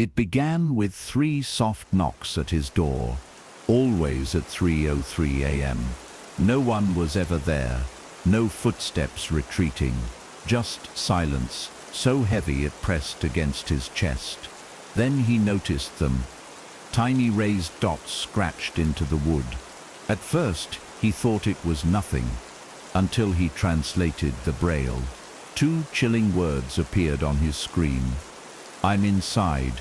It began with 3 soft knocks at his door, always at 3:03 a.m. No one was ever there, no footsteps retreating, just silence, so heavy it pressed against his chest. Then he noticed them, tiny raised dots scratched into the wood. At first, he thought it was nothing, until he translated the braille. 2 chilling words appeared on his screen. "I'm inside.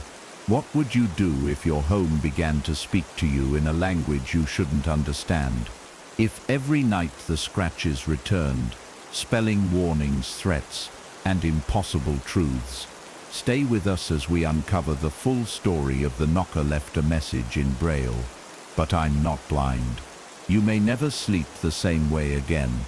What would you do if your home began to speak to you in a language you shouldn't understand? If every night the scratches returned, spelling warnings, threats, and impossible truths." Stay with us as we uncover the full story of the knocker left a message in braille. "But I'm not blind. You may never sleep the same way again."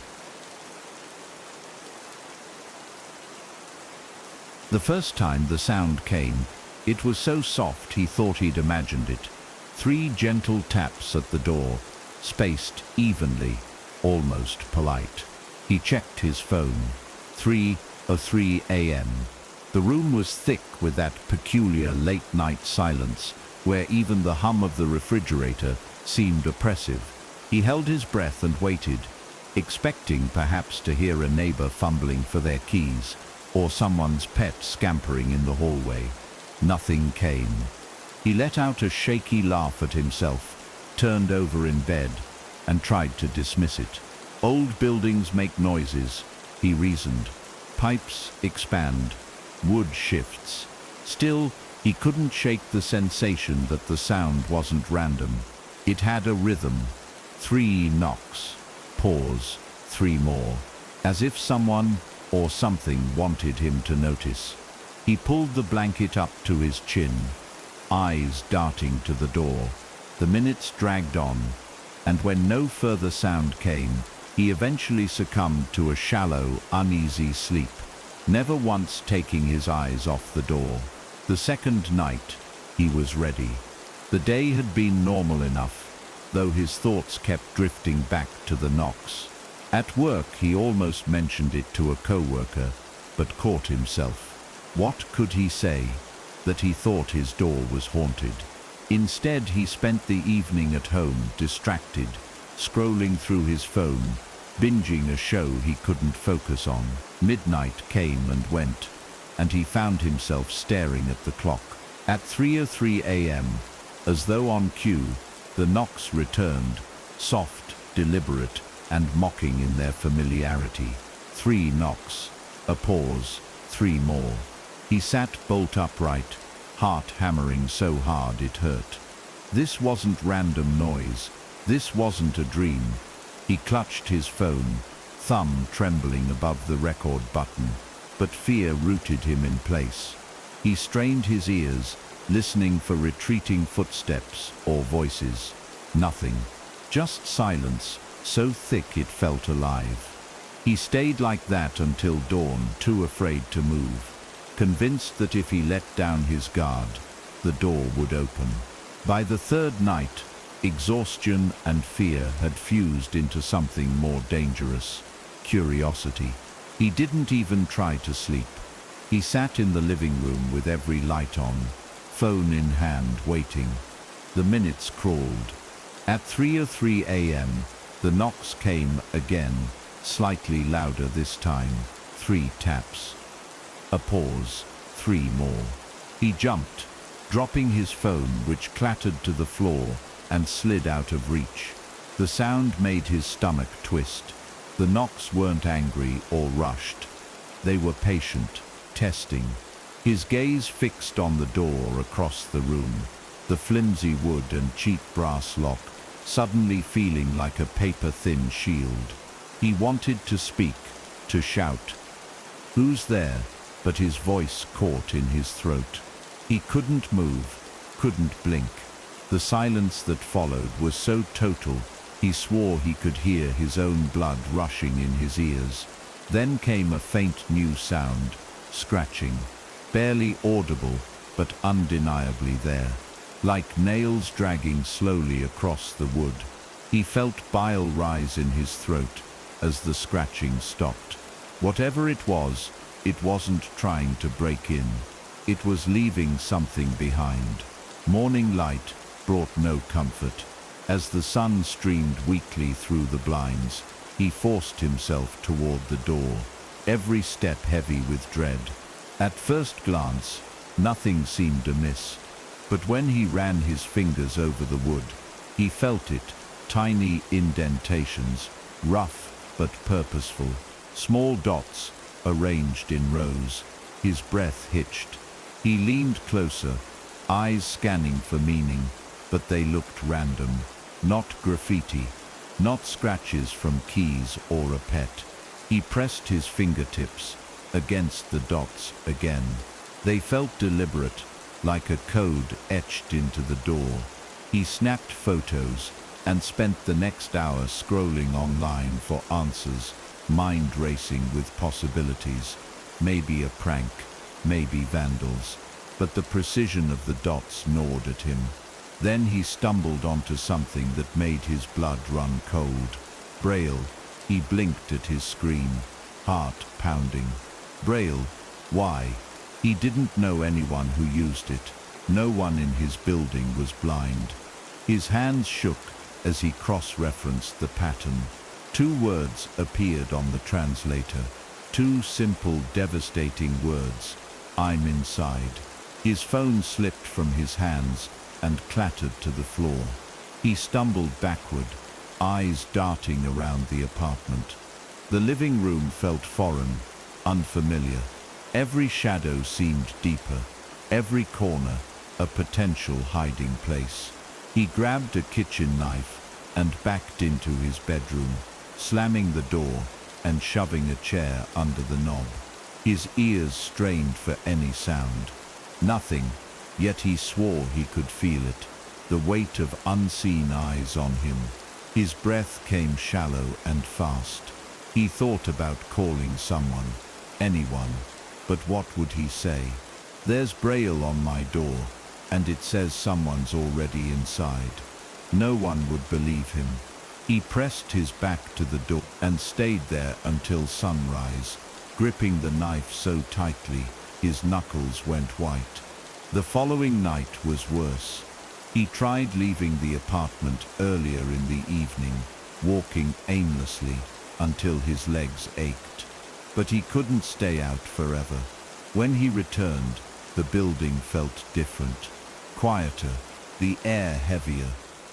The first time the sound came, it was so soft he thought he'd imagined it. 3 gentle taps at the door, spaced evenly, almost polite. He checked his phone. 3:03 a.m. The room was thick with that peculiar late-night silence, where even the hum of the refrigerator seemed oppressive. He held his breath and waited, expecting perhaps to hear a neighbor fumbling for their keys, or someone's pet scampering in the hallway. Nothing came. He let out a shaky laugh at himself, turned over in bed, and tried to dismiss it. Old buildings make noises, he reasoned. Pipes expand, wood shifts. Still, he couldn't shake the sensation that the sound wasn't random. It had a rhythm. 3 knocks, pause, 3 more, as if someone or something wanted him to notice. He pulled the blanket up to his chin, eyes darting to the door. The minutes dragged on, and when no further sound came, he eventually succumbed to a shallow, uneasy sleep, never once taking his eyes off the door. The second night, he was ready. The day had been normal enough, though his thoughts kept drifting back to the knocks. At work, he almost mentioned it to a co-worker, but caught himself. What could he say? That he thought his door was haunted. Instead, he spent the evening at home, distracted, scrolling through his phone, binging a show he couldn't focus on. Midnight came and went, and he found himself staring at the clock. At 3:03 a.m., as though on cue, the knocks returned, soft, deliberate, and mocking in their familiarity. 3 knocks, a pause, 3 more. He sat bolt upright, heart hammering so hard it hurt. This wasn't random noise. This wasn't a dream. He clutched his phone, thumb trembling above the record button, but fear rooted him in place. He strained his ears, listening for retreating footsteps or voices. Nothing. Just silence, so thick it felt alive. He stayed like that until dawn, too afraid to move, convinced that if he let down his guard, the door would open. By the 3rd night, exhaustion and fear had fused into something more dangerous: curiosity. He didn't even try to sleep. He sat in the living room with every light on, phone in hand, waiting. The minutes crawled. At 3:03 a.m., the knocks came again, slightly louder this time. 3 taps. A pause. 3 more. He jumped, dropping his phone, which clattered to the floor and slid out of reach. The sound made his stomach twist. The knocks weren't angry or rushed. They were patient, testing. His gaze fixed on the door across the room, the flimsy wood and cheap brass lock, suddenly feeling like a paper-thin shield. He wanted to speak, to shout, "Who's there?" but his voice caught in his throat. He couldn't move, couldn't blink. The silence that followed was so total, he swore he could hear his own blood rushing in his ears. Then came a faint new sound, scratching, barely audible, but undeniably there, like nails dragging slowly across the wood. He felt bile rise in his throat as the scratching stopped. Whatever it wasn't trying to break in. It was leaving something behind. Morning light brought no comfort. As the sun streamed weakly through the blinds, he forced himself toward the door, every step heavy with dread. At first glance, nothing seemed amiss, but when he ran his fingers over the wood, he felt it, tiny indentations, rough but purposeful, small dots arranged in rows. His breath hitched. He leaned closer, eyes scanning for meaning, but they looked random. Not graffiti, not scratches from keys or a pet. He pressed his fingertips against the dots again. They felt deliberate, like a code etched into the door. He snapped photos and spent the next hour scrolling online for answers, mind racing with possibilities. Maybe a prank, maybe vandals, but the precision of the dots gnawed at him. Then he stumbled onto something that made his blood run cold. Braille. He blinked at his screen, heart pounding. Braille. Why? He didn't know anyone who used it. No one in his building was blind. His hands shook as he cross-referenced the pattern. 2 words appeared on the translator. 2 simple, devastating words. I'm inside. His phone slipped from his hands and clattered to the floor. He stumbled backward, eyes darting around the apartment. The living room felt foreign, unfamiliar. Every shadow seemed deeper, every corner a potential hiding place. He grabbed a kitchen knife and backed into his bedroom, slamming the door and shoving a chair under the knob. His ears strained for any sound. Nothing, yet he swore he could feel it, the weight of unseen eyes on him. His breath came shallow and fast. He thought about calling someone, anyone, but what would he say? There's Braille on my door, and it says someone's already inside. No one would believe him. He pressed his back to the door and stayed there until sunrise, gripping the knife so tightly his knuckles went white. The following night was worse. He tried leaving the apartment earlier in the evening, walking aimlessly until his legs ached. But he couldn't stay out forever. When he returned, the building felt different. Quieter, the air heavier.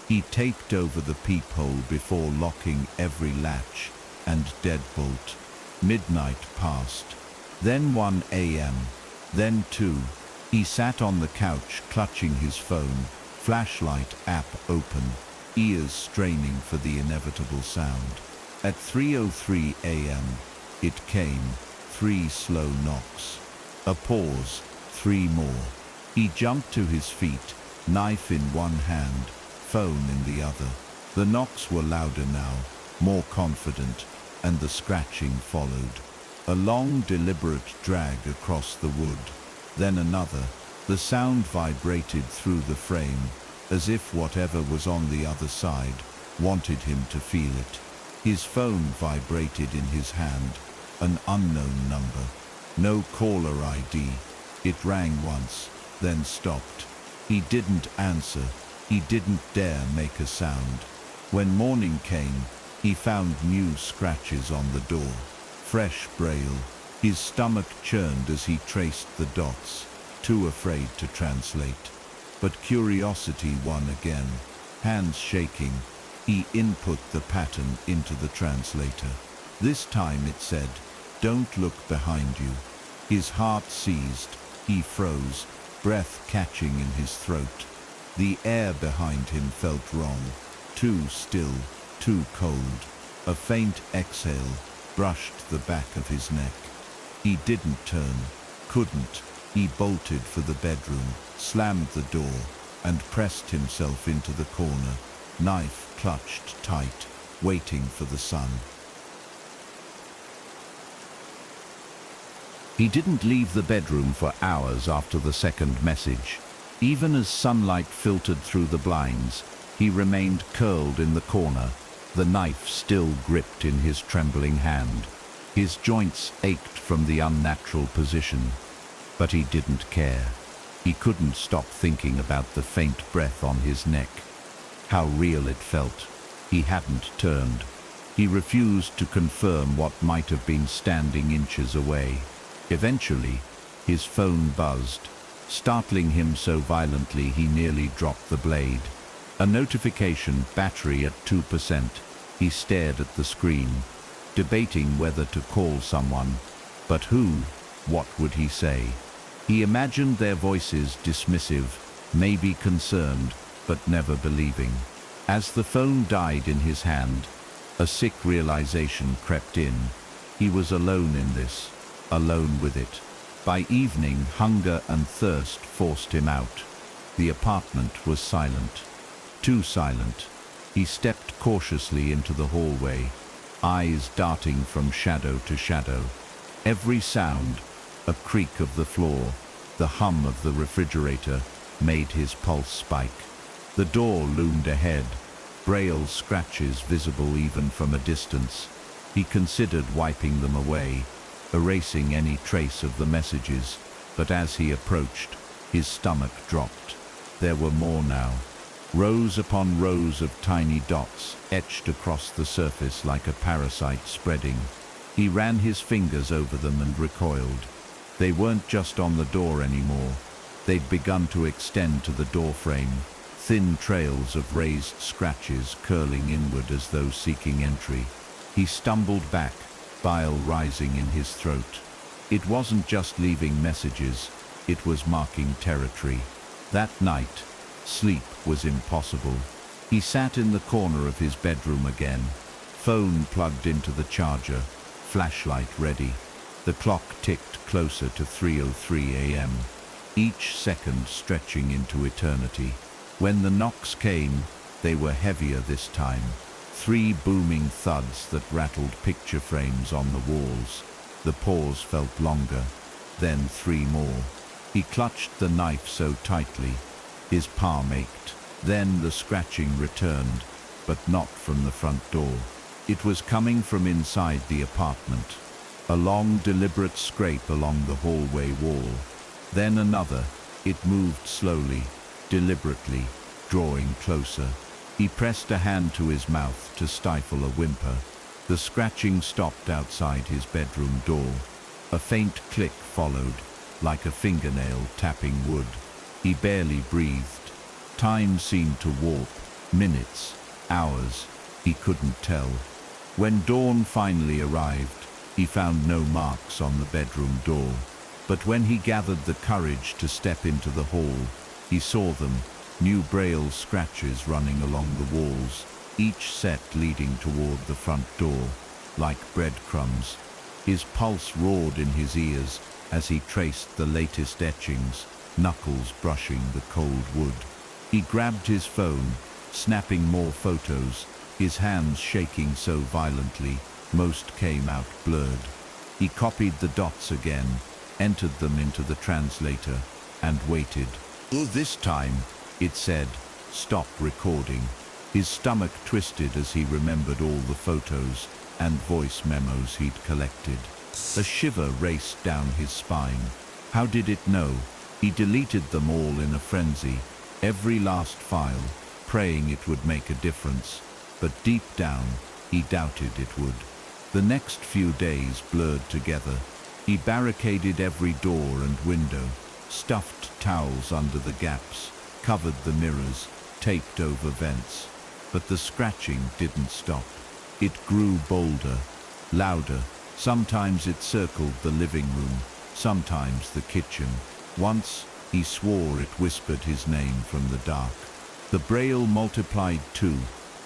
He taped over the peephole before locking every latch and deadbolt. Midnight passed. Then 1 a.m. Then 2. He sat on the couch clutching his phone, flashlight app open, ears straining for the inevitable sound. At 3:03 a.m. it came, 3 slow knocks. A pause, 3 more. He jumped to his feet, knife in one hand, phone in the other. The knocks were louder now, more confident, and the scratching followed. A long, deliberate drag across the wood. Then another. The sound vibrated through the frame, as if whatever was on the other side wanted him to feel it. His phone vibrated in his hand, an unknown number. No caller ID. It rang once, then stopped. He didn't answer. He didn't dare make a sound. When morning came, he found new scratches on the door. Fresh Braille. His stomach churned as he traced the dots, too afraid to translate. But curiosity won again. Hands shaking, he input the pattern into the translator. This time it said, "Don't look behind you." His heart seized. He froze, breath catching in his throat. The air behind him felt wrong, too still, too cold. A faint exhale brushed the back of his neck. He didn't turn, couldn't. He bolted for the bedroom, slammed the door, and pressed himself into the corner, knife clutched tight, waiting for the sun. He didn't leave the bedroom for hours after the second message. Even as sunlight filtered through the blinds, he remained curled in the corner, the knife still gripped in his trembling hand. His joints ached from the unnatural position. But he didn't care. He couldn't stop thinking about the faint breath on his neck. How real it felt. He hadn't turned. He refused to confirm what might have been standing inches away. Eventually, his phone buzzed, startling him so violently he nearly dropped the blade. A notification, battery at 2%. He stared at the screen, debating whether to call someone. But who? What would he say? He imagined their voices dismissive, maybe concerned, but never believing. As the phone died in his hand, a sick realization crept in. He was alone in this, alone with it. By evening, hunger and thirst forced him out. The apartment was silent. Too silent. He stepped cautiously into the hallway, eyes darting from shadow to shadow. Every sound, a creak of the floor, the hum of the refrigerator, made his pulse spike. The door loomed ahead, braille scratches visible even from a distance. He considered wiping them away, erasing any trace of the messages, but as he approached, his stomach dropped. There were more now. Rows upon rows of tiny dots etched across the surface like a parasite spreading. He ran his fingers over them and recoiled. They weren't just on the door anymore. They'd begun to extend to the doorframe, thin trails of raised scratches curling inward as though seeking entry. He stumbled back, bile rising in his throat. It wasn't just leaving messages, it was marking territory. That night, sleep was impossible. He sat in the corner of his bedroom again, phone plugged into the charger, flashlight ready. The clock ticked closer to 3:03 a.m., each second stretching into eternity. When the knocks came, they were heavier this time. 3 booming thuds that rattled picture frames on the walls. The pause felt longer, then 3 more. He clutched the knife so tightly, his palm ached. Then the scratching returned, but not from the front door. It was coming from inside the apartment. A long, deliberate scrape along the hallway wall. Then another. It moved slowly, deliberately, drawing closer. He pressed a hand to his mouth to stifle a whimper. The scratching stopped outside his bedroom door. A faint click followed, like a fingernail tapping wood. He barely breathed. Time seemed to warp. Minutes, hours, he couldn't tell. When dawn finally arrived, he found no marks on the bedroom door. But when he gathered the courage to step into the hall, he saw them, new braille scratches running along the walls, each set leading toward the front door, like breadcrumbs. His pulse roared in his ears as he traced the latest etchings, knuckles brushing the cold wood. He grabbed his phone, snapping more photos, his hands shaking so violently, most came out blurred. He copied the dots again, entered them into the translator, and waited. "Oh, this time," it said, "stop recording." His stomach twisted as he remembered all the photos and voice memos he'd collected. A shiver raced down his spine. How did it know? He deleted them all in a frenzy, every last file, praying it would make a difference. But deep down, he doubted it would. The next few days blurred together. He barricaded every door and window, stuffed towels under the gaps, covered the mirrors, taped over vents. But the scratching didn't stop. It grew bolder, louder. Sometimes it circled the living room, sometimes the kitchen. Once, he swore it whispered his name from the dark. The braille multiplied too,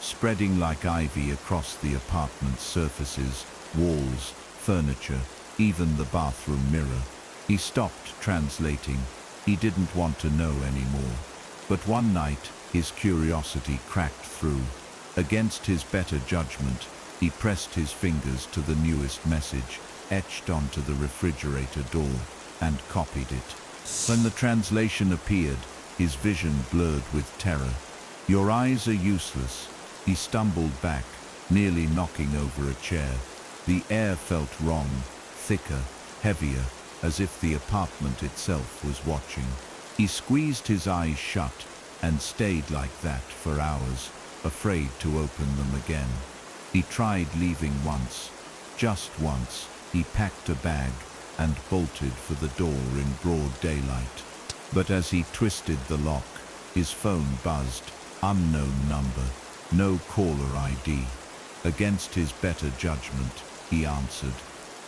spreading like ivy across the apartment's surfaces, walls, furniture, even the bathroom mirror. He stopped translating. He didn't want to know anymore. But one night, his curiosity cracked through. Against his better judgment, he pressed his fingers to the newest message, etched onto the refrigerator door, and copied it. When the translation appeared, his vision blurred with terror. "Your eyes are useless." He stumbled back, nearly knocking over a chair. The air felt wrong, thicker, heavier. as if the apartment itself was watching. He squeezed his eyes shut and stayed like that for hours, afraid to open them again. He tried leaving once, just once. He packed a bag and bolted for the door in broad daylight. But as he twisted the lock, his phone buzzed. Unknown number, no caller ID. Against his better judgment, he answered.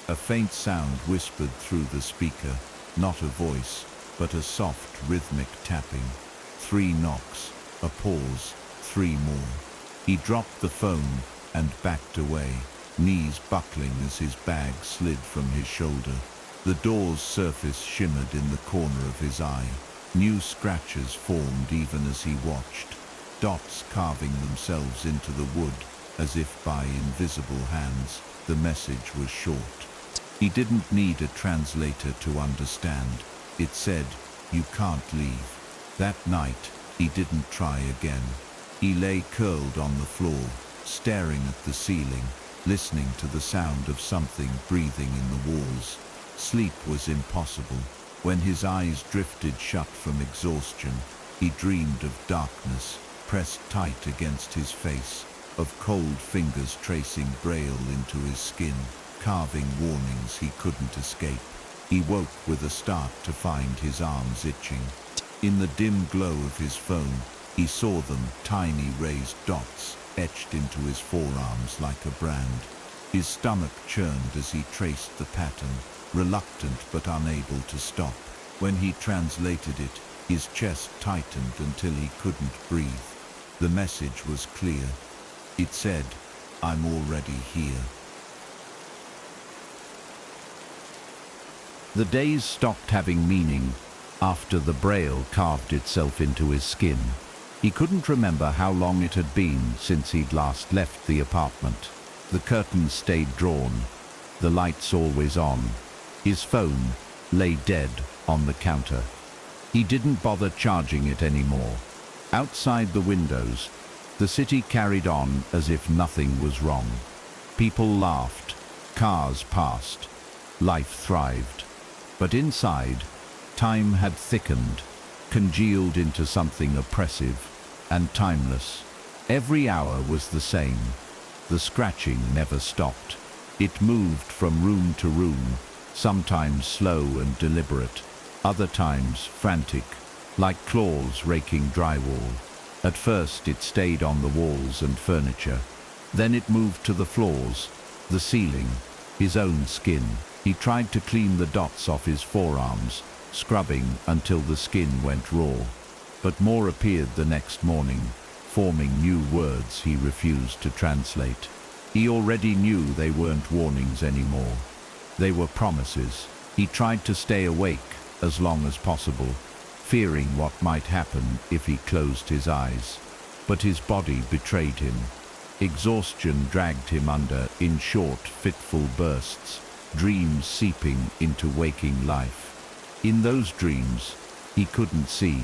A faint sound whispered through the speaker, not a voice, but a soft, rhythmic tapping. 3 knocks, a pause, 3 more. He dropped the phone and backed away, knees buckling as his bag slid from his shoulder. The door's surface shimmered in the corner of his eye. New scratches formed even as he watched, dots carving themselves into the wood as if by invisible hands. The message was short. He didn't need a translator to understand. It said, "You can't leave." That night, he didn't try again. He lay curled on the floor, staring at the ceiling, listening to the sound of something breathing in the walls. Sleep was impossible. When his eyes drifted shut from exhaustion, he dreamed of darkness pressed tight against his face, of cold fingers tracing braille into his skin, carving warnings he couldn't escape. He woke with a start to find his arms itching. In the dim glow of his phone, he saw them, tiny raised dots, etched into his forearms like a brand. His stomach churned as he traced the pattern, reluctant but unable to stop. When he translated it, his chest tightened until he couldn't breathe. The message was clear. It said, "I'm already here." The days stopped having meaning after the braille carved itself into his skin. He couldn't remember how long it had been since he'd last left the apartment. The curtains stayed drawn, the lights always on. His phone lay dead on the counter. He didn't bother charging it anymore. Outside the windows, the city carried on as if nothing was wrong. People laughed, cars passed, life thrived. But inside, time had thickened, congealed into something oppressive and timeless. Every hour was the same. The scratching never stopped. It moved from room to room, sometimes slow and deliberate, other times frantic, like claws raking drywall. At first it stayed on the walls and furniture. Then it moved to the floors, the ceiling, his own skin. He tried to clean the dots off his forearms, scrubbing until the skin went raw. But more appeared the next morning, forming new words he refused to translate. He already knew they weren't warnings anymore. They were promises. He tried to stay awake as long as possible, fearing what might happen if he closed his eyes. But his body betrayed him. Exhaustion dragged him under in short, fitful bursts, dreams seeping into waking life. In those dreams, he couldn't see.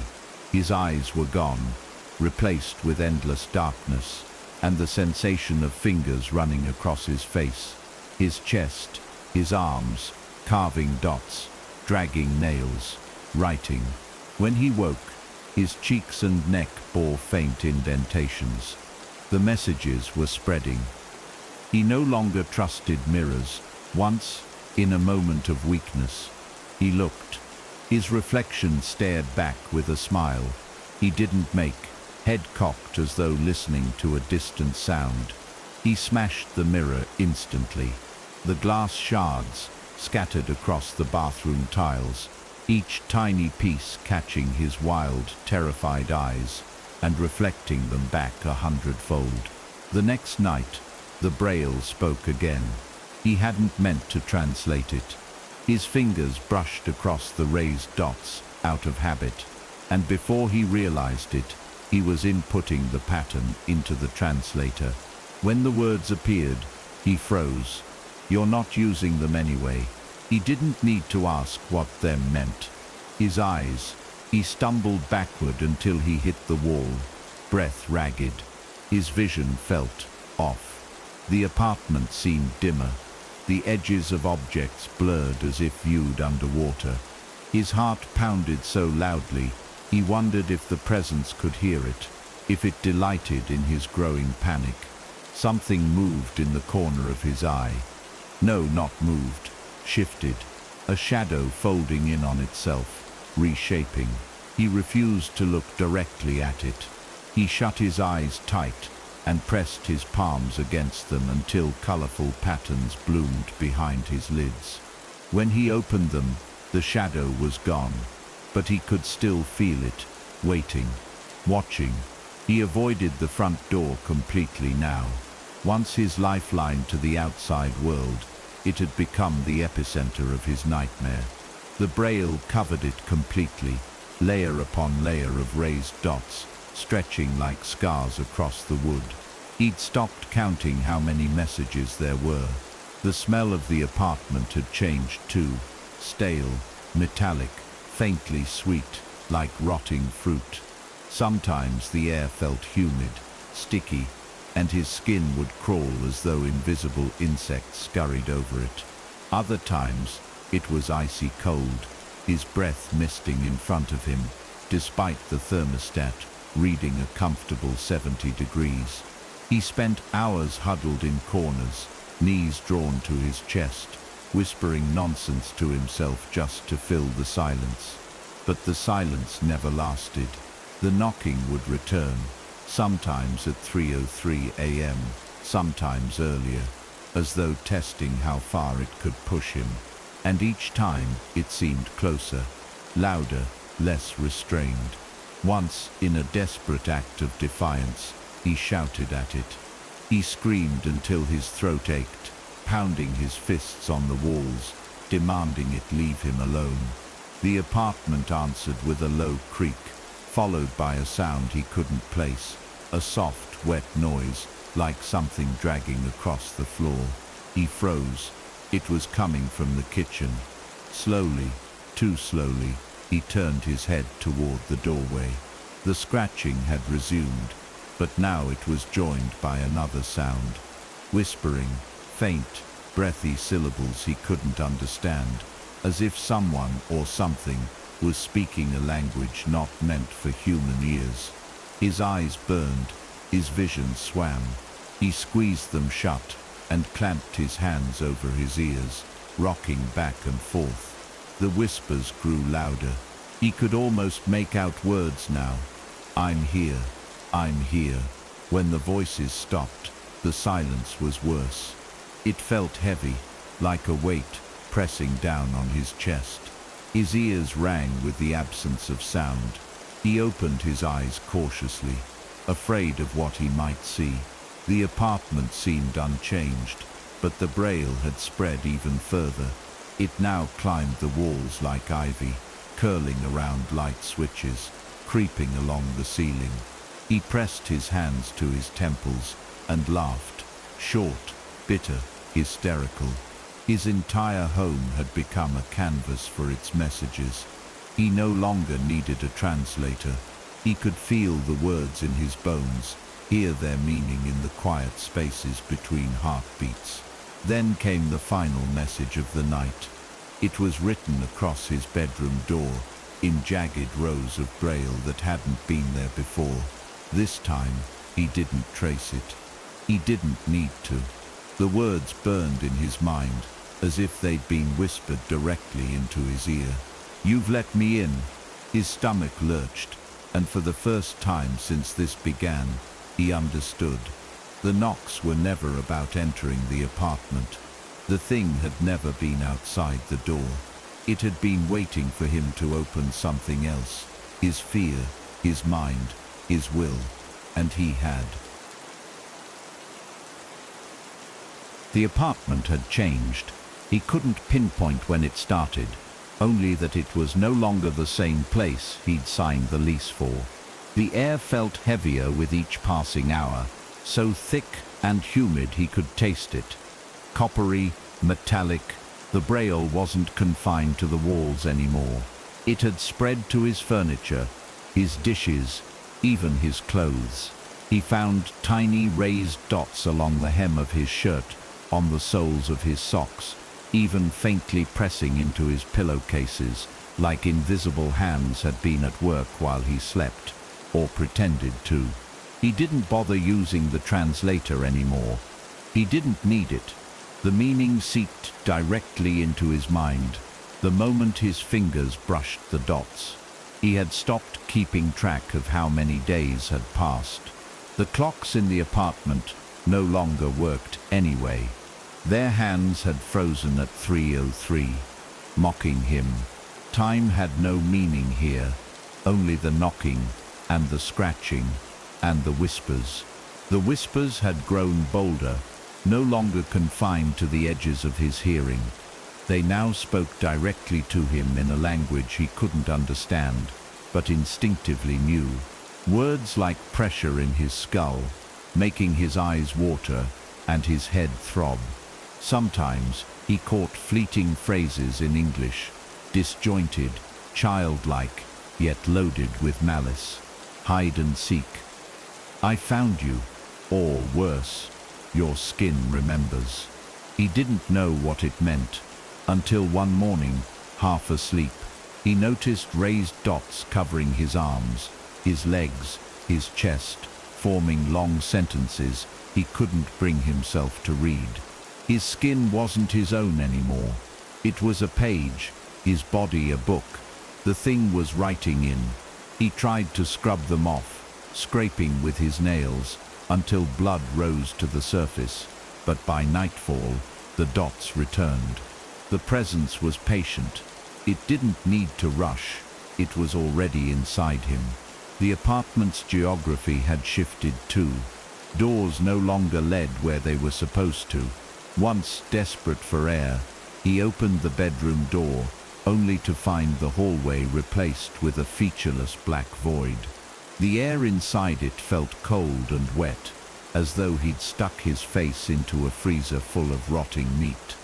His eyes were gone, replaced with endless darkness, and the sensation of fingers running across his face, his chest, his arms, carving dots, dragging nails, writing. When he woke, his cheeks and neck bore faint indentations. The messages were spreading. He no longer trusted mirrors. Once, in a moment of weakness, he looked. His reflection stared back with a smile. He didn't make, head cocked as though listening to a distant sound. He smashed the mirror instantly. The glass shards scattered across the bathroom tiles, each tiny piece catching his wild, terrified eyes and reflecting them back 100-fold. The next night, the braille spoke again. He hadn't meant to translate it. His fingers brushed across the raised dots out of habit, and before he realized it, he was inputting the pattern into the translator. When the words appeared, he froze. "You're not using them anyway." He didn't need to ask what them meant. His eyes. He stumbled backward until he hit the wall, breath ragged. His vision felt off. The apartment seemed dimmer. the edges of objects blurred as if viewed underwater. His heart pounded so loudly, he wondered if the presence could hear it, if it delighted in his growing panic. Something moved in the corner of his eye. No, not moved, shifted, a shadow folding in on itself, reshaping. He refused to look directly at it. He shut his eyes tight and pressed his palms against them until colorful patterns bloomed behind his lids. When he opened them, the shadow was gone, but he could still feel it, waiting, watching. He avoided the front door completely now. Once his lifeline to the outside world, it had become the epicenter of his nightmare. The braille covered it completely, layer upon layer of raised dots, stretching like scars across the wood. He'd stopped counting how many messages there were. The smell of the apartment had changed too, stale, metallic, faintly sweet, like rotting fruit. Sometimes the air felt humid, sticky, and his skin would crawl as though invisible insects scurried over it. Other times, it was icy cold, his breath misting in front of him, despite the thermostat reading a comfortable 70 degrees. He spent hours huddled in corners, knees drawn to his chest, whispering nonsense to himself just to fill the silence. But the silence never lasted. The knocking would return, sometimes at 3:03 a.m., sometimes earlier, as though testing how far it could push him. And each time it seemed closer, louder, less restrained. Once, in a desperate act of defiance, he shouted at it. He screamed until his throat ached, pounding his fists on the walls, demanding it leave him alone. The apartment answered with a low creak, followed by a sound he couldn't place, a soft, wet noise, like something dragging across the floor. He froze. It was coming from the kitchen. Slowly, too slowly, he turned his head toward the doorway. The scratching had resumed, but now it was joined by another sound. Whispering, faint, breathy syllables he couldn't understand, as if someone or something was speaking a language not meant for human ears. His eyes burned, his vision swam. He squeezed them shut and clamped his hands over his ears, rocking back and forth. The whispers grew louder. He could almost make out words now. I'm here, I'm here. When the voices stopped, the silence was worse. It felt heavy, like a weight pressing down on his chest. His ears rang with the absence of sound. He opened his eyes cautiously, afraid of what he might see. The apartment seemed unchanged, but the braille had spread even further. It now climbed the walls like ivy, curling around light switches, creeping along the ceiling. He pressed his hands to his temples and laughed, short, bitter, hysterical. His entire home had become a canvas for its messages. He no longer needed a translator. He could feel the words in his bones, hear their meaning in the quiet spaces between heartbeats. Then came the final message of the night. It was written across his bedroom door, in jagged rows of braille that hadn't been there before. This time, he didn't trace it. He didn't need to. The words burned in his mind, as if they'd been whispered directly into his ear. You've let me in. His stomach lurched, and for the first time since this began, he understood. The knocks were never about entering the apartment. The thing had never been outside the door. It had been waiting for him to open something else. His fear, his mind, his will, and he had. The apartment had changed. He couldn't pinpoint when it started, only that it was no longer the same place he'd signed the lease for. The air felt heavier with each passing hour, so thick and humid he could taste it. Coppery, metallic, the braille wasn't confined to the walls anymore. It had spread to his furniture, his dishes, even his clothes. He found tiny raised dots along the hem of his shirt, on the soles of his socks, even faintly pressing into his pillowcases, like invisible hands had been at work while he slept, or pretended to. He didn't bother using the translator anymore. He didn't need it. The meaning seeped directly into his mind the moment his fingers brushed the dots. He had stopped keeping track of how many days had passed. The clocks in the apartment no longer worked anyway. Their hands had frozen at 3:03, mocking him. Time had no meaning here, only the knocking and the scratching and the whispers. The whispers had grown bolder, no longer confined to the edges of his hearing. They now spoke directly to him in a language he couldn't understand, but instinctively knew. Words like pressure in his skull, making his eyes water and his head throb. Sometimes he caught fleeting phrases in English, disjointed, childlike, yet loaded with malice. Hide and seek. I found you, or worse, your skin remembers. He didn't know what it meant, until one morning, half asleep, he noticed raised dots covering his arms, his legs, his chest, forming long sentences he couldn't bring himself to read. His skin wasn't his own anymore. It was a page, his body a book. The thing was writing in. He tried to scrub them off, scraping with his nails, until blood rose to the surface, but by nightfall, the dots returned. The presence was patient. It didn't need to rush. It was already inside him. The apartment's geography had shifted too. Doors no longer led where they were supposed to. Once desperate for air, he opened the bedroom door, only to find the hallway replaced with a featureless black void. The air inside it felt cold and wet, as though he'd stuck his face into a freezer full of rotting meat.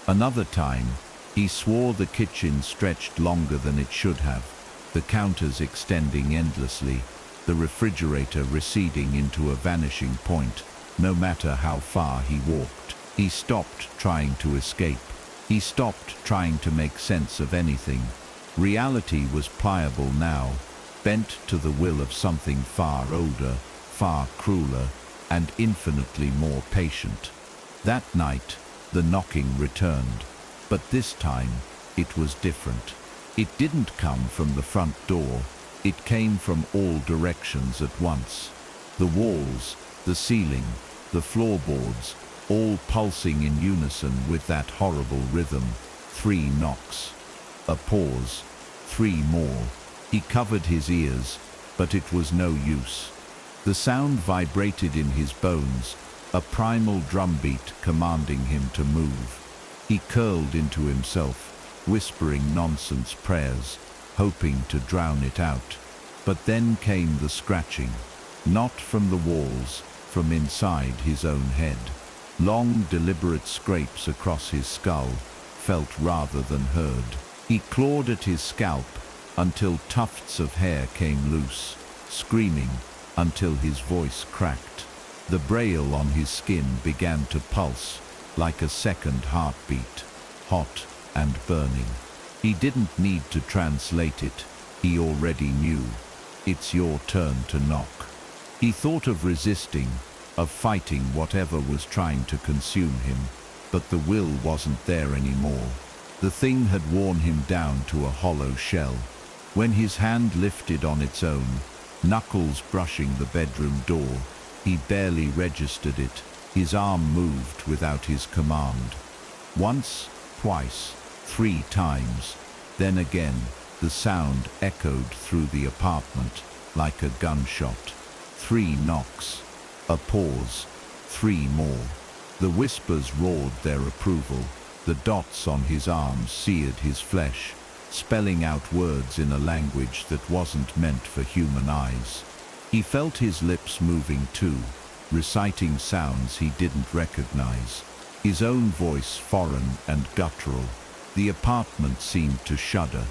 Another time, he swore the kitchen stretched longer than it should have, the counters extending endlessly, the refrigerator receding into a vanishing point, no matter how far he walked. He stopped trying to escape. He stopped trying to make sense of anything. Reality was pliable now, bent to the will of something far older, far crueler, and infinitely more patient. That night, the knocking returned, but this time it was different. It didn't come from the front door. It came from all directions at once. The walls, the ceiling, the floorboards, all pulsing in unison with that horrible rhythm. 3 knocks. A pause. 3 more. He covered his ears, but it was no use. The sound vibrated in his bones, a primal drumbeat commanding him to move. He curled into himself, whispering nonsense prayers, hoping to drown it out. But then came the scratching, not from the walls, from inside his own head. Long, deliberate scrapes across his skull, felt rather than heard. He clawed at his scalp until tufts of hair came loose, screaming until his voice cracked. The braille on his skin began to pulse like a second heartbeat, hot and burning. He didn't need to translate it. He already knew. It's your turn to knock. He thought of resisting, of fighting whatever was trying to consume him, but the will wasn't there anymore. The thing had worn him down to a hollow shell. When his hand lifted on its own, knuckles brushing the bedroom door, he barely registered it. His arm moved without his command. Once, twice, 3 times. Then again, the sound echoed through the apartment like a gunshot. 3 knocks. A pause. 3 more. The whispers roared their approval. The dots on his arms seared his flesh, spelling out words in a language that wasn't meant for human eyes. He felt his lips moving too, reciting sounds he didn't recognize. His own voice foreign and guttural. The apartment seemed to shudder,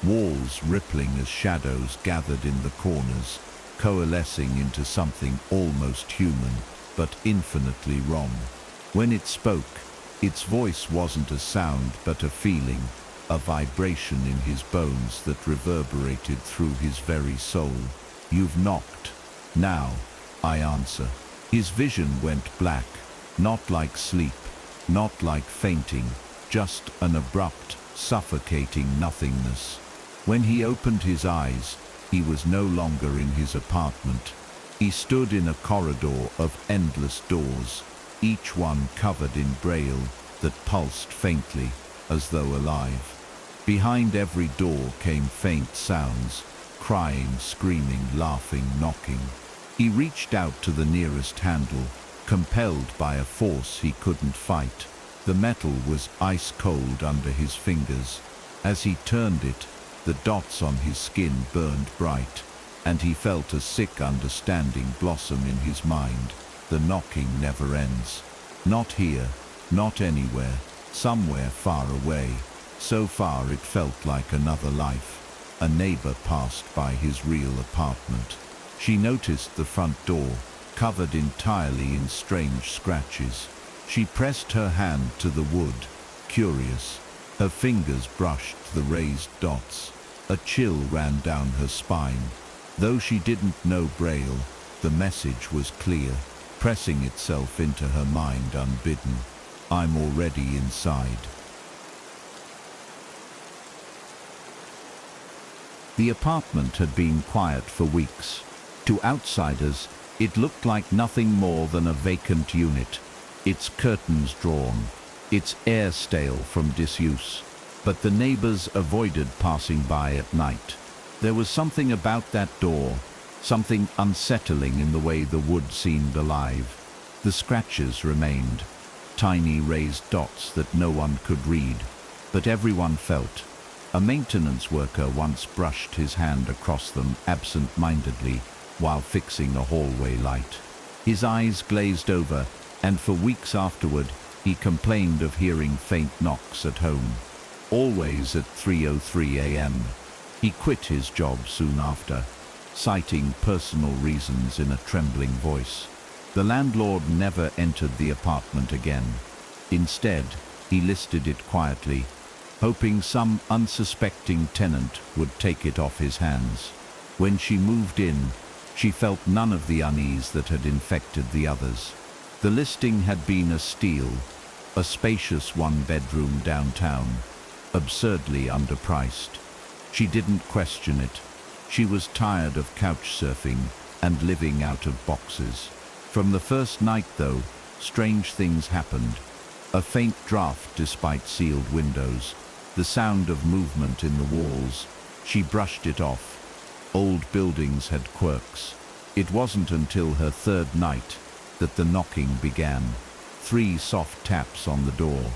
walls rippling as shadows gathered in the corners, coalescing into something almost human, but infinitely wrong. When it spoke, its voice wasn't a sound but a feeling, a vibration in his bones that reverberated through his very soul. "You've knocked. Now," I answer. His vision went black, not like sleep, not like fainting, just an abrupt, suffocating nothingness. When he opened his eyes, he was no longer in his apartment. He stood in a corridor of endless doors, each one covered in braille that pulsed faintly, as though alive. Behind every door came faint sounds, crying, screaming, laughing, knocking. He reached out to the nearest handle, compelled by a force he couldn't fight. The metal was ice cold under his fingers. As he turned it, the dots on his skin burned bright, and he felt a sick understanding blossom in his mind. The knocking never ends. Not here, not anywhere, somewhere far away. So far it felt like another life. A neighbor passed by his real apartment. She noticed the front door, covered entirely in strange scratches. She pressed her hand to the wood, curious. Her fingers brushed the raised dots. A chill ran down her spine. Though she didn't know Braille, the message was clear, pressing itself into her mind unbidden. "I'm already inside." The apartment had been quiet for weeks. To outsiders, it looked like nothing more than a vacant unit, its curtains drawn, its air stale from disuse. But the neighbors avoided passing by at night. There was something about that door, something unsettling in the way the wood seemed alive. The scratches remained, tiny raised dots that no one could read, but everyone felt. A maintenance worker once brushed his hand across them absent-mindedly while fixing a hallway light. His eyes glazed over, and for weeks afterward he complained of hearing faint knocks at home, always at 3:03 a.m. He quit his job soon after, citing personal reasons in a trembling voice. The landlord never entered the apartment again. Instead, he listed it quietly, hoping some unsuspecting tenant would take it off his hands. When she moved in, she felt none of the unease that had infected the others. The listing had been a steal, a spacious one-bedroom downtown, absurdly underpriced. She didn't question it. She was tired of couch surfing and living out of boxes. From the first night, though, strange things happened. A faint draft despite sealed windows, the sound of movement in the walls. She brushed it off. Old buildings had quirks. It wasn't until her third night that the knocking began. 3 soft taps on the door.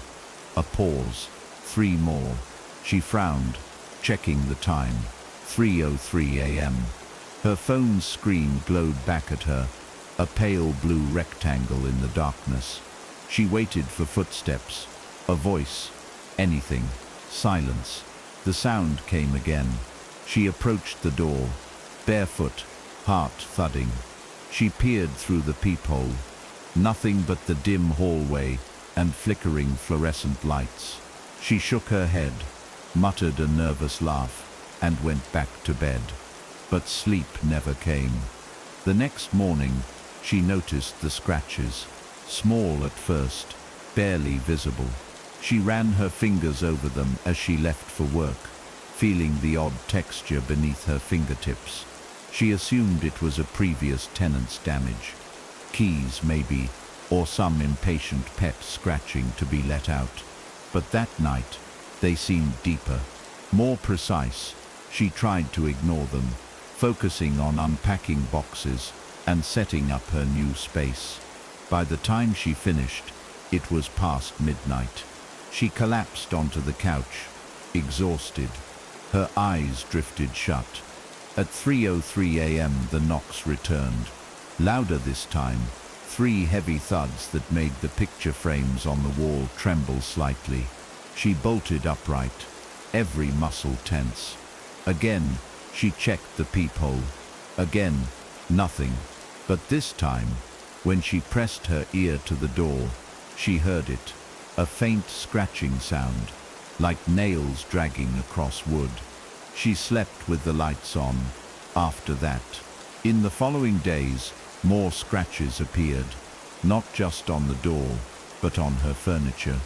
A pause. 3 more. She frowned, checking the time. 3:03 a.m. Her phone's screen glowed back at her, a pale blue rectangle in the darkness. She waited for footsteps, a voice, anything. Silence. The sound came again. She approached the door, barefoot, heart thudding. She peered through the peephole. Nothing but the dim hallway and flickering fluorescent lights. She shook her head, muttered a nervous laugh, and went back to bed. But sleep never came. The next morning, she noticed the scratches, small at first, barely visible. She ran her fingers over them as she left for work, feeling the odd texture beneath her fingertips. She assumed it was a previous tenant's damage. Keys, maybe, or some impatient pet scratching to be let out. But that night, they seemed deeper, more precise. She tried to ignore them, focusing on unpacking boxes and setting up her new space. By the time she finished, it was past midnight. She collapsed onto the couch, exhausted. Her eyes drifted shut. At 3:03 a.m. the knocks returned. Louder this time, 3 heavy thuds that made the picture frames on the wall tremble slightly. She bolted upright, every muscle tense. Again, she checked the peephole. Again, nothing. But this time, when she pressed her ear to the door, She heard it, a faint scratching sound, like nails dragging across wood. She slept with the lights on. After that, in the following days, more scratches appeared, not just on the door, but on her furniture.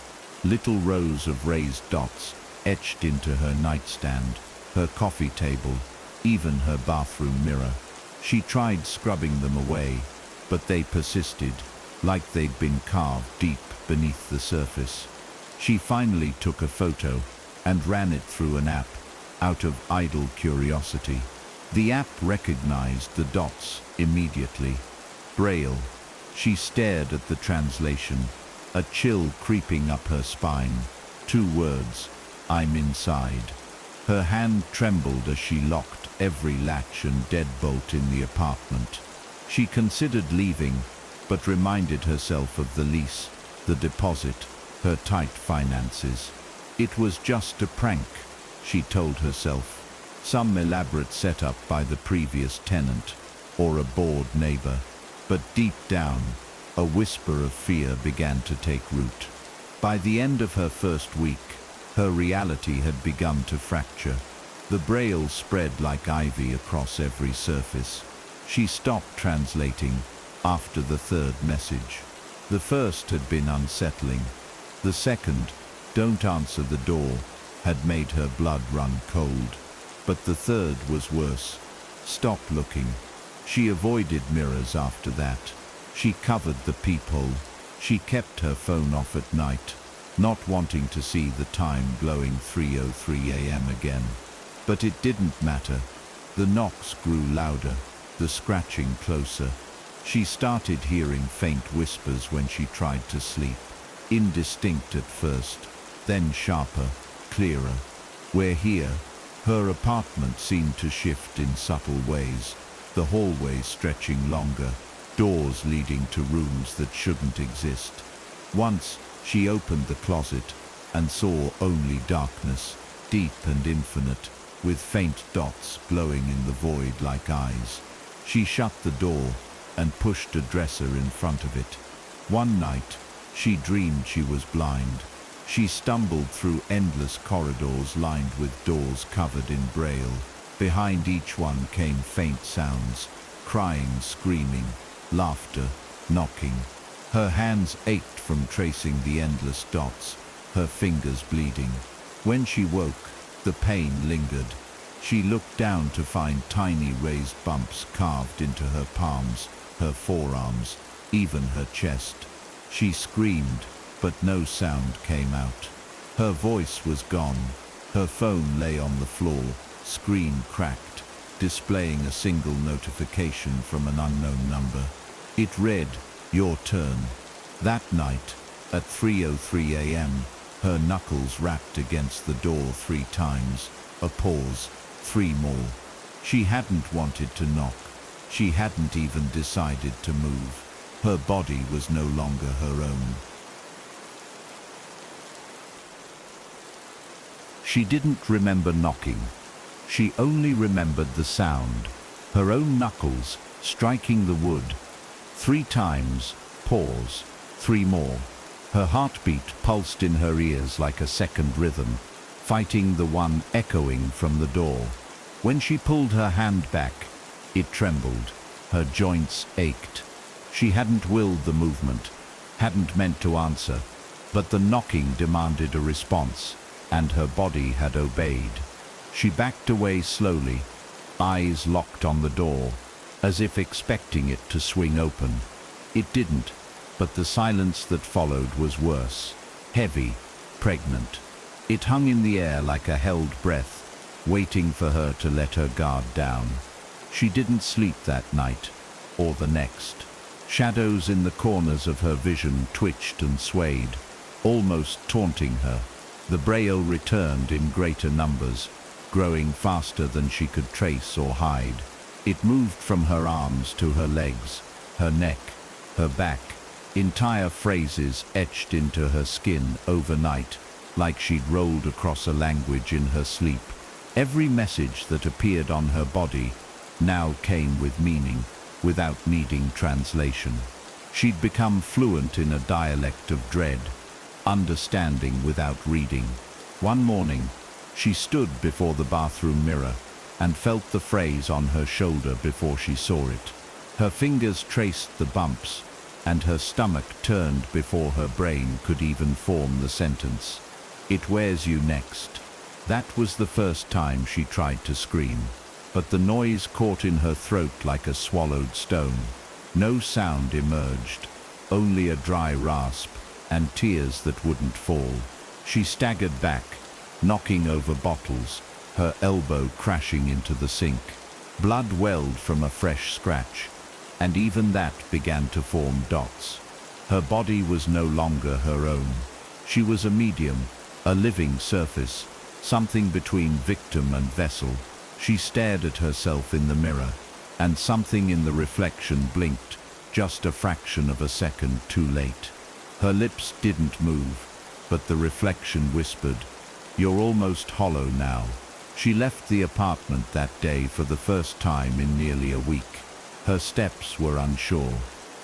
Little rows of raised dots etched into her nightstand, her coffee table, even her bathroom mirror. She tried scrubbing them away, but they persisted, like they'd been carved deep beneath the surface. She finally took a photo and ran it through an app, out of idle curiosity. The app recognized the dots immediately. Braille. She stared at the translation, a chill creeping up her spine. 2 words, "I'm inside." Her hand trembled as she locked every latch and deadbolt in the apartment. She considered leaving, but reminded herself of the lease, the deposit, her tight finances. It was just a prank, she told herself. Some elaborate setup by the previous tenant, or a bored neighbor. But deep down, a whisper of fear began to take root. By the end of her first week, her reality had begun to fracture. The braille spread like ivy across every surface. She stopped translating after the 3rd message. The first had been unsettling. The second, "Don't answer the door," had made her blood run cold. But the 3rd was worse. "Stop looking." She avoided mirrors after that. She covered the peephole. She kept her phone off at night, not wanting to see the time glowing 3:03 a.m. again. But it didn't matter. The knocks grew louder, the scratching closer. She started hearing faint whispers when she tried to sleep. Indistinct at first, then sharper, clearer. We're here. Her apartment seemed to shift in subtle ways, the hallways stretching longer, doors leading to rooms that shouldn't exist. Once, she opened the closet and saw only darkness, deep and infinite, with faint dots glowing in the void like eyes. She shut the door and pushed a dresser in front of it. One night, she dreamed she was blind. She stumbled through endless corridors lined with doors covered in braille. Behind each one came faint sounds, crying, screaming, laughter, knocking. Her hands ached from tracing the endless dots, her fingers bleeding. When she woke, the pain lingered. She looked down to find tiny raised bumps carved into her palms, her forearms, even her chest. She screamed, but no sound came out. Her voice was gone. Her phone lay on the floor, screen cracked, displaying a single notification from an unknown number. It read, "Your turn." That night, at 3:03 a.m., her knuckles rapped against the door 3 times. A pause, 3 more. She hadn't wanted to knock. She hadn't even decided to move. Her body was no longer her own. She didn't remember knocking. She only remembered the sound, her own knuckles striking the wood. 3 times, pause, 3 more. Her heartbeat pulsed in her ears like a second rhythm, fighting the one echoing from the door. When she pulled her hand back, it trembled. Her joints ached. She hadn't willed the movement, hadn't meant to answer, but the knocking demanded a response, and her body had obeyed. She backed away slowly, eyes locked on the door, as if expecting it to swing open. It didn't, but the silence that followed was worse, heavy, pregnant. It hung in the air like a held breath, waiting for her to let her guard down. She didn't sleep that night, or the next. Shadows in the corners of her vision twitched and swayed, almost taunting her. The braille returned in greater numbers, growing faster than she could trace or hide. It moved from her arms to her legs, her neck, her back, entire phrases etched into her skin overnight, like she'd rolled across a language in her sleep. Every message that appeared on her body now came with meaning, without needing translation. She'd become fluent in a dialect of dread, understanding without reading. One morning, she stood before the bathroom mirror and felt the phrase on her shoulder before she saw it. Her fingers traced the bumps, and her stomach turned before her brain could even form the sentence. "It wears you next." That was the first time she tried to scream, but the noise caught in her throat like a swallowed stone. No sound emerged, only a dry rasp and tears that wouldn't fall. She staggered back, knocking over bottles, her elbow crashing into the sink. Blood welled from a fresh scratch, and even that began to form dots. Her body was no longer her own. She was a medium, a living surface, something between victim and vessel. She stared at herself in the mirror, and something in the reflection blinked, just a fraction of a second too late. Her lips didn't move, but the reflection whispered, "You're almost hollow now." She left the apartment that day for the first time in nearly a week. Her steps were unsure.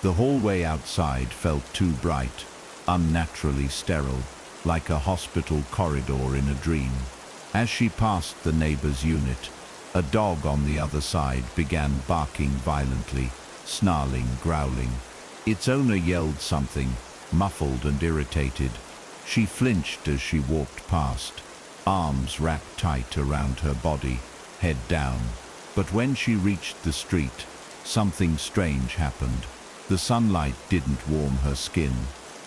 The hallway outside felt too bright, unnaturally sterile, like a hospital corridor in a dream. As she passed the neighbor's unit, a dog on the other side began barking violently, snarling, growling. Its owner yelled something, muffled and irritated. She flinched as she walked past, arms wrapped tight around her body, head down. But when she reached the street, something strange happened. The sunlight didn't warm her skin.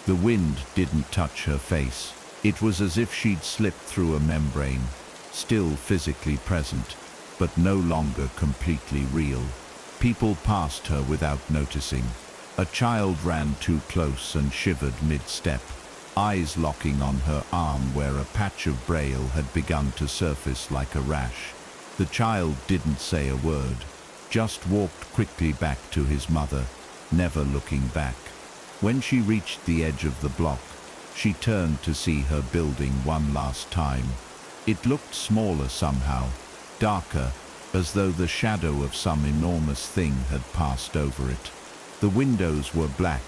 The wind didn't touch her face. It was as if she'd slipped through a membrane, still physically present, but no longer completely real. People passed her without noticing. A child ran too close and shivered mid-step, eyes locking on her arm where a patch of braille had begun to surface like a rash. The child didn't say a word, just walked quickly back to his mother, never looking back. When she reached the edge of the block, she turned to see her building one last time. It looked smaller somehow, darker, as though the shadow of some enormous thing had passed over it. The windows were black.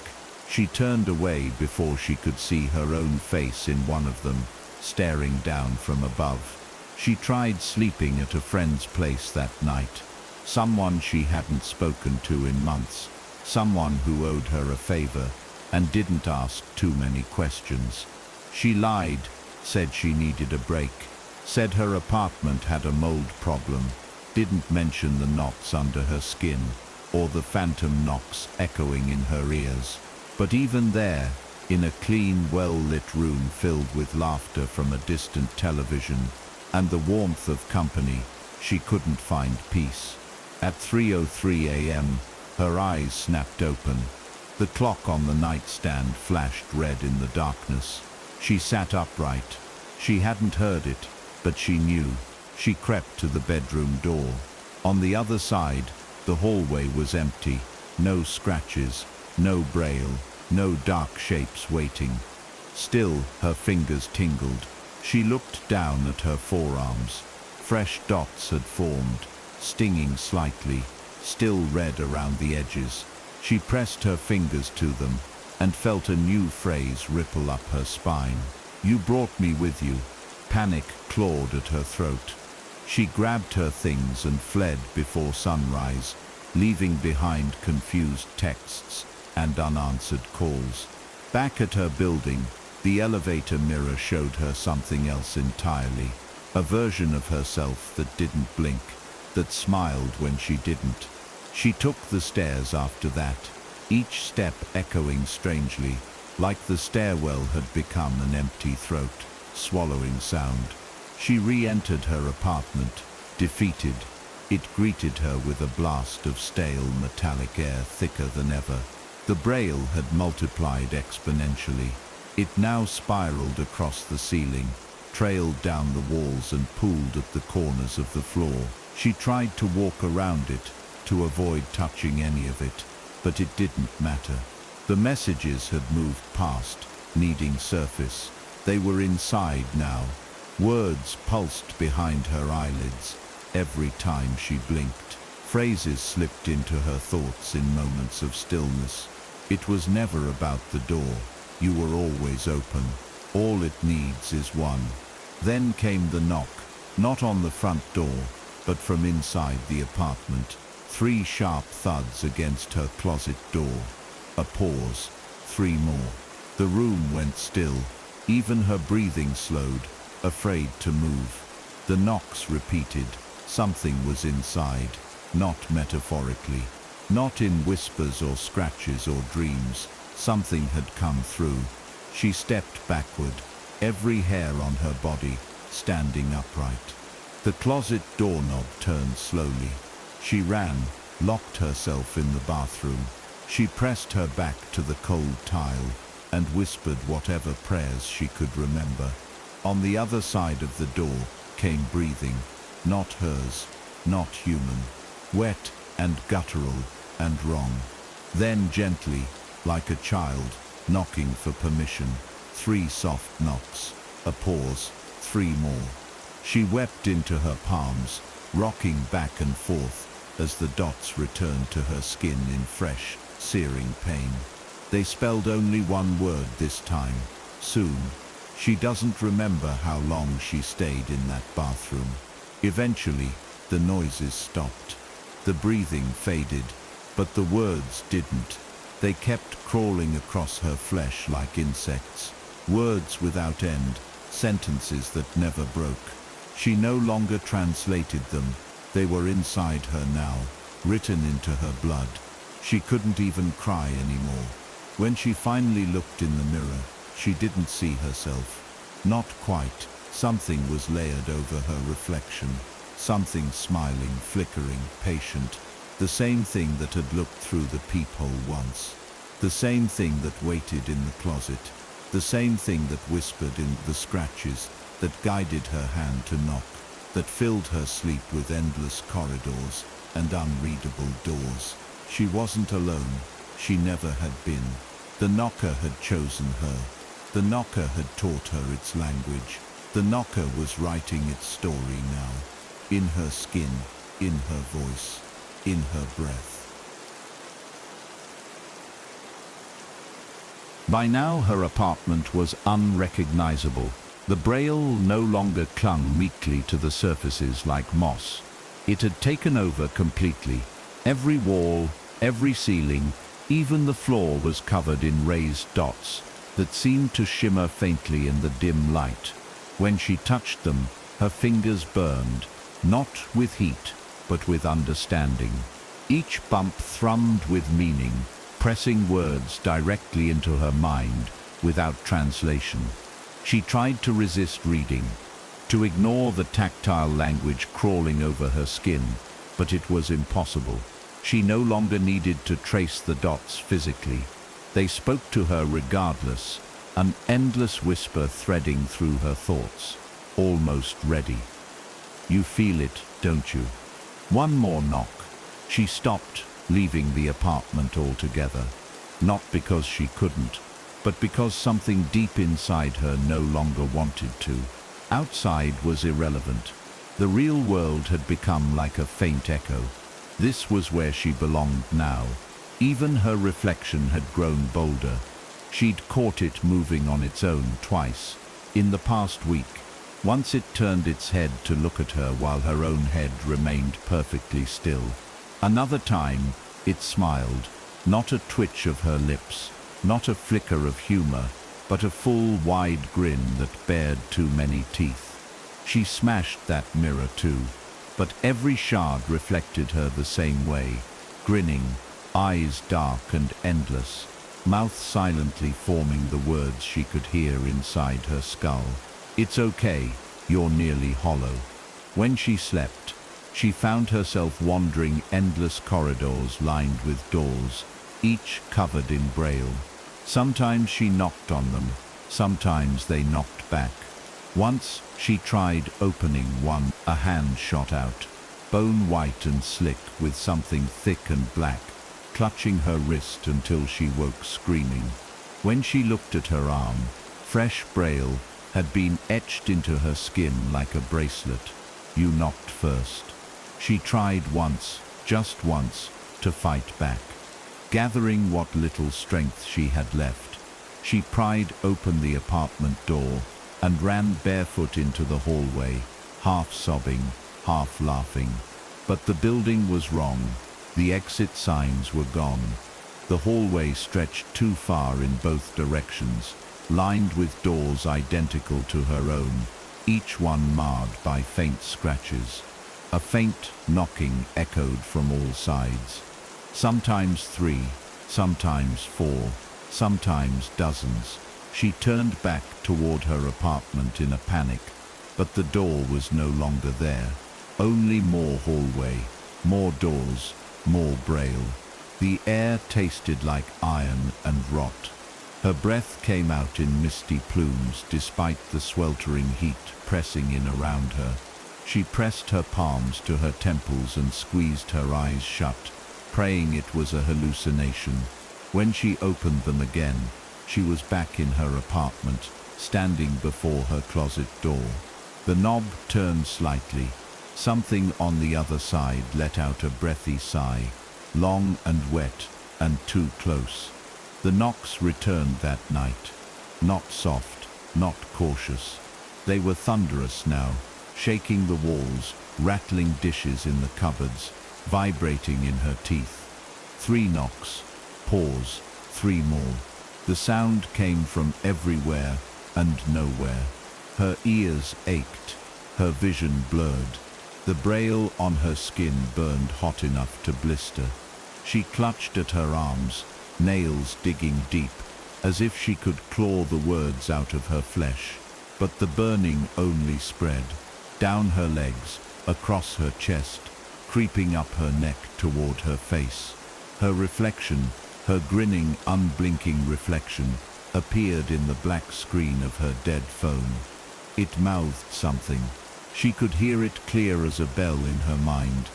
She turned away before she could see her own face in one of them, staring down from above. She tried sleeping at a friend's place that night, someone she hadn't spoken to in months, someone who owed her a favor and didn't ask too many questions. She lied, said she needed a break, said her apartment had a mold problem, didn't mention the knots under her skin or the phantom knocks echoing in her ears. But even there, in a clean, well-lit room filled with laughter from a distant television and the warmth of company, she couldn't find peace. At 3:03 a.m., her eyes snapped open. The clock on the nightstand flashed red in the darkness. She sat upright. She hadn't heard it, but she knew. She crept to the bedroom door. On the other side, the hallway was empty. No scratches, no braille, no dark shapes waiting. Still, her fingers tingled. She looked down at her forearms. Fresh dots had formed, stinging slightly, still red around the edges. She pressed her fingers to them and felt a new phrase ripple up her spine. "You brought me with you." Panic clawed at her throat. She grabbed her things and fled before sunrise, leaving behind confused texts and unanswered calls. Back at her building, the elevator mirror showed her something else entirely, a version of herself that didn't blink, that smiled when she didn't. She took the stairs after that, each step echoing strangely, like the stairwell had become an empty throat, swallowing sound. She re-entered her apartment, defeated. It greeted her with a blast of stale metallic air thicker than ever. The braille had multiplied exponentially. It now spiraled across the ceiling, trailed down the walls and pooled at the corners of the floor. She tried to walk around it, to avoid touching any of it, but it didn't matter. The messages had moved past, needing surface. They were inside now. Words pulsed behind her eyelids every time she blinked. Phrases slipped into her thoughts in moments of stillness. It was never about the door. You were always open. All it needs is one. Then came the knock, not on the front door, but from inside the apartment. 3 sharp thuds against her closet door. A pause. 3 more. The room went still. Even her breathing slowed, afraid to move. The knocks repeated. Something was inside, not metaphorically, not in whispers or scratches or dreams. Something had come through. She stepped backward, every hair on her body standing upright. The closet doorknob turned slowly. She ran, locked herself in the bathroom. She pressed her back to the cold tile and whispered whatever prayers she could remember. On the other side of the door came breathing, not hers, not human, wet and guttural and wrong. Then gently, like a child, knocking for permission. 3 soft knocks, a pause, 3 more. She wept into her palms, rocking back and forth as the dots returned to her skin in fresh, searing pain. They spelled only one word this time: soon. She doesn't remember how long she stayed in that bathroom. Eventually, the noises stopped. The breathing faded, but the words didn't. They kept crawling across her flesh like insects. Words without end, sentences that never broke. She no longer translated them. They were inside her now, written into her blood. She couldn't even cry anymore. When she finally looked in the mirror, she didn't see herself. Not quite. Something was layered over her reflection. Something smiling, flickering, patient. The same thing that had looked through the peephole once. The same thing that waited in the closet. The same thing that whispered in the scratches, that guided her hand to knock, that filled her sleep with endless corridors and unreadable doors. She wasn't alone. She never had been. The knocker had chosen her. The knocker had taught her its language. The knocker was writing its story now. In her skin, in her voice, in her breath. By now her apartment was unrecognizable. The braille no longer clung meekly to the surfaces like moss. It had taken over completely. Every wall, every ceiling, even the floor was covered in raised dots that seemed to shimmer faintly in the dim light. When she touched them, her fingers burned, not with heat, but with understanding. Each bump thrummed with meaning, pressing words directly into her mind without translation. She tried to resist reading, to ignore the tactile language crawling over her skin, but it was impossible. She no longer needed to trace the dots physically. They spoke to her regardless, an endless whisper threading through her thoughts. Almost ready. You feel it, don't you? One more knock. She stopped, leaving the apartment altogether. Not because she couldn't, but because something deep inside her no longer wanted to. Outside was irrelevant. The real world had become like a faint echo. This was where she belonged now. Even her reflection had grown bolder. She'd caught it moving on its own twice, in the past week. Once it turned its head to look at her while her own head remained perfectly still. Another time, it smiled, not a twitch of her lips, not a flicker of humor, but a full, wide grin that bared too many teeth. She smashed that mirror too, but every shard reflected her the same way, grinning, eyes dark and endless, mouth silently forming the words she could hear inside her skull. It's okay, you're nearly hollow. When she slept, she found herself wandering endless corridors lined with doors, each covered in braille. Sometimes she knocked on them, sometimes they knocked back. Once she tried opening one, a hand shot out, bone white and slick with something thick and black, clutching her wrist until she woke screaming. When she looked at her arm, fresh braille had been etched into her skin like a bracelet. You knocked first. She tried once, just once, to fight back. Gathering what little strength she had left, she pried open the apartment door and ran barefoot into the hallway, half sobbing, half laughing. But the building was wrong. The exit signs were gone. The hallway stretched too far in both directions, lined with doors identical to her own, each one marred by faint scratches. A faint knocking echoed from all sides. Sometimes 3, sometimes 4, sometimes dozens. She turned back toward her apartment in a panic, but the door was no longer there. Only more hallway, more doors, more braille. The air tasted like iron and rot. Her breath came out in misty plumes despite the sweltering heat pressing in around her. She pressed her palms to her temples and squeezed her eyes shut, praying it was a hallucination. When she opened them again, she was back in her apartment, standing before her closet door. The knob turned slightly. Something on the other side let out a breathy sigh, long and wet and too close. The knocks returned that night, not soft, not cautious. They were thunderous now, shaking the walls, rattling dishes in the cupboards, vibrating in her teeth. 3 knocks, pause, 3 more. The sound came from everywhere and nowhere. Her ears ached, her vision blurred. The braille on her skin burned hot enough to blister. She clutched at her arms, nails digging deep, as if she could claw the words out of her flesh. But the burning only spread, down her legs, across her chest, creeping up her neck toward her face. Her reflection, her grinning, unblinking reflection, appeared in the black screen of her dead phone. It mouthed something. She could hear it clear as a bell in her mind.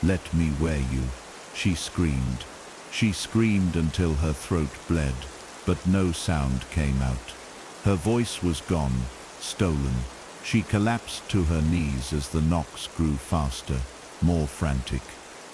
"Let me wear you," she screamed. She screamed until her throat bled, but no sound came out. Her voice was gone, stolen. She collapsed to her knees as the knocks grew faster, more frantic.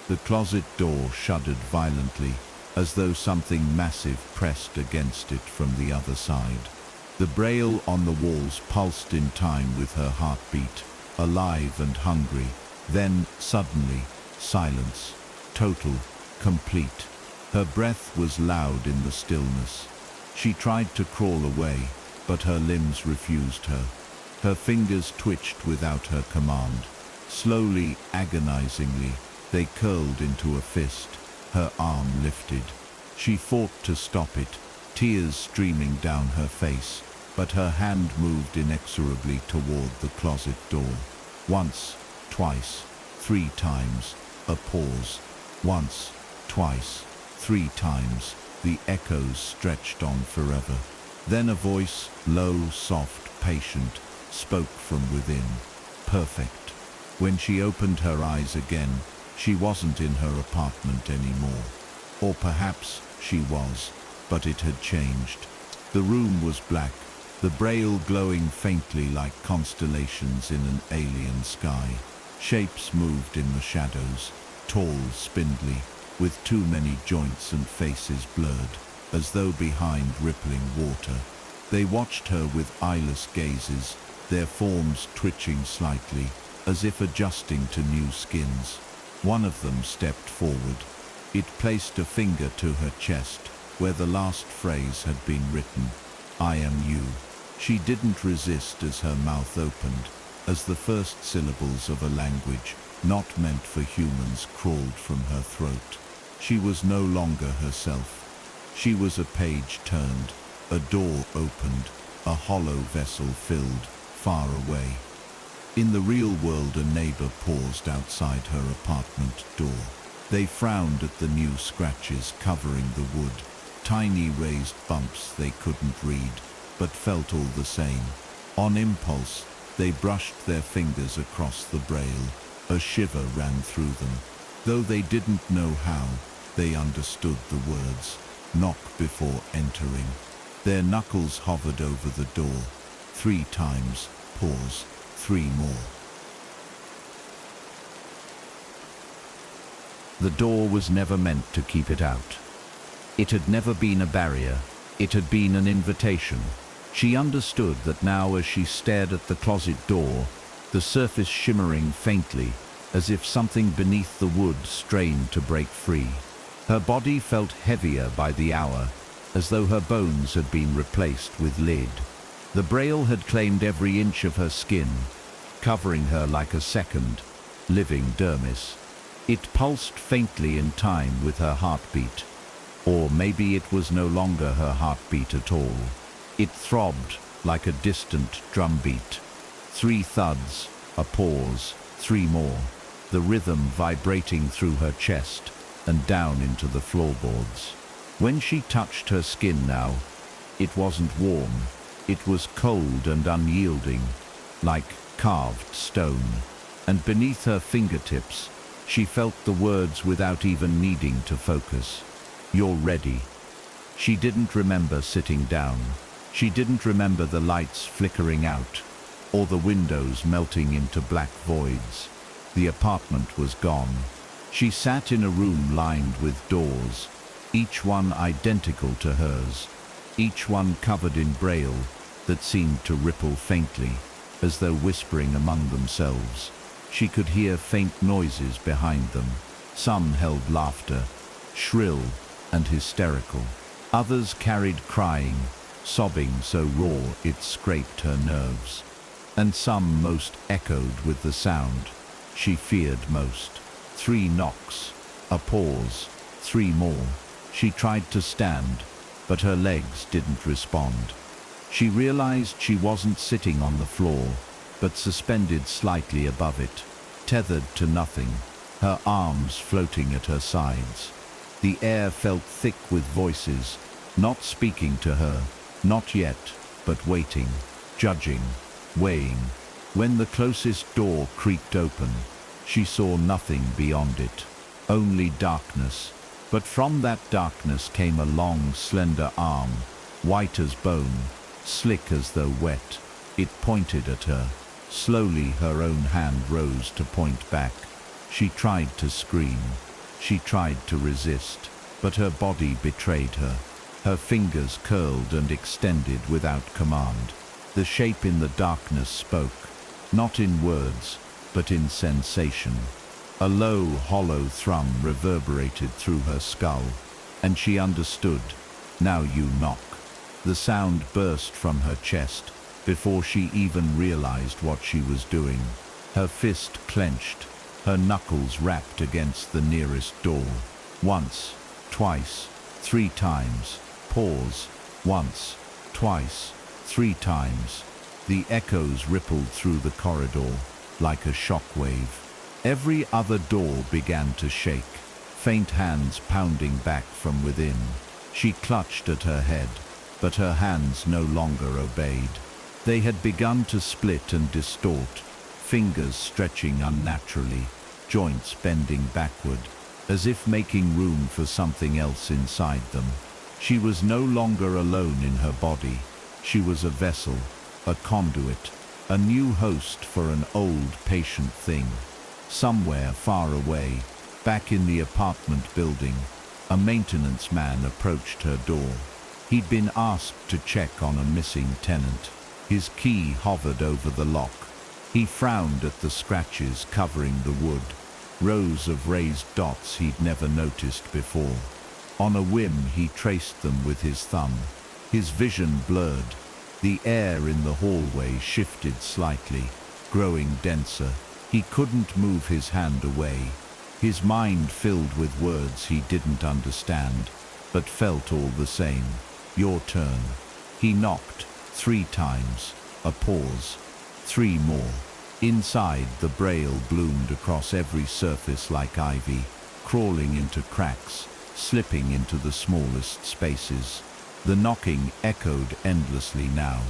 The closet door shuddered violently, as though something massive pressed against it from the other side. The braille on the walls pulsed in time with her heartbeat, alive and hungry. Then, suddenly, silence. Total, complete. Her breath was loud in the stillness. She tried to crawl away, but her limbs refused her. Her fingers twitched without her command. Slowly, agonizingly, they curled into a fist. Her arm lifted. She fought to stop it, tears streaming down her face, but her hand moved inexorably toward the closet door. Once, twice, 3 times, a pause. Once, twice, 3 times, the echoes stretched on forever. Then a voice, low, soft, patient, spoke from within. Perfect. When she opened her eyes again, she wasn't in her apartment anymore. Or perhaps she was, but it had changed. The room was black, the braille glowing faintly like constellations in an alien sky. Shapes moved in the shadows, tall, spindly, with too many joints and faces blurred, as though behind rippling water. They watched her with eyeless gazes, their forms twitching slightly, as if adjusting to new skins. One of them stepped forward. It placed a finger to her chest, where the last phrase had been written, "I am you." She didn't resist as her mouth opened, as the first syllables of a language not meant for humans crawled from her throat. She was no longer herself. She was a page turned, a door opened, a hollow vessel filled, far away. In the real world, a neighbor paused outside her apartment door. They frowned at the new scratches covering the wood, tiny raised bumps they couldn't read, but felt all the same. On impulse, they brushed their fingers across the braille. A shiver ran through them. Though they didn't know how, they understood the words, "Knock before entering." Their knuckles hovered over the door. 3 times, pause, 3 more. The door was never meant to keep it out. It had never been a barrier. It had been an invitation. She understood that now as she stared at the closet door, the surface shimmering faintly, as if something beneath the wood strained to break free. Her body felt heavier by the hour, as though her bones had been replaced with lead. The braille had claimed every inch of her skin, covering her like a second, living dermis. It pulsed faintly in time with her heartbeat. Or maybe it was no longer her heartbeat at all. It throbbed like a distant drumbeat. 3 thuds, a pause, 3 more, the rhythm vibrating through her chest and down into the floorboards. When she touched her skin now, it wasn't warm. It was cold and unyielding, like carved stone. And beneath her fingertips, she felt the words without even needing to focus. "You're ready." She didn't remember sitting down. She didn't remember the lights flickering out, or the windows melting into black voids. The apartment was gone. She sat in a room lined with doors, each one identical to hers, each one covered in braille that seemed to ripple faintly, as though whispering among themselves. She could hear faint noises behind them. Some held laughter, shrill and hysterical. Others carried crying, sobbing so raw it scraped her nerves. And some most echoed with the sound she feared most. 3 knocks, a pause, 3 more. She tried to stand, but her legs didn't respond. She realized she wasn't sitting on the floor, but suspended slightly above it, tethered to nothing, her arms floating at her sides. The air felt thick with voices, not speaking to her, not yet, but waiting, judging, weighing. When the closest door creaked open, she saw nothing beyond it, only darkness. But from that darkness came a long, slender arm, white as bone, slick as though wet. It pointed at her. Slowly her own hand rose to point back. She tried to scream. She tried to resist, but her body betrayed her. Her fingers curled and extended without command. The shape in the darkness spoke, not in words, but in sensation. A low, hollow thrum reverberated through her skull, and she understood. "Now you knock." The sound burst from her chest before she even realized what she was doing. Her fist clenched, her knuckles rapped against the nearest door. Once, twice, 3 times. Pause. Once, twice, 3 times. The echoes rippled through the corridor like a shockwave. Every other door began to shake, faint hands pounding back from within. She clutched at her head, but her hands no longer obeyed. They had begun to split and distort, fingers stretching unnaturally, joints bending backward, as if making room for something else inside them. She was no longer alone in her body. She was a vessel, a conduit, a new host for an old, patient thing. Somewhere far away, back in the apartment building, a maintenance man approached her door. He'd been asked to check on a missing tenant. His key hovered over the lock. He frowned at the scratches covering the wood, rows of raised dots he'd never noticed before. On a whim, he traced them with his thumb. His vision blurred. The air in the hallway shifted slightly, growing denser. He couldn't move his hand away. His mind filled with words he didn't understand, but felt all the same. "Your turn." He knocked 3 times. A pause. 3 more. Inside, the braille bloomed across every surface like ivy, crawling into cracks, slipping into the smallest spaces. The knocking echoed endlessly now,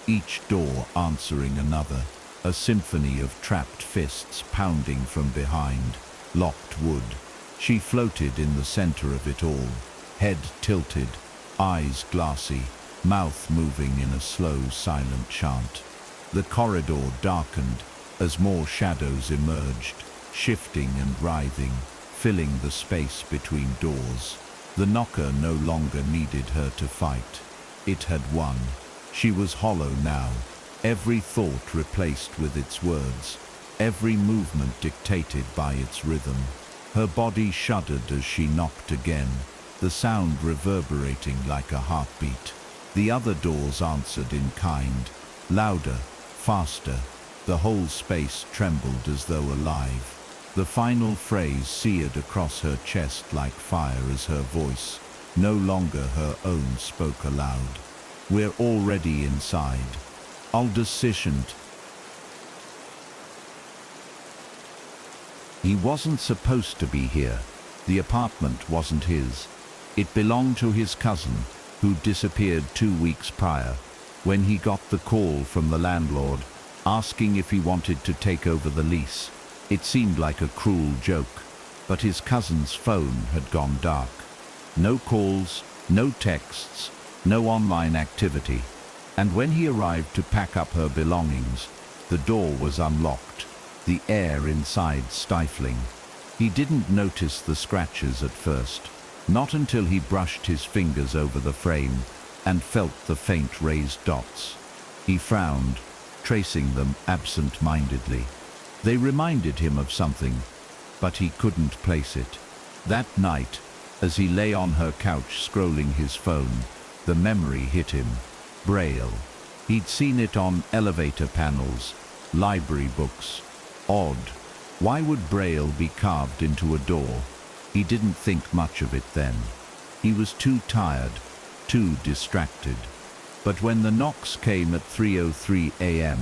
each door answering another, a symphony of trapped fists pounding from behind, locked wood. She floated in the center of it all, head tilted, eyes glassy, mouth moving in a slow, silent chant. The corridor darkened as more shadows emerged, shifting and writhing, filling the space between doors. The knocker no longer needed her to fight. It had won. She was hollow now, every thought replaced with its words, every movement dictated by its rhythm. Her body shuddered as she knocked again, the sound reverberating like a heartbeat. The other doors answered in kind, louder, faster. The whole space trembled as though alive. The final phrase seared across her chest like fire as her voice, no longer her own, spoke aloud. "We're already inside. Aldous sitioned." He wasn't supposed to be here. The apartment wasn't his. It belonged to his cousin, who disappeared 2 weeks prior, when he got the call from the landlord asking if he wanted to take over the lease. It seemed like a cruel joke, but his cousin's phone had gone dark. No calls, no texts, no online activity. And when he arrived to pack up her belongings, the door was unlocked, the air inside stifling. He didn't notice the scratches at first, not until he brushed his fingers over the frame and felt the faint raised dots. He frowned, tracing them absent-mindedly. They reminded him of something, but he couldn't place it. That night, as he lay on her couch scrolling his phone, the memory hit him. Braille. He'd seen it on elevator panels, library books. Odd. Why would Braille be carved into a door? He didn't think much of it then. He was too tired, too distracted. But when the knocks came at 3:03 a.m.,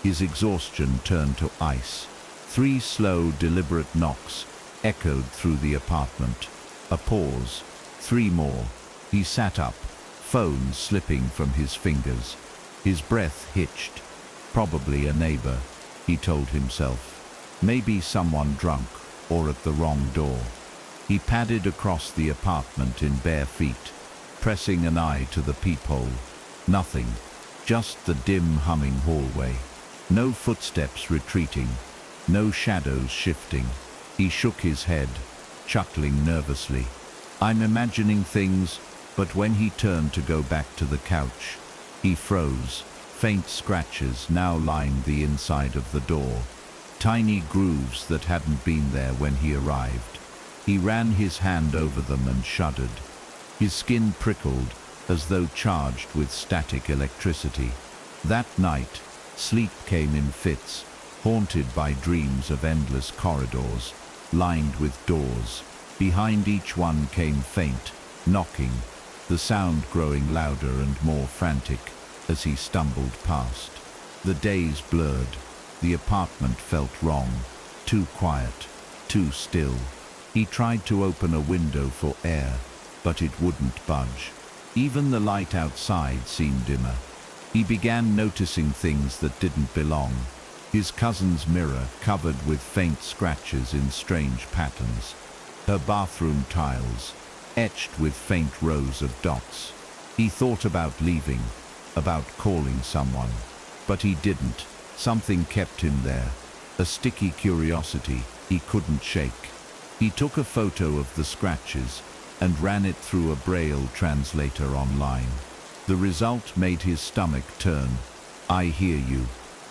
his exhaustion turned to ice. 3 slow, deliberate knocks echoed through the apartment. A pause. 3 more. He sat up, phone slipping from his fingers. His breath hitched. Probably a neighbor, he told himself. Maybe someone drunk, or at the wrong door. He padded across the apartment in bare feet, pressing an eye to the peephole. Nothing. Just the dim humming hallway. No footsteps retreating. No shadows shifting. He shook his head, chuckling nervously. I'm imagining things, but when he turned to go back to the couch, he froze. Faint scratches now lined the inside of the door. Tiny grooves that hadn't been there when he arrived. He ran his hand over them and shuddered. His skin prickled, as though charged with static electricity. That night, sleep came in fits, haunted by dreams of endless corridors, lined with doors. Behind each one came faint, knocking, the sound growing louder and more frantic as he stumbled past. The days blurred. The apartment felt wrong, too quiet, too still. He tried to open a window for air, but it wouldn't budge. Even the light outside seemed dimmer. He began noticing things that didn't belong. His cousin's mirror covered with faint scratches in strange patterns. Her bathroom tiles, etched with faint rows of dots. He thought about leaving, about calling someone, but he didn't. Something kept him there, a sticky curiosity he couldn't shake. He took a photo of the scratches and ran it through a Braille translator online. The result made his stomach turn. I hear you.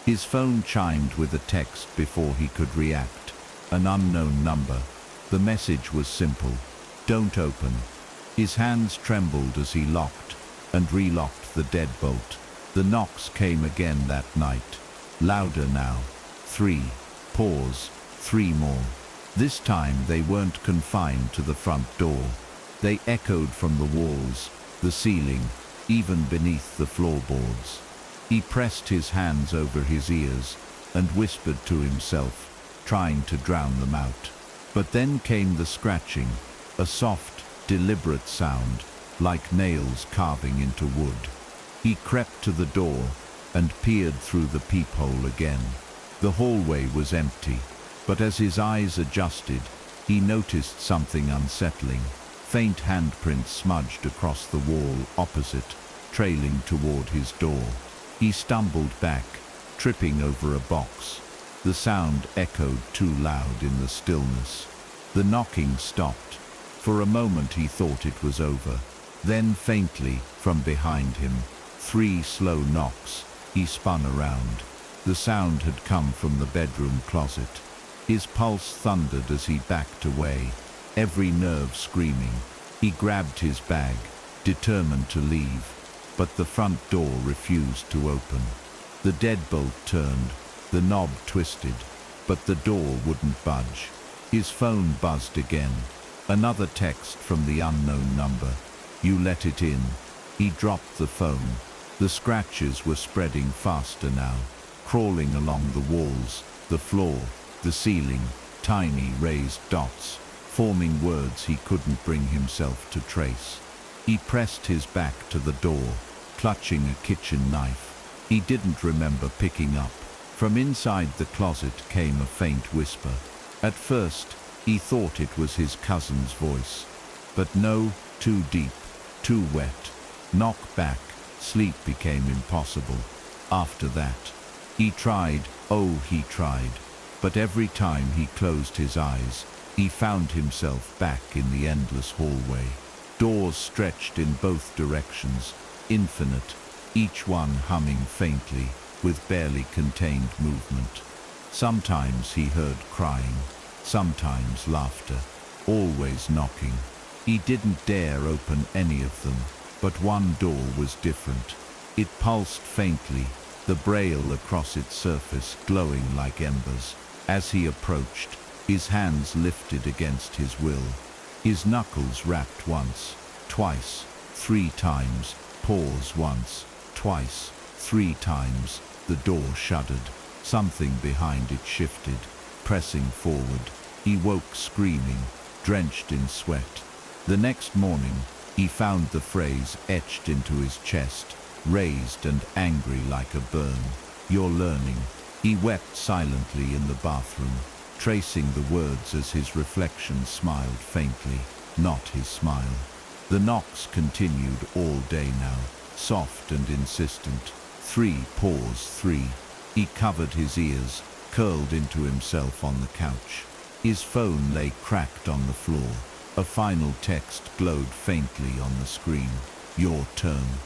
His phone chimed with a text before he could react. An unknown number. The message was simple. Don't open. His hands trembled as he locked and relocked the deadbolt. The knocks came again that night. Louder now. 3. Pause. 3 more. This time they weren't confined to the front door. They echoed from the walls, the ceiling, even beneath the floorboards. He pressed his hands over his ears and whispered to himself, trying to drown them out. But then came the scratching, a soft, deliberate sound, like nails carving into wood. He crept to the door and peered through the peephole again. The hallway was empty, but as his eyes adjusted, he noticed something unsettling. Faint handprints smudged across the wall opposite, trailing toward his door. He stumbled back, tripping over a box. The sound echoed too loud in the stillness. The knocking stopped. For a moment he thought it was over. Then faintly, from behind him, 3 slow knocks. He spun around. The sound had come from the bedroom closet. His pulse thundered as he backed away, every nerve screaming. He grabbed his bag, determined to leave, but the front door refused to open. The deadbolt turned, the knob twisted, but the door wouldn't budge. His phone buzzed again. Another text from the unknown number. "You let it in." He dropped the phone. The scratches were spreading faster now, crawling along the walls, the floor, the ceiling, tiny raised dots, forming words he couldn't bring himself to trace. He pressed his back to the door, clutching a kitchen knife. He didn't remember picking up. From inside the closet came a faint whisper. At first, he thought it was his cousin's voice. But no, too deep, too wet. Knock back. Sleep became impossible. After that, he tried, he tried. But every time he closed his eyes, he found himself back in the endless hallway. Doors stretched in both directions, infinite, each one humming faintly, with barely contained movement. Sometimes he heard crying, sometimes laughter, always knocking. He didn't dare open any of them, but one door was different. It pulsed faintly, the braille across its surface glowing like embers. As he approached, his hands lifted against his will. His knuckles rapped once, twice, 3 times, pause once, twice, 3 times. The door shuddered. Something behind it shifted, pressing forward. He woke screaming, drenched in sweat. The next morning, he found the phrase etched into his chest, raised and angry like a burn. "You're learning." He wept silently in the bathroom, tracing the words as his reflection smiled faintly, not his smile. The knocks continued all day now, soft and insistent. 3, pause, 3. He covered his ears, curled into himself on the couch. His phone lay cracked on the floor. A final text glowed faintly on the screen. "Your turn."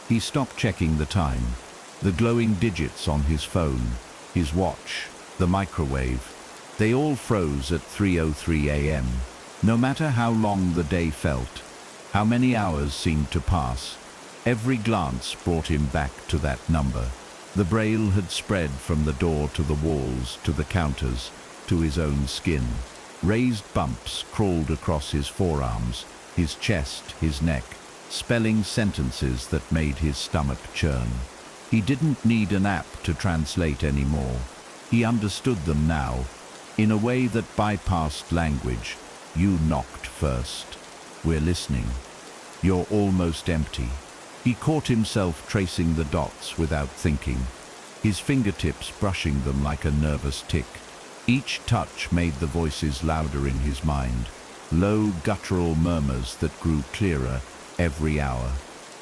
He stopped checking the time. The glowing digits on his phone, his watch, the microwave, they all froze at 3:03 a.m. No matter how long the day felt, how many hours seemed to pass, every glance brought him back to that number. The braille had spread from the door to the walls, to the counters, to his own skin. Raised bumps crawled across his forearms, his chest, his neck, spelling sentences that made his stomach churn. He didn't need an app to translate anymore. He understood them now, in a way that bypassed language. "You knocked first. We're listening. You're almost empty." He caught himself tracing the dots without thinking, his fingertips brushing them like a nervous tick. Each touch made the voices louder in his mind, low guttural murmurs that grew clearer every hour.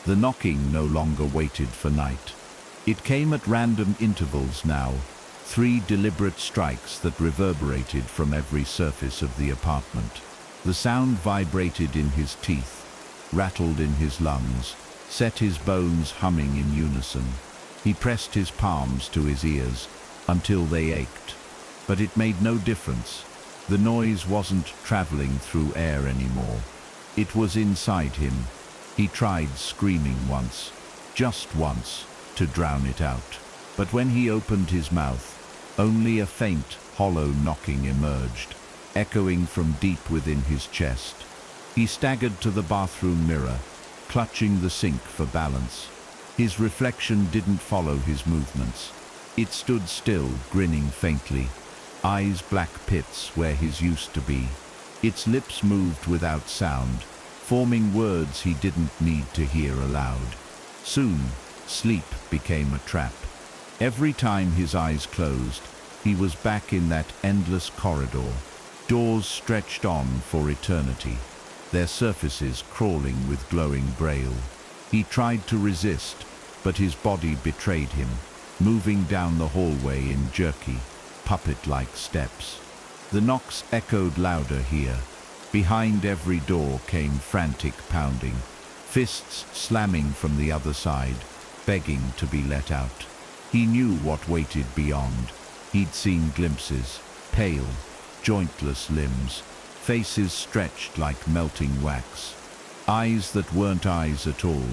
The knocking no longer waited for night. It came at random intervals now, 3 deliberate strikes that reverberated from every surface of the apartment. The sound vibrated in his teeth, rattled in his lungs, set his bones humming in unison. He pressed his palms to his ears until they ached. But it made no difference. The noise wasn't traveling through air anymore. It was inside him. He tried screaming once, just once, to drown it out. But when he opened his mouth, only a faint, hollow knocking emerged, echoing from deep within his chest. He staggered to the bathroom mirror, clutching the sink for balance. His reflection didn't follow his movements. It stood still, grinning faintly, eyes black pits where his used to be. Its lips moved without sound, forming words he didn't need to hear aloud. Soon, sleep became a trap. Every time his eyes closed, he was back in that endless corridor. Doors stretched on for eternity, their surfaces crawling with glowing braille. He tried to resist, but his body betrayed him, moving down the hallway in jerky, puppet-like steps. The knocks echoed louder here. Behind every door came frantic pounding, fists slamming from the other side, begging to be let out. He knew what waited beyond. He'd seen glimpses, pale, jointless limbs, faces stretched like melting wax, eyes that weren't eyes at all,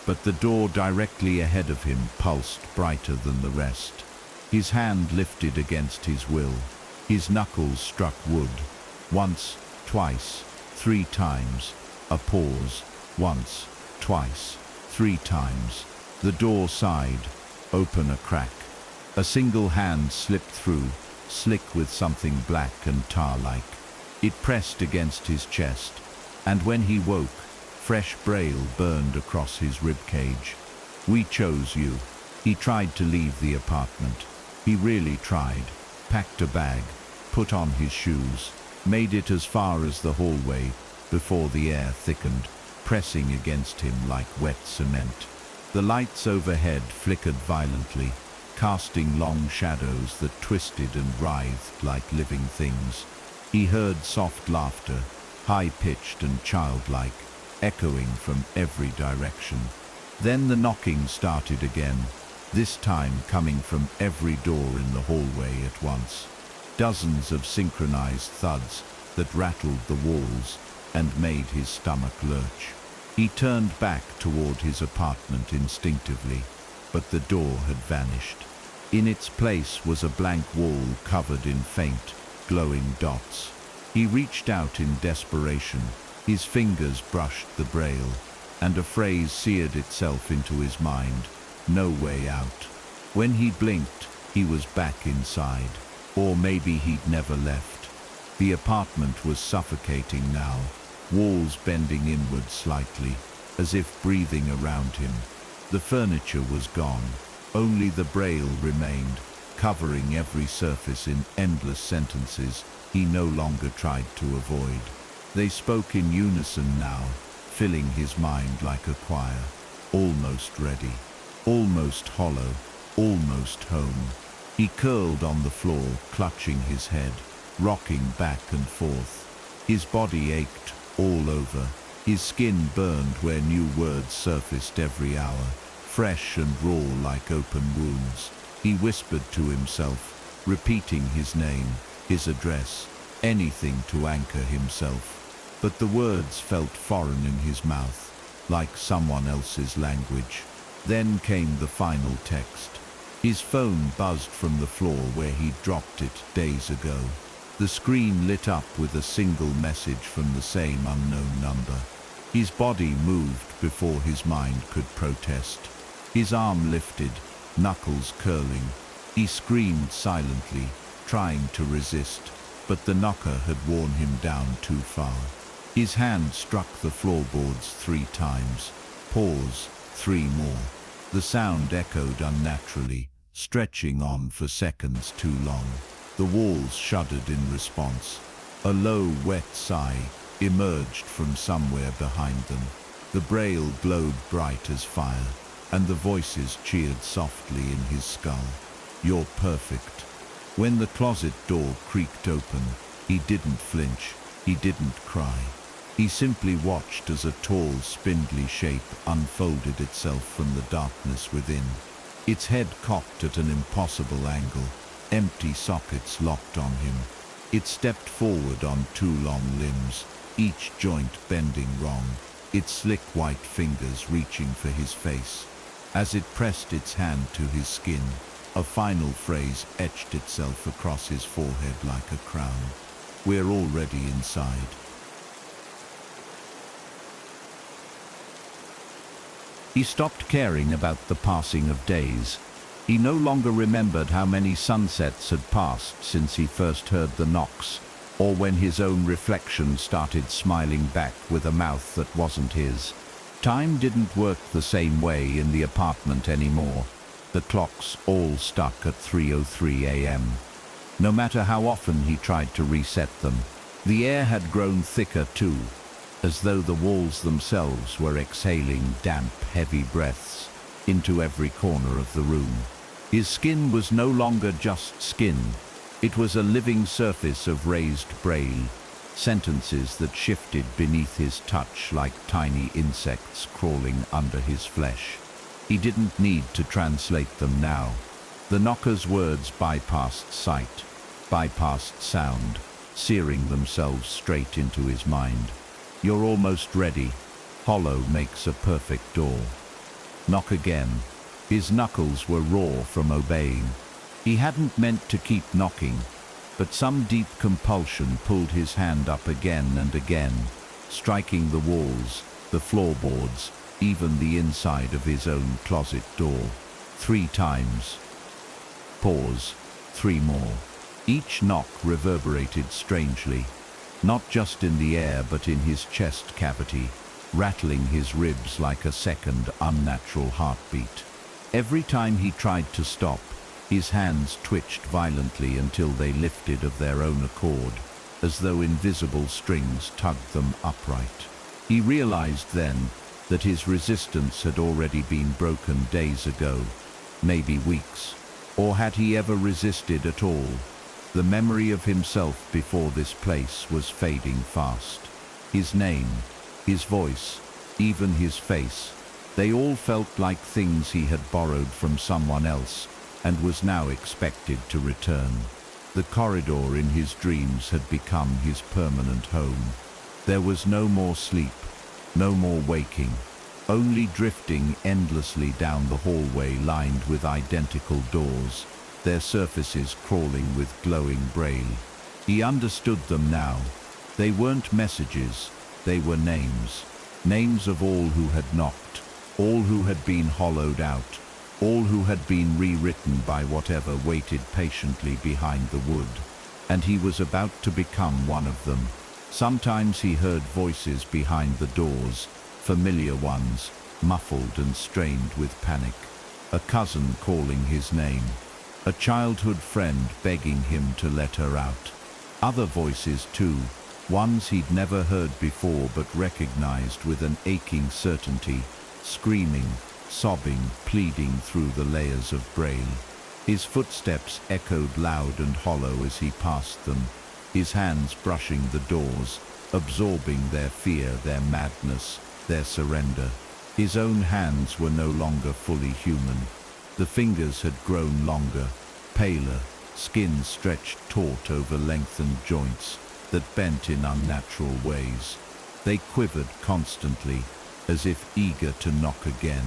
but the door directly ahead of him pulsed brighter than the rest. His hand lifted against his will. His knuckles struck wood. Once, twice, 3 times. A pause. Once, twice, 3 times. The door sighed, open a crack. A single hand slipped through, slick with something black and tar-like. It pressed against his chest, and when he woke, fresh braille burned across his ribcage. "We chose you." He tried to leave the apartment. He really tried. Packed a bag, put on his shoes, made it as far as the hallway before the air thickened, pressing against him like wet cement. The lights overhead flickered violently, casting long shadows that twisted and writhed like living things. He heard soft laughter, high-pitched and childlike, echoing from every direction. Then the knocking started again, this time coming from every door in the hallway at once. Dozens of synchronized thuds that rattled the walls and made his stomach lurch. He turned back toward his apartment instinctively, but the door had vanished. In its place was a blank wall covered in faint, glowing dots. He reached out in desperation. His fingers brushed the braille, and a phrase seared itself into his mind: "No way out." When he blinked, he was back inside. Or maybe he'd never left. The apartment was suffocating now, walls bending inward slightly, as if breathing around him. The furniture was gone. Only the braille remained, covering every surface in endless sentences he no longer tried to avoid. They spoke in unison now, filling his mind like a choir. Almost ready, almost hollow, almost home. He curled on the floor, clutching his head, rocking back and forth. His body ached all over. His skin burned where new words surfaced every hour, fresh and raw like open wounds. He whispered to himself, repeating his name, his address, anything to anchor himself. But the words felt foreign in his mouth, like someone else's language. Then came the final text. His phone buzzed from the floor where he'd dropped it days ago. The screen lit up with a single message from the same unknown number. His body moved before his mind could protest. His arm lifted, knuckles curling. He screamed silently, trying to resist, but the knocker had worn him down too far. His hand struck the floorboards 3 times. Pause, 3 more. The sound echoed unnaturally, stretching on for seconds too long. The walls shuddered in response. A low, wet sigh emerged from somewhere behind them. The braille glowed bright as fire, and the voices cheered softly in his skull. "You're perfect." When the closet door creaked open, he didn't flinch, he didn't cry. He simply watched as a tall, spindly shape unfolded itself from the darkness within. Its head cocked at an impossible angle, empty sockets locked on him. It stepped forward on 2 long limbs, each joint bending wrong, its slick white fingers reaching for his face. As it pressed its hand to his skin, a final phrase etched itself across his forehead like a crown. "We're already inside." He stopped caring about the passing of days. He no longer remembered how many sunsets had passed since he first heard the knocks, or when his own reflection started smiling back with a mouth that wasn't his. Time didn't work the same way in the apartment anymore. The clocks all stuck at 3:03 a.m. No matter how often he tried to reset them, the air had grown thicker too, as though the walls themselves were exhaling damp, heavy breaths into every corner of the room. His skin was no longer just skin. It was a living surface of raised braille, sentences that shifted beneath his touch like tiny insects crawling under his flesh. He didn't need to translate them now. The knocker's words bypassed sight, bypassed sound, searing themselves straight into his mind. "You're almost ready. Hollow makes a perfect door." Knock again. His knuckles were raw from obeying. He hadn't meant to keep knocking, but some deep compulsion pulled his hand up again and again, striking the walls, the floorboards, even the inside of his own closet door. 3 times. Pause. 3 more. Each knock reverberated strangely, not just in the air but in his chest cavity, rattling his ribs like a second unnatural heartbeat. Every time he tried to stop, his hands twitched violently until they lifted of their own accord, as though invisible strings tugged them upright. He realized then that his resistance had already been broken days ago, maybe weeks. Or had he ever resisted at all? The memory of himself before this place was fading fast. His name, his voice, even his face, they all felt like things he had borrowed from someone else and was now expected to return. The corridor in his dreams had become his permanent home. There was no more sleep, no more waking, only drifting endlessly down the hallway lined with identical doors, their surfaces crawling with glowing braille. He understood them now. They weren't messages, they were names. Names of all who had knocked, all who had been hollowed out, all who had been rewritten by whatever waited patiently behind the wood. And he was about to become one of them. Sometimes he heard voices behind the doors, familiar ones, muffled and strained with panic. A cousin calling his name. A childhood friend begging him to let her out. Other voices too, ones he'd never heard before but recognized with an aching certainty, screaming, sobbing, pleading through the layers of braille. His footsteps echoed loud and hollow as he passed them, his hands brushing the doors, absorbing their fear, their madness, their surrender. His own hands were no longer fully human. The fingers had grown longer, paler, skin stretched taut over lengthened joints that bent in unnatural ways. They quivered constantly, as if eager to knock again.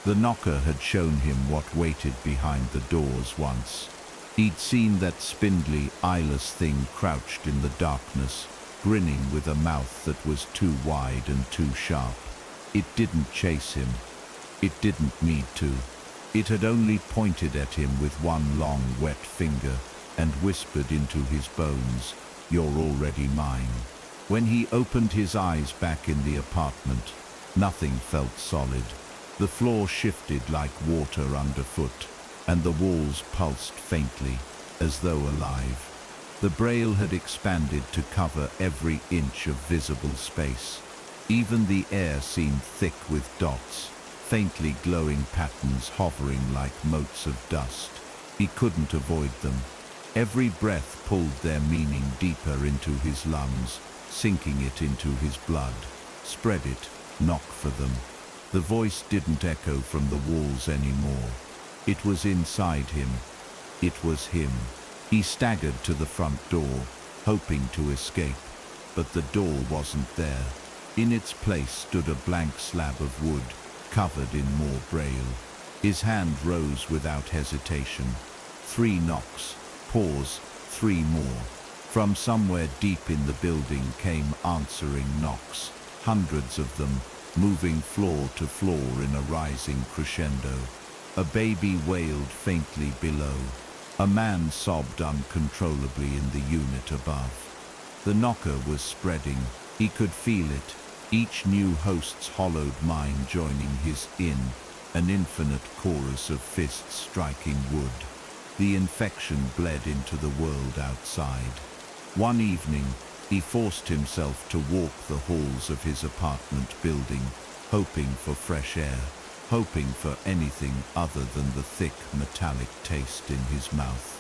The knocker had shown him what waited behind the doors once. He'd seen that spindly, eyeless thing crouched in the darkness, grinning with a mouth that was too wide and too sharp. It didn't chase him. It didn't need to. It had only pointed at him with one long, wet finger and whispered into his bones, "You're already mine." When he opened his eyes back in the apartment, nothing felt solid. The floor shifted like water underfoot, and the walls pulsed faintly, as though alive. The braille had expanded to cover every inch of visible space. Even the air seemed thick with dots, faintly glowing patterns hovering like motes of dust. He couldn't avoid them. Every breath pulled their meaning deeper into his lungs, sinking it into his blood. Spread it, knock for them. The voice didn't echo from the walls anymore. It was inside him. It was him. He staggered to the front door, hoping to escape, but the door wasn't there. In its place stood a blank slab of wood, covered in more braille. His hand rose without hesitation. 3 knocks. Pause. 3 more. From somewhere deep in the building came answering knocks, hundreds of them, moving floor to floor in a rising crescendo. A baby wailed faintly below. A man sobbed uncontrollably in the unit above. The knocker was spreading. He could feel it, each new host's hollowed mind joining his in, an infinite chorus of fists striking wood. The infection bled into the world outside. One evening, he forced himself to walk the halls of his apartment building, hoping for fresh air, hoping for anything other than the thick metallic taste in his mouth.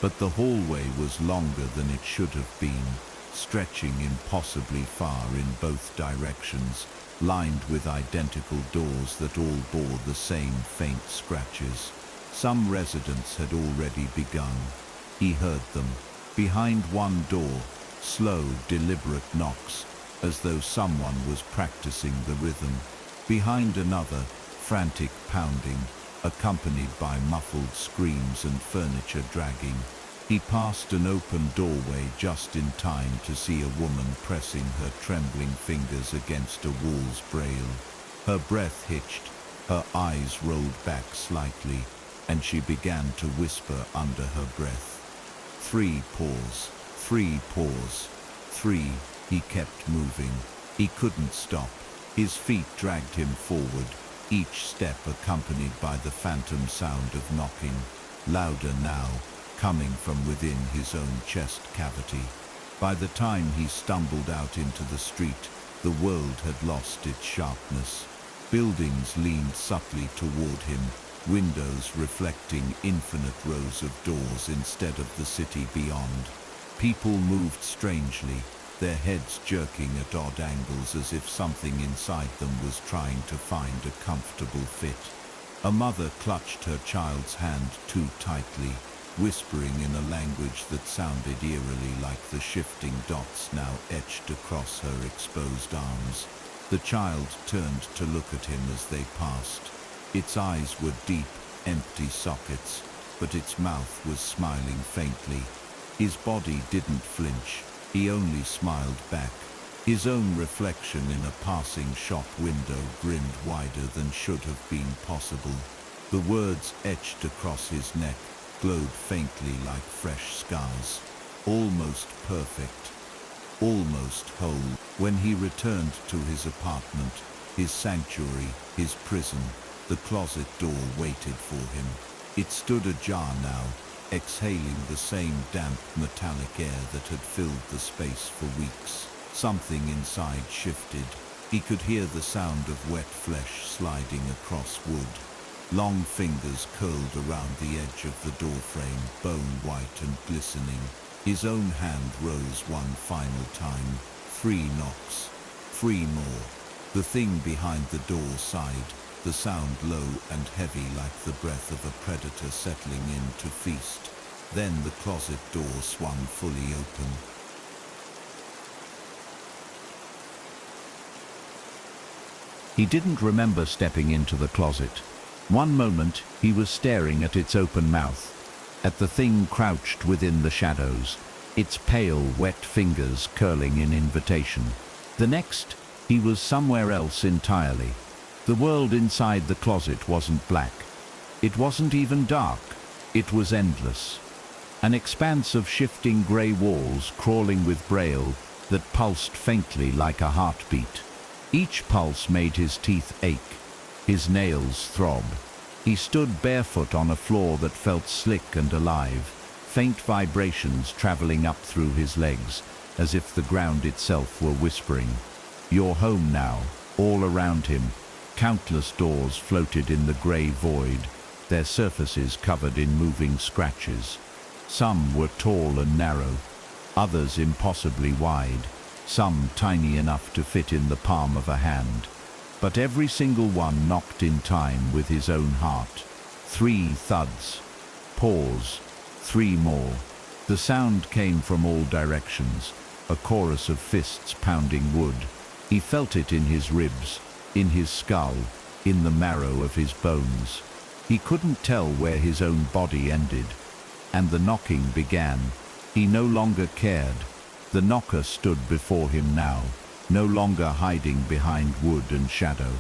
But the hallway was longer than it should have been, stretching impossibly far in both directions, lined with identical doors that all bore the same faint scratches. Some residents had already begun. He heard them. Behind one door, slow, deliberate knocks, as though someone was practicing the rhythm. Behind another, frantic pounding, accompanied by muffled screams and furniture dragging. He passed an open doorway just in time to see a woman pressing her trembling fingers against a wall's braille. Her breath hitched, her eyes rolled back slightly, and she began to whisper under her breath. 3 paws, 3 paws, 3. He kept moving. He couldn't stop. His feet dragged him forward, each step accompanied by the phantom sound of knocking, louder now, coming from within his own chest cavity. By the time he stumbled out into the street, the world had lost its sharpness. Buildings leaned subtly toward him, windows reflecting infinite rows of doors instead of the city beyond. People moved strangely, their heads jerking at odd angles as if something inside them was trying to find a comfortable fit. A mother clutched her child's hand too tightly, whispering in a language that sounded eerily like the shifting dots now etched across her exposed arms. The child turned to look at him as they passed. Its eyes were deep, empty sockets, but its mouth was smiling faintly. His body didn't flinch, he only smiled back. His own reflection in a passing shop window grinned wider than should have been possible. The words etched across his neck glowed faintly like fresh scars. Almost perfect, almost whole. When he returned to his apartment, his sanctuary, his prison, the closet door waited for him. It stood ajar now, exhaling the same damp metallic air that had filled the space for weeks. Something inside shifted. He could hear the sound of wet flesh sliding across wood. Long fingers curled around the edge of the doorframe, bone white and glistening. His own hand rose one final time. 3 knocks. 3 more. The thing behind the door sighed, the sound low and heavy like the breath of a predator settling in to feast. Then the closet door swung fully open. He didn't remember stepping into the closet. One moment, he was staring at its open mouth, at the thing crouched within the shadows, its pale, wet fingers curling in invitation. The next, he was somewhere else entirely. The world inside the closet wasn't black. It wasn't even dark. It was endless. An expanse of shifting grey walls crawling with braille that pulsed faintly like a heartbeat. Each pulse made his teeth ache, his nails throb. He stood barefoot on a floor that felt slick and alive, faint vibrations traveling up through his legs, as if the ground itself were whispering, "You're home now." All around him, countless doors floated in the grey void, their surfaces covered in moving scratches. Some were tall and narrow, others impossibly wide, some tiny enough to fit in the palm of a hand. But every single one knocked in time with his own heart. 3 thuds. Pause. 3 more. The sound came from all directions, a chorus of fists pounding wood. He felt it in his ribs, in his skull, in the marrow of his bones. He couldn't tell where his own body ended. And the knocking began. He no longer cared. The knocker stood before him now, no longer hiding behind wood and shadow.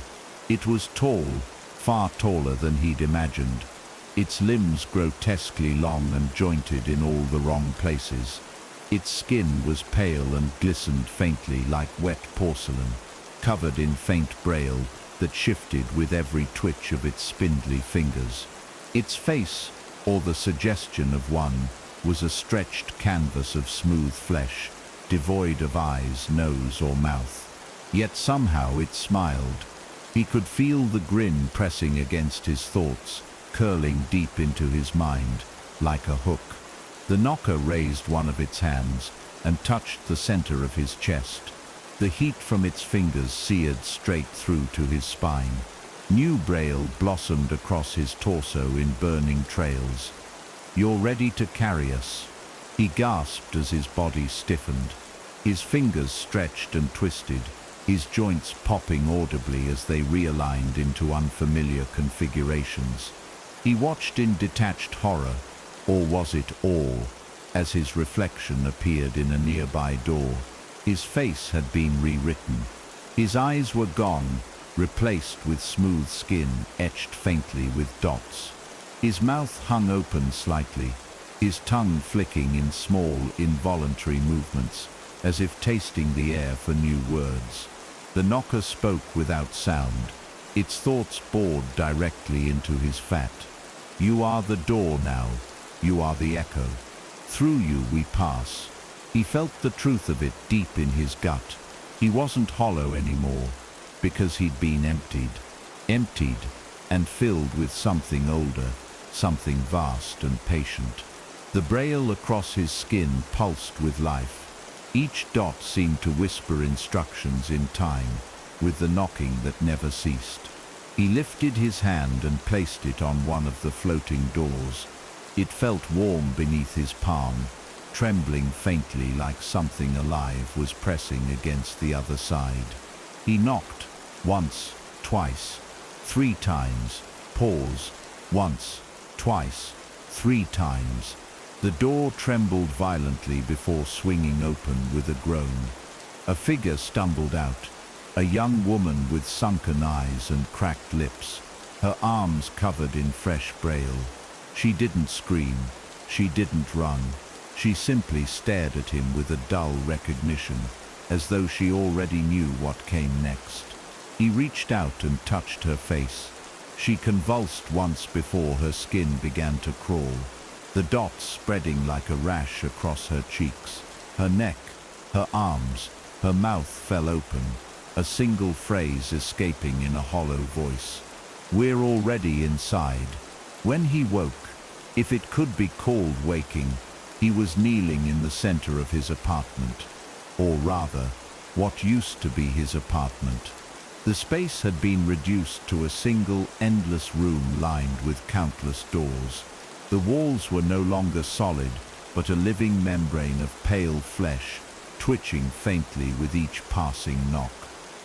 It was tall, far taller than he'd imagined, its limbs grotesquely long and jointed in all the wrong places. Its skin was pale and glistened faintly like wet porcelain, covered in faint braille that shifted with every twitch of its spindly fingers. Its face, or the suggestion of one, was a stretched canvas of smooth flesh, devoid of eyes, nose, or mouth. Yet somehow it smiled. He could feel the grin pressing against his thoughts, curling deep into his mind, like a hook. The knocker raised one of its hands and touched the center of his chest. The heat from its fingers seared straight through to his spine. New braille blossomed across his torso in burning trails. "You're ready to carry us," he gasped as his body stiffened. His fingers stretched and twisted, his joints popping audibly as they realigned into unfamiliar configurations. He watched in detached horror, or was it awe, as his reflection appeared in a nearby door. His face had been rewritten. His eyes were gone, replaced with smooth skin etched faintly with dots. His mouth hung open slightly, his tongue flicking in small, involuntary movements, as if tasting the air for new words. The knocker spoke without sound. Its thoughts bored directly into his fat. "You are the door now. You are the echo. Through you we pass." He felt the truth of it deep in his gut. He wasn't hollow anymore, because he'd been emptied and filled with something older, something vast and patient. The braille across his skin pulsed with life. Each dot seemed to whisper instructions in time, with the knocking that never ceased. He lifted his hand and placed it on one of the floating doors. It felt warm beneath his palm, trembling faintly like something alive was pressing against the other side. He knocked, once, twice, 3 times, pause, once, twice, 3 times. The door trembled violently before swinging open with a groan. A figure stumbled out, a young woman with sunken eyes and cracked lips, her arms covered in fresh braille. She didn't scream, she didn't run. She simply stared at him with a dull recognition, as though she already knew what came next. He reached out and touched her face. She convulsed once before her skin began to crawl, the dots spreading like a rash across her cheeks. Her neck, her arms, her mouth fell open, a single phrase escaping in a hollow voice. "We're already inside." When he woke, if it could be called waking, he was kneeling in the center of his apartment, or rather, what used to be his apartment. The space had been reduced to a single, endless room lined with countless doors. The walls were no longer solid, but a living membrane of pale flesh, twitching faintly with each passing knock.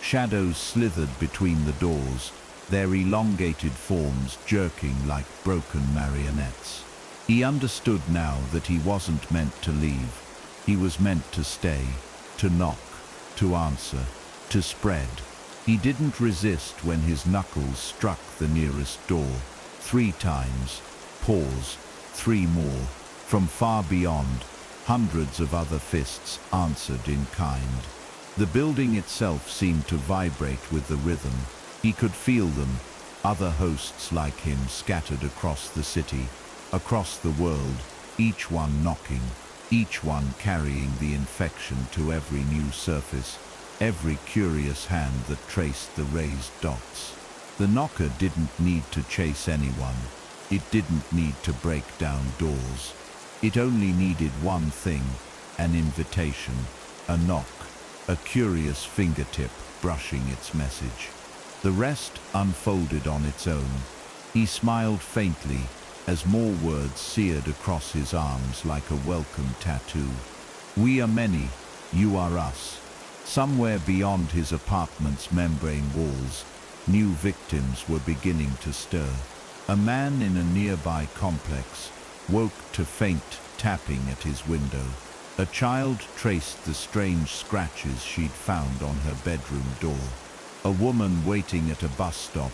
Shadows slithered between the doors, their elongated forms jerking like broken marionettes. He understood now that he wasn't meant to leave. He was meant to stay, to knock, to answer, to spread. He didn't resist when his knuckles struck the nearest door. 3 times. Pause. 3 more. From far beyond, hundreds of other fists answered in kind. The building itself seemed to vibrate with the rhythm. He could feel them, other hosts like him scattered across the city, across the world, each one knocking, each one carrying the infection to every new surface, every curious hand that traced the raised dots. The knocker didn't need to chase anyone. It didn't need to break down doors. It only needed one thing, an invitation, a knock, a curious fingertip brushing its message. The rest unfolded on its own. He smiled faintly as more words seared across his arms like a welcome tattoo. "We are many, you are us." Somewhere beyond his apartment's membrane walls, new victims were beginning to stir. A man in a nearby complex woke to faint tapping at his window. A child traced the strange scratches she'd found on her bedroom door. A woman waiting at a bus stop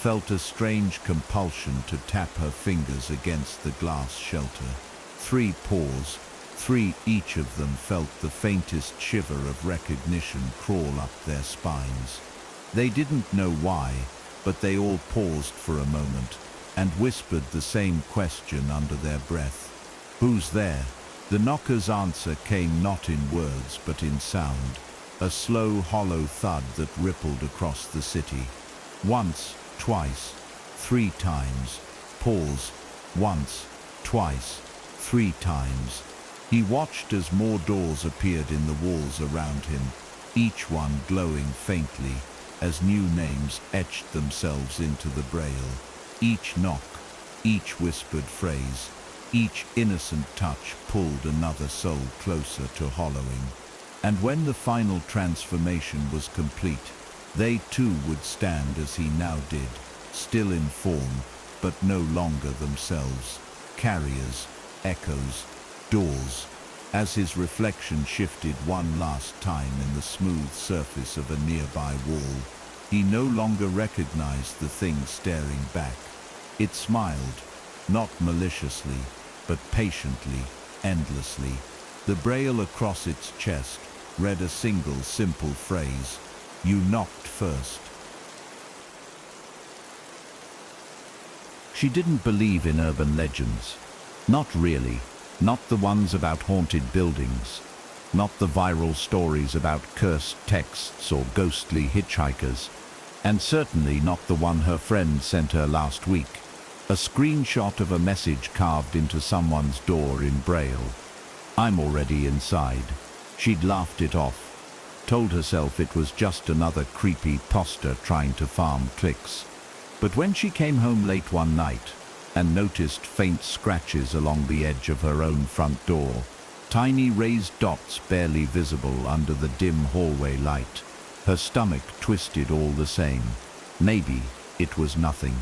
felt a strange compulsion to tap her fingers against the glass shelter. 3 paws, 3 each of them felt the faintest shiver of recognition crawl up their spines. They didn't know why, but they all paused for a moment and whispered the same question under their breath. "Who's there?" The knocker's answer came not in words but in sound, a slow, hollow thud that rippled across the city. Once, twice, 3 times. Pause. Once, twice, 3 times. He watched as more doors appeared in the walls around him, each one glowing faintly as new names etched themselves into the braille. Each knock, each whispered phrase, each innocent touch pulled another soul closer to hollowing. And when the final transformation was complete, they too would stand as he now did, still in form, but no longer themselves. Carriers, echoes, doors. As his reflection shifted one last time in the smooth surface of a nearby wall, he no longer recognized the thing staring back. It smiled, not maliciously, but patiently, endlessly. The braille across its chest read a single simple phrase: "You knocked first." She didn't believe in urban legends. Not really. Not the ones about haunted buildings. Not the viral stories about cursed texts or ghostly hitchhikers. And certainly not the one her friend sent her last week. A screenshot of a message carved into someone's door in braille. "I'm already inside." She'd laughed it off, told herself it was just another creepy poster trying to farm clicks. But when she came home late one night and noticed faint scratches along the edge of her own front door, tiny raised dots barely visible under the dim hallway light, her stomach twisted all the same. Maybe it was nothing.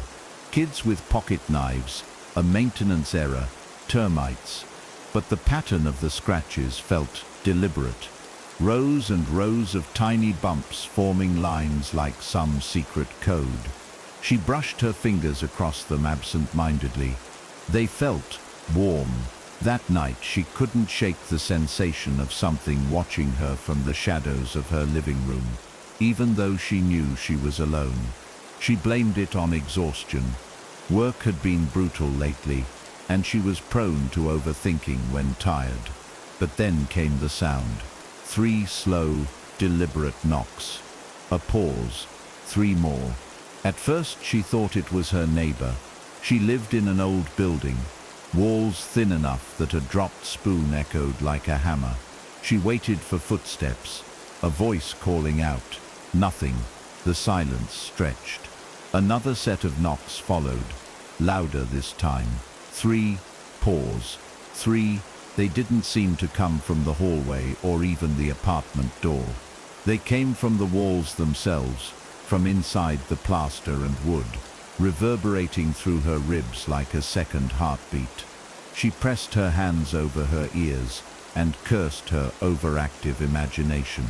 Kids with pocket knives, a maintenance error, termites. But the pattern of the scratches felt deliberate. Rows and rows of tiny bumps forming lines like some secret code. She brushed her fingers across them absent-mindedly. They felt warm. That night she couldn't shake the sensation of something watching her from the shadows of her living room, even though she knew she was alone. She blamed it on exhaustion. Work had been brutal lately, and she was prone to overthinking when tired. But then came the sound. 3 slow, deliberate knocks. A pause. 3 more. At first she thought it was her neighbor. She lived in an old building, walls thin enough that a dropped spoon echoed like a hammer. She waited for footsteps, a voice calling out. Nothing. The silence stretched. Another set of knocks followed, louder this time. 3. Pause. 3. They didn't seem to come from the hallway or even the apartment door. They came from the walls themselves, from inside the plaster and wood, reverberating through her ribs like a second heartbeat. She pressed her hands over her ears and cursed her overactive imagination.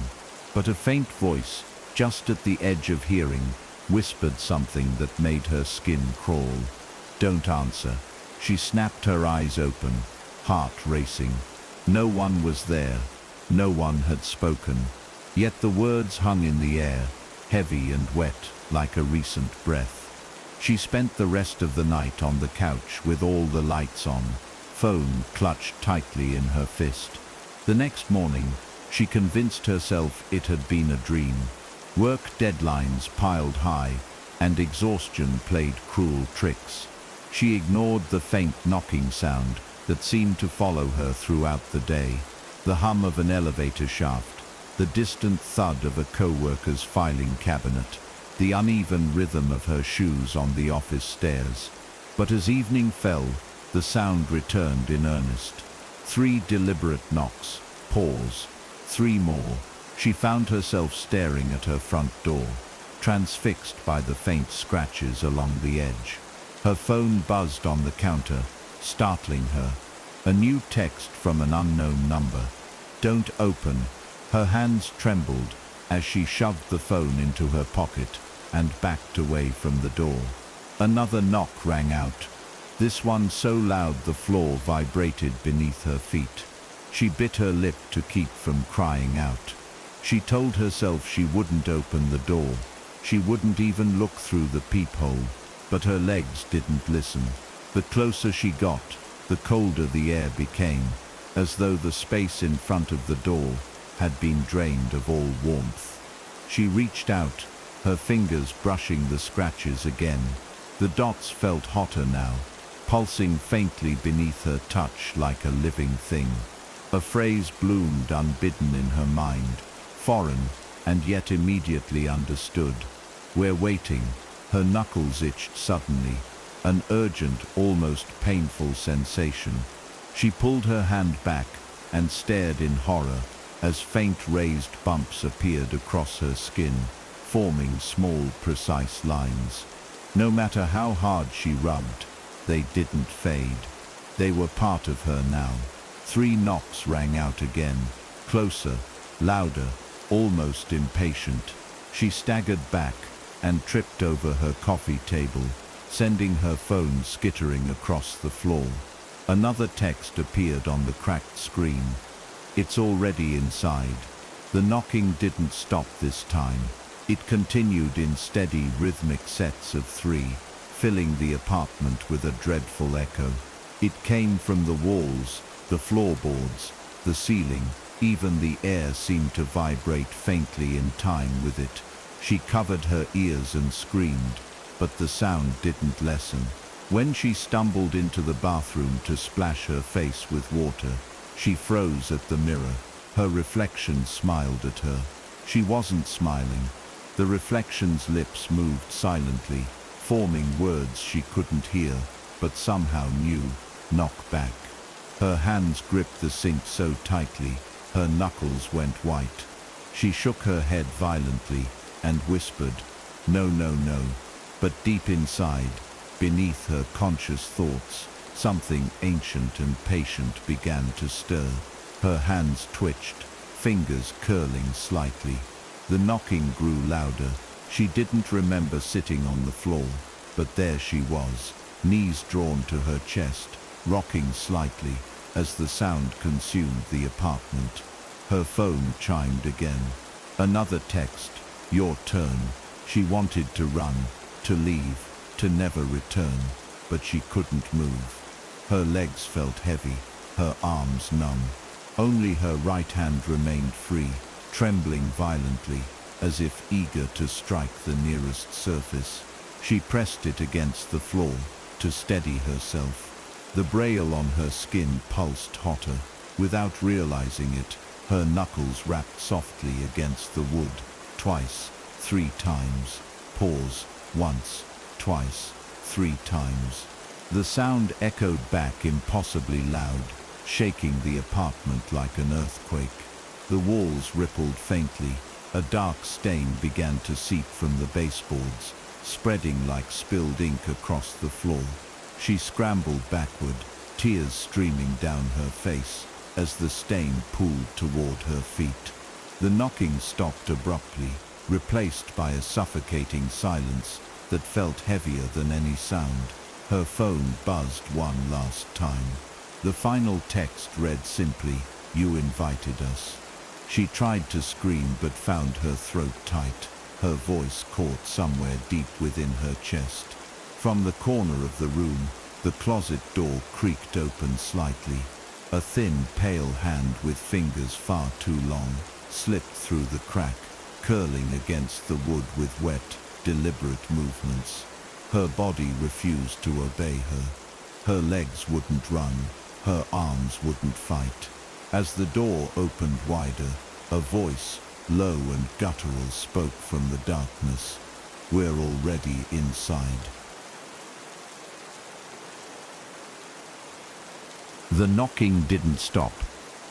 But a faint voice, just at the edge of hearing, whispered something that made her skin crawl. "Don't answer." She snapped her eyes open, heart racing. No one was there. No one had spoken. Yet the words hung in the air, heavy and wet like a recent breath. She spent the rest of the night on the couch with all the lights on, phone clutched tightly in her fist. The next morning, she convinced herself it had been a dream. Work deadlines piled high, and exhaustion played cruel tricks. She ignored the faint knocking sound that seemed to follow her throughout the day, the hum of an elevator shaft, the distant thud of a co-worker's filing cabinet, the uneven rhythm of her shoes on the office stairs. But as evening fell, the sound returned in earnest. 3 deliberate knocks. Pause. 3 more. She found herself staring at her front door, transfixed by the faint scratches along the edge. Her phone buzzed on the counter, startling her. A new text from an unknown number. "Don't open." Her hands trembled as she shoved the phone into her pocket and backed away from the door. Another knock rang out, this one so loud the floor vibrated beneath her feet. She bit her lip to keep from crying out. She told herself she wouldn't open the door. She wouldn't even look through the peephole. But her legs didn't listen. The closer she got, the colder the air became, as though the space in front of the door had been drained of all warmth. She reached out, her fingers brushing the scratches again. The dots felt hotter now, pulsing faintly beneath her touch like a living thing. A phrase bloomed unbidden in her mind, foreign and yet immediately understood. "We're waiting." Her knuckles itched suddenly, an urgent, almost painful sensation. She pulled her hand back and stared in horror as faint raised bumps appeared across her skin, forming small, precise lines. No matter how hard she rubbed, they didn't fade. They were part of her now. 3 knocks rang out again, closer, louder, almost impatient. She staggered back and tripped over her coffee table, sending her phone skittering across the floor. Another text appeared on the cracked screen. "It's already inside." The knocking didn't stop this time. It continued in steady, rhythmic sets of 3, filling the apartment with a dreadful echo. It came from the walls, the floorboards, the ceiling. Even the air seemed to vibrate faintly in time with it. She covered her ears and screamed, but the sound didn't lessen. When she stumbled into the bathroom to splash her face with water, she froze at the mirror. Her reflection smiled at her. She wasn't smiling. The reflection's lips moved silently, forming words she couldn't hear, but somehow knew. "Knock back." Her hands gripped the sink so tightly, her knuckles went white. She shook her head violently and whispered, "No, no, no." But deep inside, beneath her conscious thoughts, something ancient and patient began to stir. Her hands twitched, fingers curling slightly. The knocking grew louder. She didn't remember sitting on the floor, but there she was, knees drawn to her chest, rocking slightly as the sound consumed the apartment. Her phone chimed again. Another text, "Your turn." She wanted to run, to leave, to never return, but she couldn't move. Her legs felt heavy, her arms numb. Only her right hand remained free, trembling violently, as if eager to strike the nearest surface. She pressed it against the floor to steady herself. The braille on her skin pulsed hotter. Without realizing it, her knuckles rapped softly against the wood, twice, 3 times. Pause, once, twice, 3 times. The sound echoed back impossibly loud, shaking the apartment like an earthquake. The walls rippled faintly. A dark stain began to seep from the baseboards, spreading like spilled ink across the floor. She scrambled backward, tears streaming down her face as the stain pooled toward her feet. The knocking stopped abruptly, replaced by a suffocating silence that felt heavier than any sound. Her phone buzzed one last time. The final text read simply, "You invited us." She tried to scream but found her throat tight. Her voice caught somewhere deep within her chest. From the corner of the room, the closet door creaked open slightly. A thin, pale hand with fingers far too long slipped through the crack, curling against the wood with wet, deliberate movements. Her body refused to obey her. Her legs wouldn't run, her arms wouldn't fight. As the door opened wider, a voice, low and guttural, spoke from the darkness. "We're already inside." The knocking didn't stop.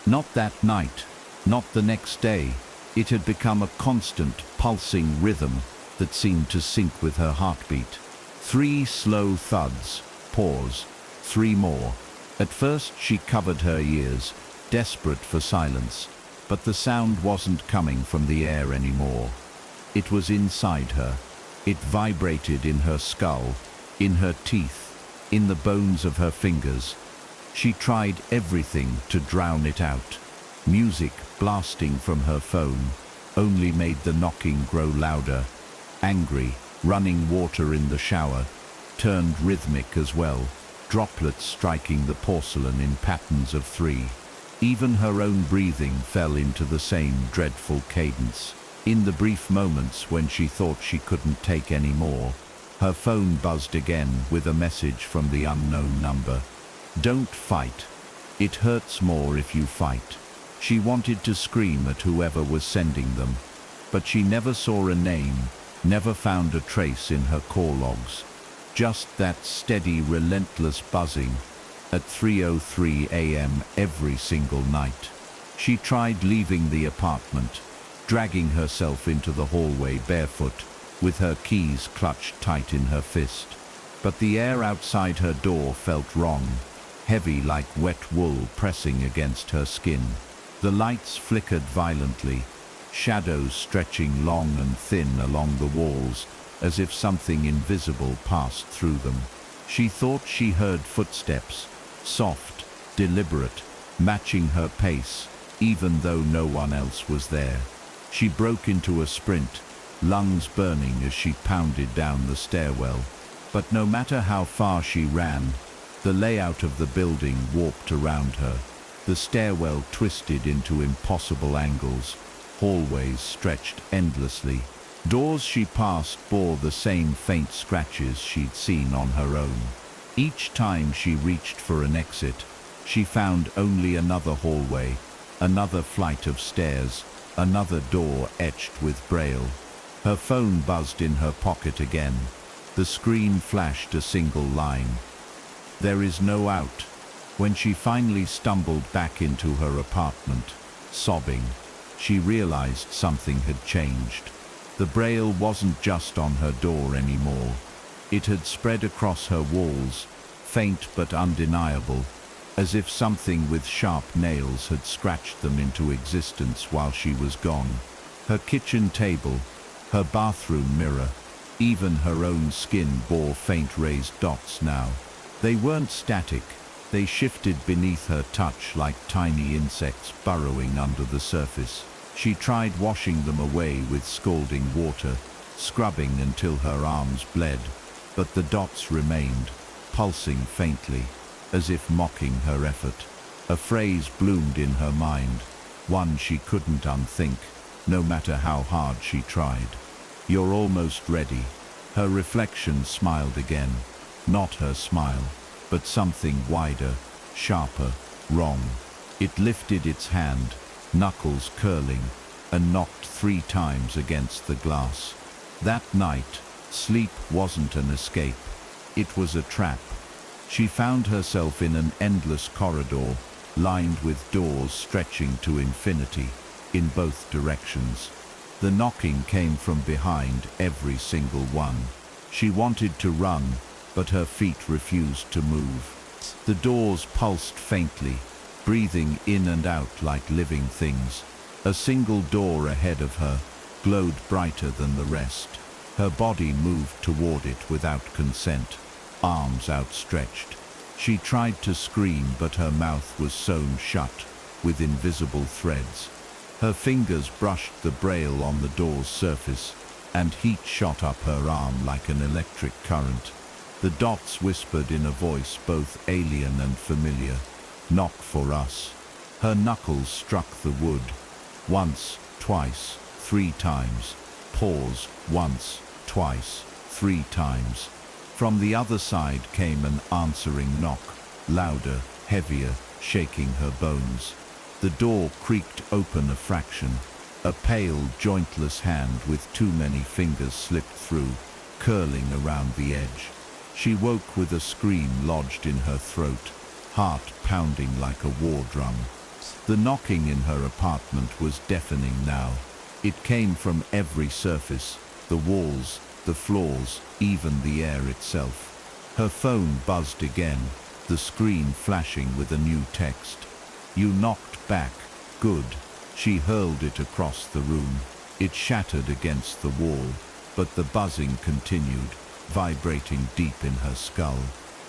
Not that night, not the next day. It had become a constant, pulsing rhythm that seemed to sync with her heartbeat. 3 slow thuds, pause, 3 more. At first she covered her ears, desperate for silence, but the sound wasn't coming from the air anymore. It was inside her. It vibrated in her skull, in her teeth, in the bones of her fingers. She tried everything to drown it out. Music blasting from her phone only made the knocking grow louder. Angry, running water in the shower turned rhythmic as well, droplets striking the porcelain in patterns of 3. Even her own breathing fell into the same dreadful cadence. In the brief moments when she thought she couldn't take any more, Her phone buzzed again with a message from the unknown number. Don't fight. It hurts more if you fight. She wanted to scream at whoever was sending them, but she never saw a name, never found a trace in her call logs. Just that steady, relentless buzzing at 3:03 a.m. every single night. She tried leaving the apartment, dragging herself into the hallway barefoot, with her keys clutched tight in her fist. But the air outside her door felt wrong, heavy like wet wool pressing against her skin. The lights flickered violently, shadows stretching long and thin along the walls, as if something invisible passed through them. She thought she heard footsteps, soft, deliberate, matching her pace, even though no one else was there. She broke into a sprint, lungs burning as she pounded down the stairwell. But no matter how far she ran, the layout of the building warped around her. The stairwell twisted into impossible angles, hallways stretched endlessly. Doors she passed bore the same faint scratches she'd seen on her own. Each time she reached for an exit, she found only another hallway, another flight of stairs, another door etched with braille. Her phone buzzed in her pocket again. The screen flashed a single line. There is no out. When she finally stumbled back into her apartment, sobbing, she realized something had changed. The braille wasn't just on her door anymore. It had spread across her walls, faint but undeniable, as if something with sharp nails had scratched them into existence while she was gone. Her kitchen table, her bathroom mirror, even her own skin bore faint raised dots now. They weren't static. They shifted beneath her touch like tiny insects burrowing under the surface. She tried washing them away with scalding water, scrubbing until her arms bled, but the dots remained, pulsing faintly, as if mocking her effort. A phrase bloomed in her mind, one she couldn't unthink, no matter how hard she tried. You're almost ready. Her reflection smiled again, not her smile, but something wider, sharper, wrong. It lifted its hand, knuckles curling, and knocked 3 times against the glass. That night, sleep wasn't an escape. It was a trap. She found herself in an endless corridor, lined with doors stretching to infinity, in both directions. The knocking came from behind every single one. She wanted to run, but her feet refused to move. The doors pulsed faintly, breathing in and out like living things. A single door ahead of her glowed brighter than the rest. Her body moved toward it without consent, arms outstretched. She tried to scream, but her mouth was sewn shut with invisible threads. Her fingers brushed the braille on the door's surface, and heat shot up her arm like an electric current. The dots whispered in a voice both alien and familiar. Knock for us. Her knuckles struck the wood. Once, twice, 3 times. Pause. Once, twice, 3 times. From the other side came an answering knock, louder, heavier, shaking her bones. The door creaked open a fraction. A pale, jointless hand with too many fingers slipped through, curling around the edge. She woke with a scream lodged in her throat, heart pounding like a war drum. The knocking in her apartment was deafening now. It came from every surface, the walls, the floors, even the air itself. Her phone buzzed again, the screen flashing with a new text. You knocked back. Good. She hurled it across the room. It shattered against the wall, but the buzzing continued, vibrating deep in her skull.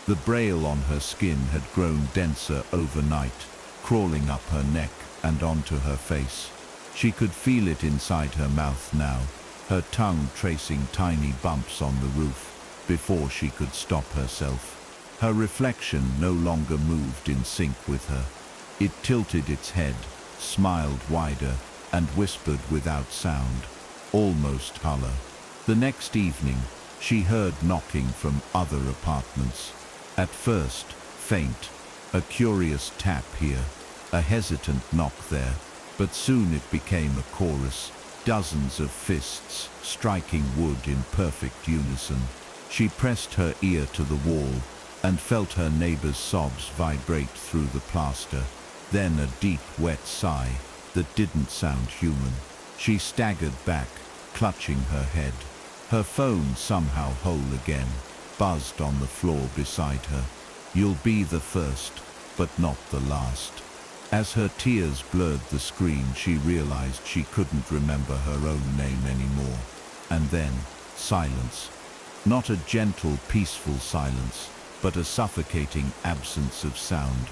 The braille on her skin had grown denser overnight, crawling up her neck and onto her face. She could feel it inside her mouth now, her tongue tracing tiny bumps on the roof, before she could stop herself. Her reflection no longer moved in sync with her. It tilted its head, smiled wider, and whispered without sound, almost color. The next evening, She heard knocking from other apartments. At first, faint, a curious tap here, a hesitant knock there, but soon it became a chorus, dozens of fists striking wood in perfect unison. She pressed her ear to the wall and felt her neighbor's sobs vibrate through the plaster, then a deep, wet sigh that didn't sound human. She staggered back, clutching her head. Her phone, somehow whole again, buzzed on the floor beside her. You'll be the first, but not the last. As her tears blurred the screen, she realized she couldn't remember her own name anymore. And then, silence. Not a gentle, peaceful silence, but a suffocating absence of sound.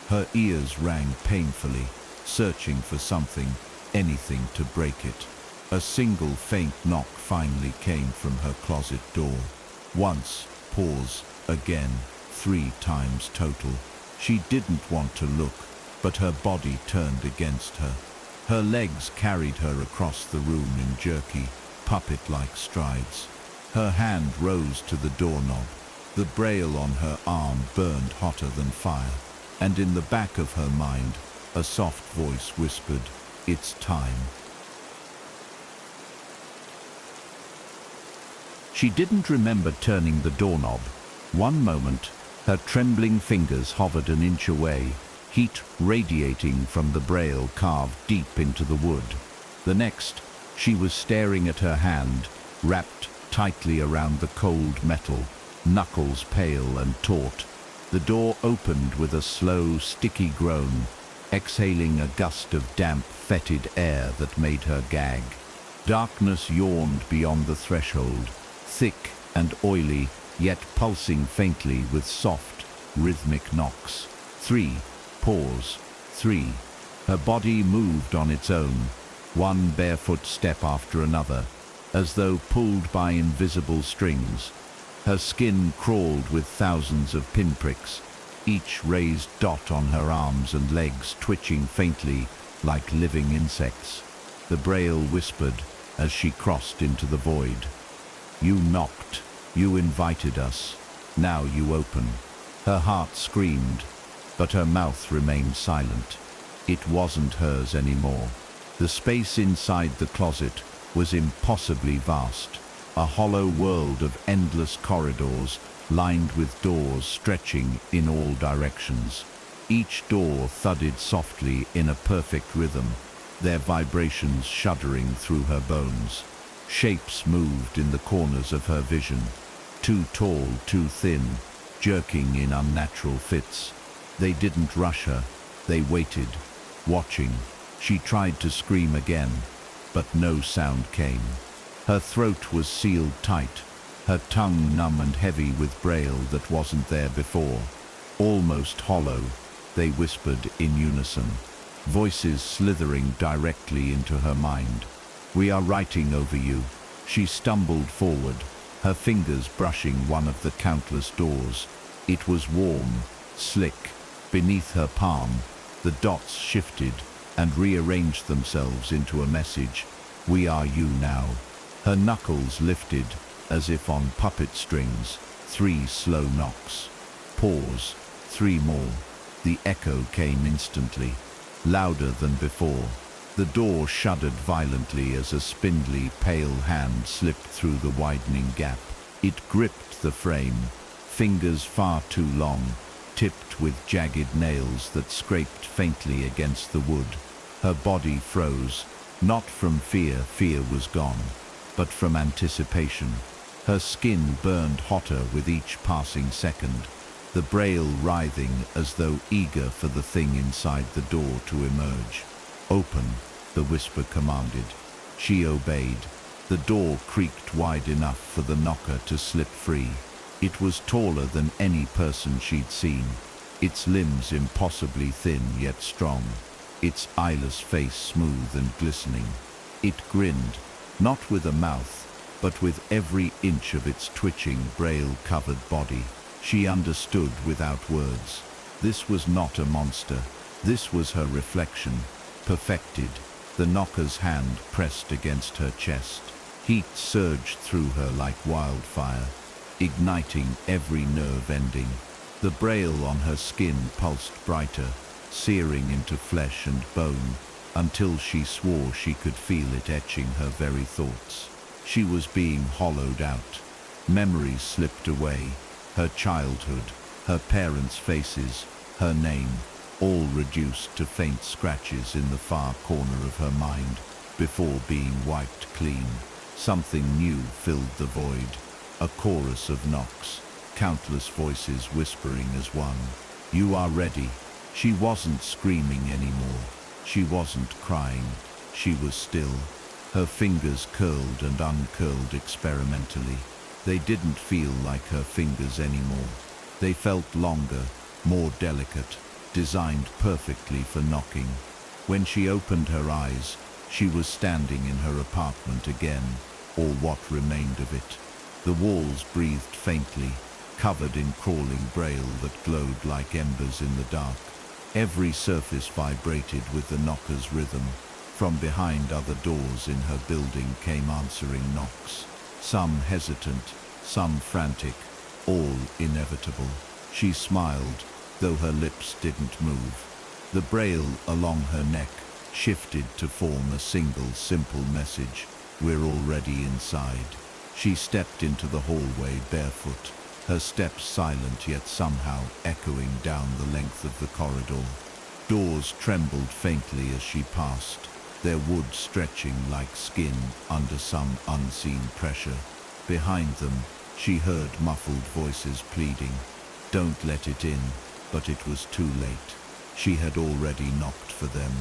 Her ears rang painfully, searching for something, anything to break it. A single faint knock finally came from her closet door. Once, pause, again, 3 times total. She didn't want to look, but her body turned against her. Her legs carried her across the room in jerky, puppet-like strides. Her hand rose to the doorknob. The braille on her arm burned hotter than fire, and in the back of her mind, a soft voice whispered, "It's time." She didn't remember turning the doorknob. One moment, her trembling fingers hovered an inch away, heat radiating from the braille carved deep into the wood. The next, she was staring at her hand, wrapped tightly around the cold metal, knuckles pale and taut. The door opened with a slow, sticky groan, exhaling a gust of damp, fetid air that made her gag. Darkness yawned beyond the threshold, thick and oily, yet pulsing faintly with soft, rhythmic knocks. 3. Pause. 3. Her body moved on its own, one barefoot step after another, as though pulled by invisible strings. Her skin crawled with thousands of pinpricks, each raised dot on her arms and legs twitching faintly like living insects. The braille whispered as she crossed into the void. "You knocked. You invited us. Now you open." Her heart screamed, but her mouth remained silent. It wasn't hers anymore. The space inside the closet was impossibly vast, a hollow world of endless corridors lined with doors stretching in all directions. Each door thudded softly in a perfect rhythm, their vibrations shuddering through her bones. Shapes moved in the corners of her vision, too tall, too thin, jerking in unnatural fits. They didn't rush her, they waited, watching. She tried to scream again, but no sound came. Her throat was sealed tight, her tongue numb and heavy with braille that wasn't there before. Almost hollow, they whispered in unison, voices slithering directly into her mind. "We are writing over you." She stumbled forward, her fingers brushing one of the countless doors. It was warm, slick. Beneath her palm, the dots shifted and rearranged themselves into a message. "We are you now." Her knuckles lifted as if on puppet strings. 3 slow knocks. Pause. 3 more. The echo came instantly, louder than before. The door shuddered violently as a spindly, pale hand slipped through the widening gap. It gripped the frame, fingers far too long, tipped with jagged nails that scraped faintly against the wood. Her body froze, not from fear, fear was gone, but from anticipation. Her skin burned hotter with each passing second, the braille writhing as though eager for the thing inside the door to emerge. "Open," the whisper commanded. She obeyed. The door creaked wide enough for the knocker to slip free. It was taller than any person she'd seen, its limbs impossibly thin yet strong, its eyeless face smooth and glistening. It grinned, not with a mouth, but with every inch of its twitching, braille-covered body. She understood without words. This was not a monster. This was her reflection, perfected. The knocker's hand pressed against her chest. Heat surged through her like wildfire, igniting every nerve ending. The braille on her skin pulsed brighter, searing into flesh and bone, until she swore she could feel it etching her very thoughts. She was being hollowed out. Memories slipped away, her childhood, her parents' faces, her name, all reduced to faint scratches in the far corner of her mind, before being wiped clean. Something new filled the void, a chorus of knocks, countless voices whispering as one. "You are ready." She wasn't screaming anymore. She wasn't crying. She was still. Her fingers curled and uncurled experimentally. They didn't feel like her fingers anymore. They felt longer, more delicate, designed perfectly for knocking. When she opened her eyes, she was standing in her apartment again, or what remained of it. The walls breathed faintly, covered in crawling braille that glowed like embers in the dark. Every surface vibrated with the knocker's rhythm. From behind other doors in her building came answering knocks. Some hesitant, some frantic, all inevitable. She smiled, though her lips didn't move. The braille along her neck shifted to form a single simple message: "We're already inside." She stepped into the hallway barefoot, her steps silent yet somehow echoing down the length of the corridor. Doors trembled faintly as she passed, their wood stretching like skin under some unseen pressure. Behind them, she heard muffled voices pleading, "Don't let it in," but it was too late. She had already knocked for them.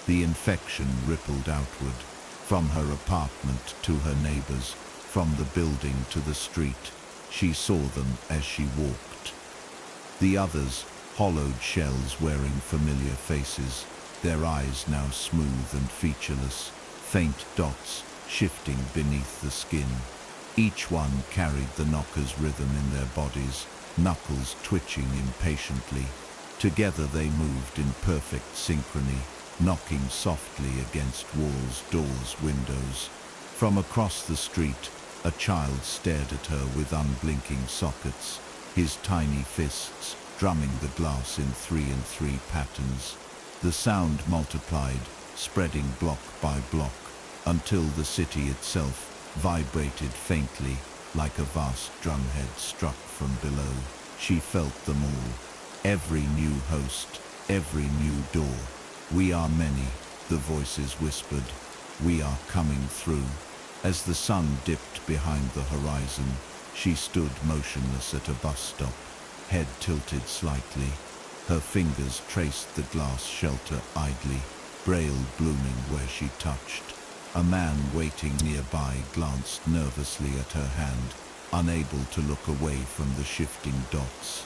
The infection rippled outward, from her apartment to her neighbors, from the building to the street. She saw them as she walked. The others, hollowed shells wearing familiar faces, their eyes now smooth and featureless, faint dots shifting beneath the skin. Each one carried the knocker's rhythm in their bodies, knuckles twitching impatiently. Together they moved in perfect synchrony, knocking softly against walls, doors, windows. From across the street, a child stared at her with unblinking sockets, his tiny fists drumming the glass in 3-and-3 patterns. The sound multiplied, spreading block by block, until the city itself vibrated faintly, like a vast drumhead struck from below. She felt them all, every new host, every new door. "We are many," the voices whispered. "We are coming through." As the sun dipped behind the horizon, she stood motionless at a bus stop, head tilted slightly. Her fingers traced the glass shelter idly, braille blooming where she touched. A man waiting nearby glanced nervously at her hand, unable to look away from the shifting dots.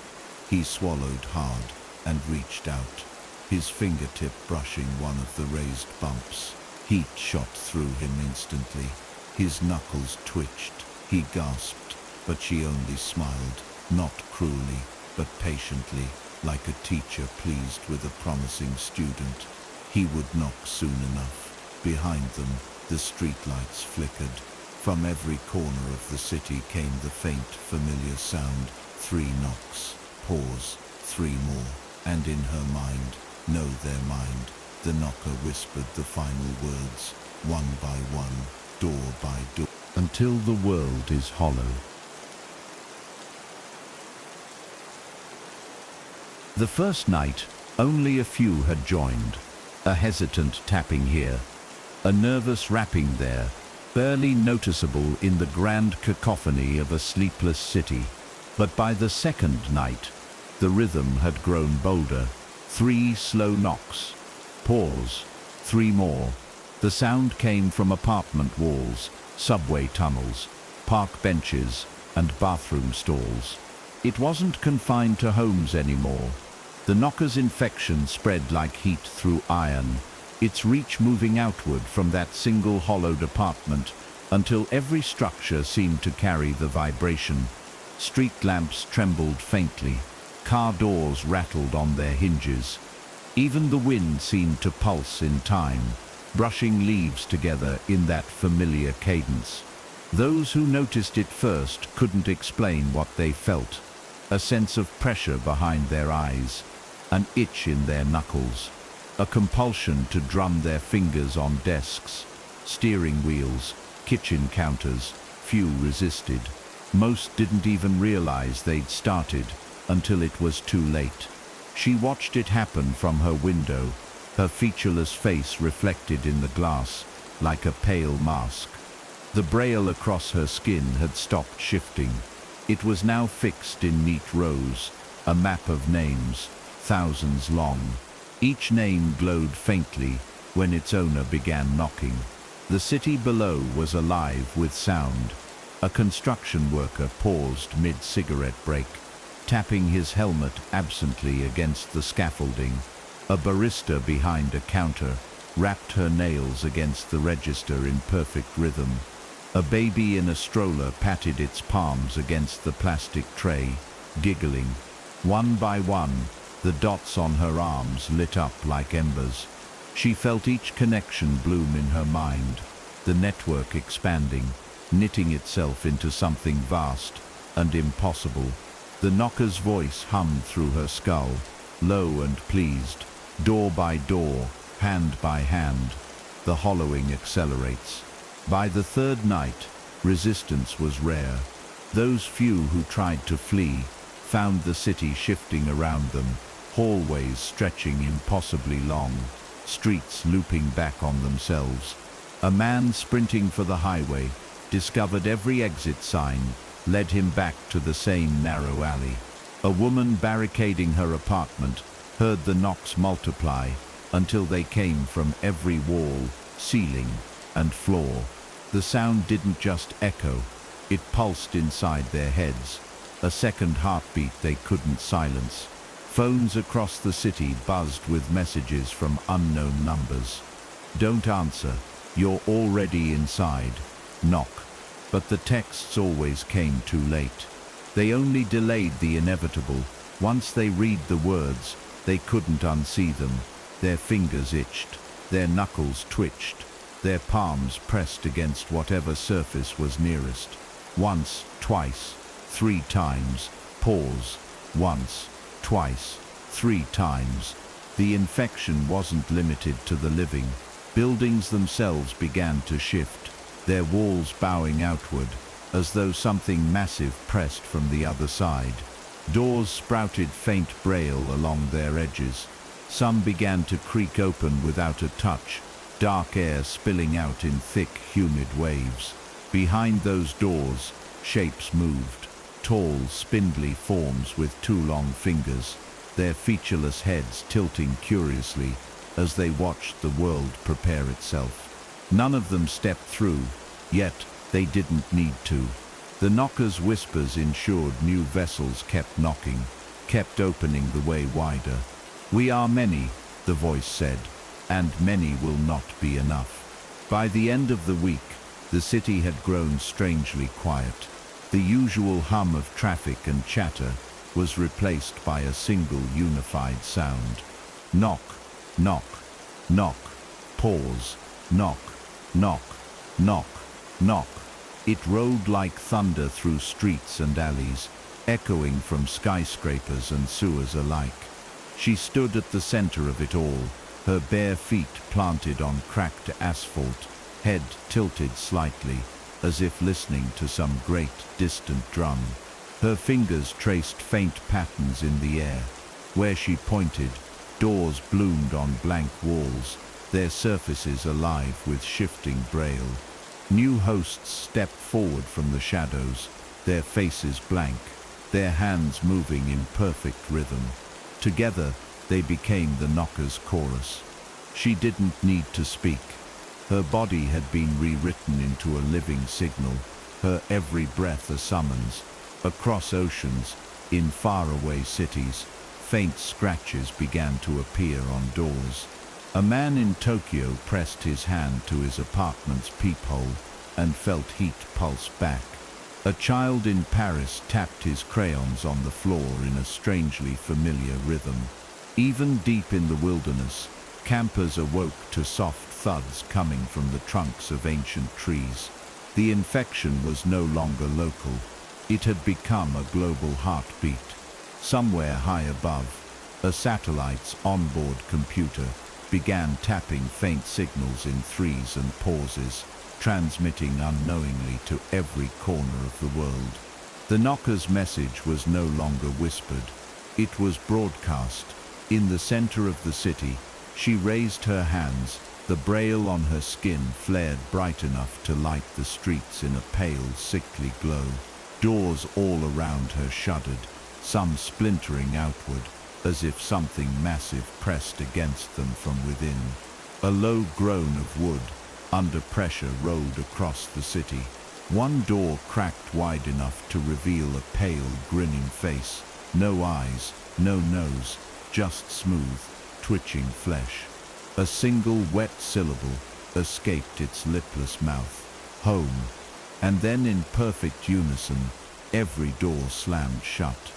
He swallowed hard and reached out, his fingertip brushing one of the raised bumps. Heat shot through him instantly. His knuckles twitched. He gasped, but she only smiled, not cruelly, but patiently, like a teacher pleased with a promising student. He would knock soon enough. Behind them, the streetlights flickered. From every corner of the city came the faint, familiar sound. 3 knocks. Pause. 3 more. And in her mind, know their mind, the knocker whispered the final words, one by one, door by door, until the world is hollow. The first night, only a few had joined. A hesitant tapping here, a nervous rapping there, barely noticeable in the grand cacophony of a sleepless city. But by the second night, the rhythm had grown bolder. 3 slow knocks. Pause. 3 more. The sound came from apartment walls, subway tunnels, park benches, and bathroom stalls. It wasn't confined to homes anymore. The knocker's infection spread like heat through iron, its reach moving outward from that single hollowed apartment until every structure seemed to carry the vibration. Street lamps trembled faintly, car doors rattled on their hinges. Even the wind seemed to pulse in time, brushing leaves together in that familiar cadence. Those who noticed it first couldn't explain what they felt. A sense of pressure behind their eyes, an itch in their knuckles, a compulsion to drum their fingers on desks, steering wheels, kitchen counters. Few resisted. Most didn't even realize they'd started until it was too late. She watched it happen from her window, her featureless face reflected in the glass like a pale mask. The braille across her skin had stopped shifting. It was now fixed in neat rows, a map of names, thousands long. Each name glowed faintly when its owner began knocking. The city below was alive with sound. A construction worker paused mid-cigarette break, tapping his helmet absently against the scaffolding. A barista behind a counter rapped her nails against the register in perfect rhythm. A baby in a stroller patted its palms against the plastic tray, giggling. One by one, the dots on her arms lit up like embers. She felt each connection bloom in her mind, the network expanding, knitting itself into something vast and impossible. The knocker's voice hummed through her skull, low and pleased. Door by door, hand by hand, the hollowing accelerates. By the third night, resistance was rare. Those few who tried to flee found the city shifting around them, hallways stretching impossibly long, streets looping back on themselves. A man sprinting for the highway discovered every exit sign, led him back to the same narrow alley. A woman barricading her apartment heard the knocks multiply until they came from every wall, ceiling, and floor. The sound didn't just echo, it pulsed inside their heads, a second heartbeat they couldn't silence. Phones across the city buzzed with messages from unknown numbers. Don't answer, you're already inside. Knock. But the texts always came too late. They only delayed the inevitable. Once they read the words, they couldn't unsee them. Their fingers itched, their knuckles twitched, their palms pressed against whatever surface was nearest. Once, twice, 3 times, pause. Once, twice, 3 times. The infection wasn't limited to the living. Buildings themselves began to shift, their walls bowing outward, as though something massive pressed from the other side. Doors sprouted faint braille along their edges. Some began to creak open without a touch, dark air spilling out in thick, humid waves. Behind those doors, shapes moved, tall, spindly forms with too long fingers, their featureless heads tilting curiously as they watched the world prepare itself. None of them stepped through, yet they didn't need to. The knocker's whispers ensured new vessels kept knocking, kept opening the way wider. We are many, the voice said, and many will not be enough. By the end of the week, the city had grown strangely quiet. The usual hum of traffic and chatter was replaced by a single unified sound. Knock, knock, knock, pause, knock, knock, knock, knock. It rolled like thunder through streets and alleys, echoing from skyscrapers and sewers alike. She stood at the center of it all, her bare feet planted on cracked asphalt, head tilted slightly, as if listening to some great distant drum. Her fingers traced faint patterns in the air. Where she pointed, doors bloomed on blank walls, their surfaces alive with shifting braille. New hosts stepped forward from the shadows, their faces blank, their hands moving in perfect rhythm. Together, they became the knocker's chorus. She didn't need to speak. Her body had been rewritten into a living signal, her every breath a summons. Across oceans, in faraway cities, faint scratches began to appear on doors. A man in Tokyo pressed his hand to his apartment's peephole and felt heat pulse back. A child in Paris tapped his crayons on the floor in a strangely familiar rhythm. Even deep in the wilderness, campers awoke to soft thuds coming from the trunks of ancient trees. The infection was no longer local. It had become a global heartbeat. Somewhere high above, a satellite's onboard computer began tapping faint signals in threes and pauses, transmitting unknowingly to every corner of the world. The knocker's message was no longer whispered. It was broadcast. In the center of the city, she raised her hands. The braille on her skin flared bright enough to light the streets in a pale, sickly glow. Doors all around her shuddered, some splintering outward, as if something massive pressed against them from within. A low groan of wood, under pressure, rolled across the city. One door cracked wide enough to reveal a pale, grinning face. No eyes, no nose, just smooth, twitching flesh. A single wet syllable escaped its lipless mouth. Home. And then in perfect unison, every door slammed shut.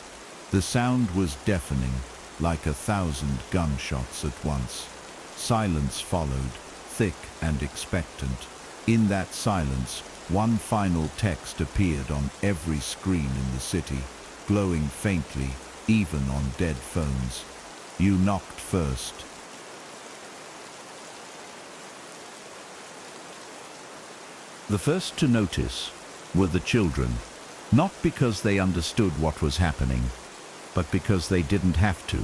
The sound was deafening, like 1,000 gunshots at once. Silence followed, thick and expectant. In that silence, one final text appeared on every screen in the city, glowing faintly, even on dead phones. You knocked first. The first to notice were the children, not because they understood what was happening, but because they didn't have to.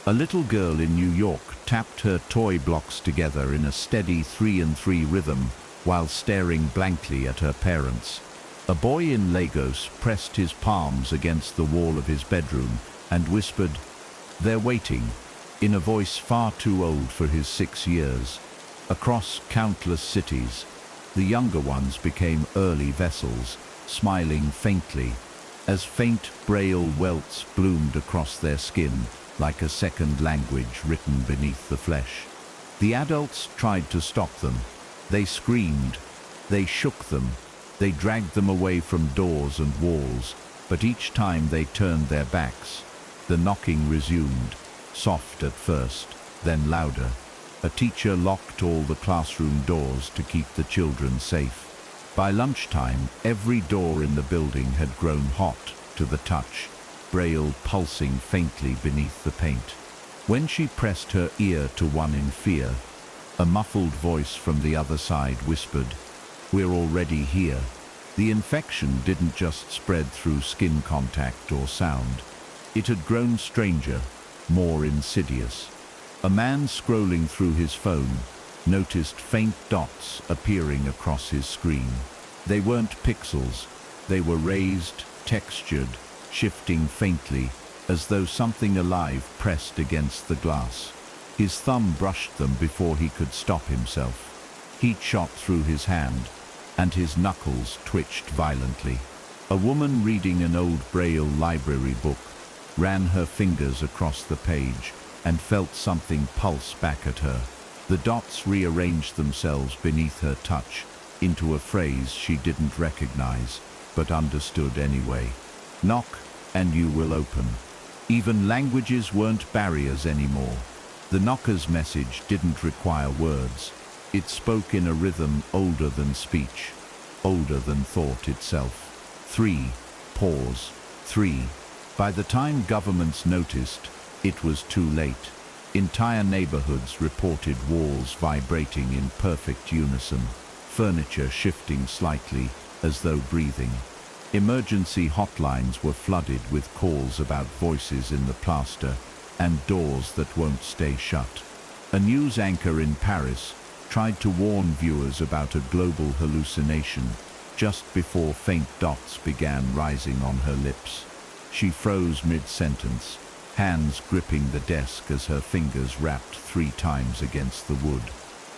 A little girl in New York tapped her toy blocks together in a steady 3-3 rhythm while staring blankly at her parents. A boy in Lagos pressed his palms against the wall of his bedroom and whispered, "They're waiting," in a voice far too old for his 6 years. Across countless cities, the younger ones became early vessels, smiling faintly, as faint braille welts bloomed across their skin like a second language written beneath the flesh. The adults tried to stop them. They screamed, they shook them, they dragged them away from doors and walls, but each time they turned their backs. The knocking resumed, soft at first, then louder. A teacher locked all the classroom doors to keep the children safe. By lunchtime, every door in the building had grown hot to the touch, braille pulsing faintly beneath the paint. When she pressed her ear to one in fear, a muffled voice from the other side whispered, "We're already here." The infection didn't just spread through skin contact or sound. It had grown stranger, more insidious. A man scrolling through his phone noticed faint dots appearing across his screen. They weren't pixels, they were raised, textured, shifting faintly, as though something alive pressed against the glass. His thumb brushed them before he could stop himself. Heat shot through his hand, and his knuckles twitched violently. A woman reading an old braille library book ran her fingers across the page and felt something pulse back at her. The dots rearranged themselves beneath her touch into a phrase she didn't recognize, but understood anyway. "Knock, and you will open." Even languages weren't barriers anymore. The knocker's message didn't require words. It spoke in a rhythm older than speech, older than thought itself. 3. Pause. 3. By the time governments noticed, it was too late. Entire neighborhoods reported walls vibrating in perfect unison, furniture shifting slightly as though breathing. Emergency hotlines were flooded with calls about voices in the plaster and doors that won't stay shut. A news anchor in Paris tried to warn viewers about a global hallucination just before faint dots began rising on her lips. She froze mid-sentence, hands gripping the desk as her fingers rapped 3 times against the wood.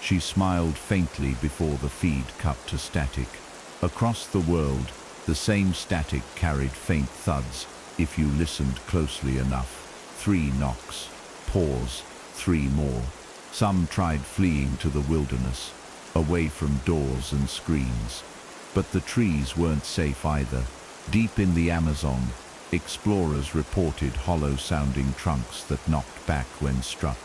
She smiled faintly before the feed cut to static. Across the world, the same static carried faint thuds if you listened closely enough. 3 knocks. Pause. 3 more. Some tried fleeing to the wilderness, away from doors and screens. But the trees weren't safe either. Deep in the Amazon, explorers reported hollow-sounding trunks that knocked back when struck.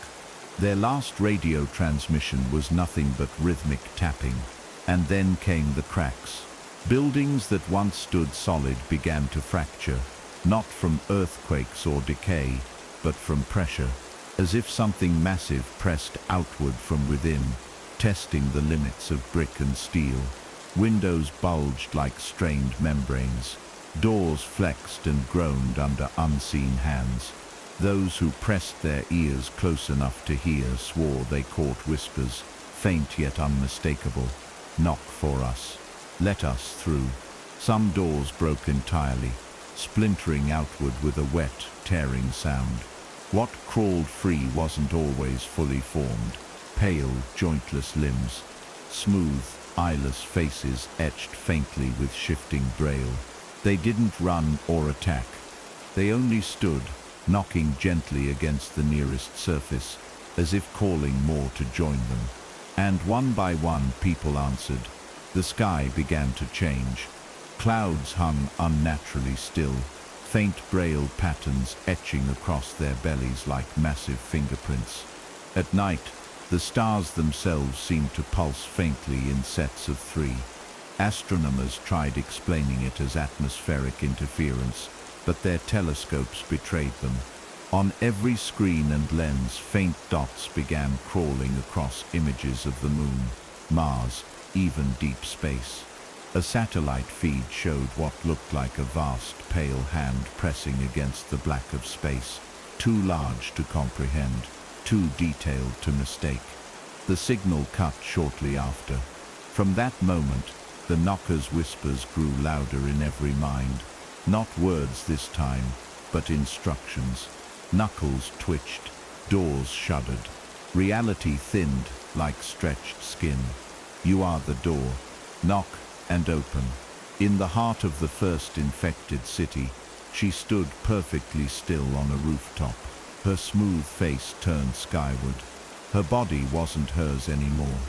Their last radio transmission was nothing but rhythmic tapping. And then came the cracks. Buildings that once stood solid began to fracture, not from earthquakes or decay, but from pressure, as if something massive pressed outward from within, testing the limits of brick and steel. Windows bulged like strained membranes. Doors flexed and groaned under unseen hands. Those who pressed their ears close enough to hear swore they caught whispers, faint yet unmistakable. "Knock for us. Let us through." Some doors broke entirely, splintering outward with a wet, tearing sound. What crawled free wasn't always fully formed. Pale, jointless limbs, smooth, eyeless faces etched faintly with shifting braille. They didn't run or attack. They only stood, knocking gently against the nearest surface, as if calling more to join them. And one by one people answered. The sky began to change. Clouds hung unnaturally still, faint braille patterns etching across their bellies like massive fingerprints. At night, the stars themselves seemed to pulse faintly in sets of 3. Astronomers tried explaining it as atmospheric interference, but their telescopes betrayed them. On every screen and lens, faint dots began crawling across images of the moon, Mars, even deep space. A satellite feed showed what looked like a vast, pale hand pressing against the black of space, too large to comprehend, too detailed to mistake. The signal cut shortly after. From that moment, the knocker's whispers grew louder in every mind. Not words this time, but instructions. Knuckles twitched, doors shuddered. Reality thinned like stretched skin. You are the door. Knock and open. In the heart of the first infected city, she stood perfectly still on a rooftop, her smooth face turned skyward. Her body wasn't hers anymore.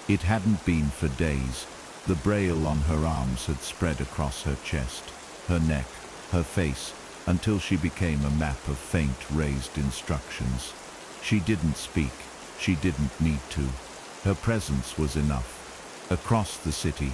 It hadn't been for days. The braille on her arms had spread across her chest, her neck, her face, until she became a map of faint, raised instructions. She didn't speak. She didn't need to. Her presence was enough. Across the city,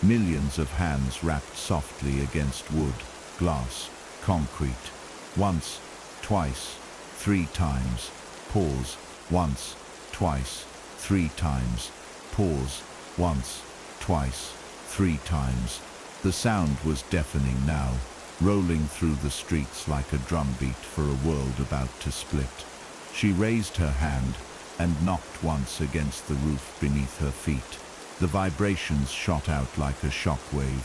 millions of hands rapped softly against wood, glass, concrete. Once, twice, 3 times. Pause. Once, twice, 3 times. Pause. Once, twice, 3 times. The sound was deafening now, rolling through the streets like a drumbeat for a world about to split. She raised her hand and knocked once against the roof beneath her feet. The vibrations shot out like a shock wave.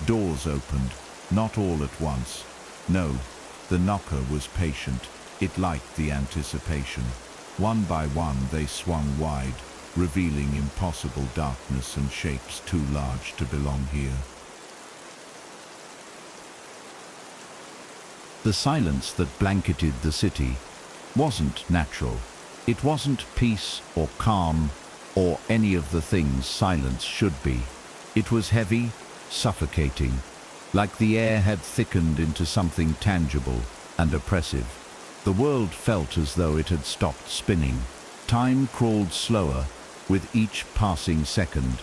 Doors opened, not all at once. No, the knocker was patient. It liked the anticipation. One by one they swung wide, revealing impossible darkness and shapes too large to belong here. The silence that blanketed the city wasn't natural. It wasn't peace or calm or any of the things silence should be. It was heavy, suffocating, like the air had thickened into something tangible and oppressive. The world felt as though it had stopped spinning. Time crawled slower with each passing second,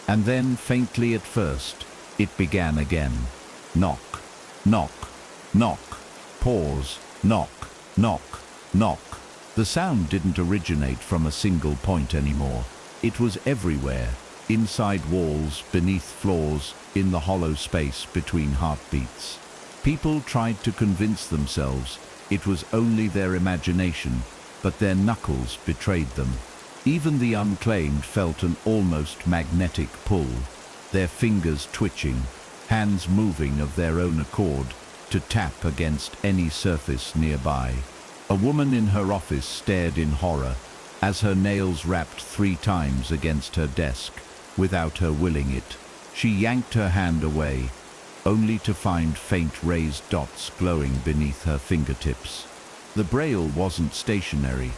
and then, faintly at first, it began again. Knock, knock, knock. Pause, knock, knock, knock. The sound didn't originate from a single point anymore. It was everywhere, inside walls, beneath floors, in the hollow space between heartbeats. People tried to convince themselves it was only their imagination, but their knuckles betrayed them. Even the unclaimed felt an almost magnetic pull, their fingers twitching, hands moving of their own accord, to tap against any surface nearby. A woman in her office stared in horror as her nails rapped 3 times against her desk, without her willing it. She yanked her hand away, only to find faint raised dots glowing beneath her fingertips. The braille wasn't stationary.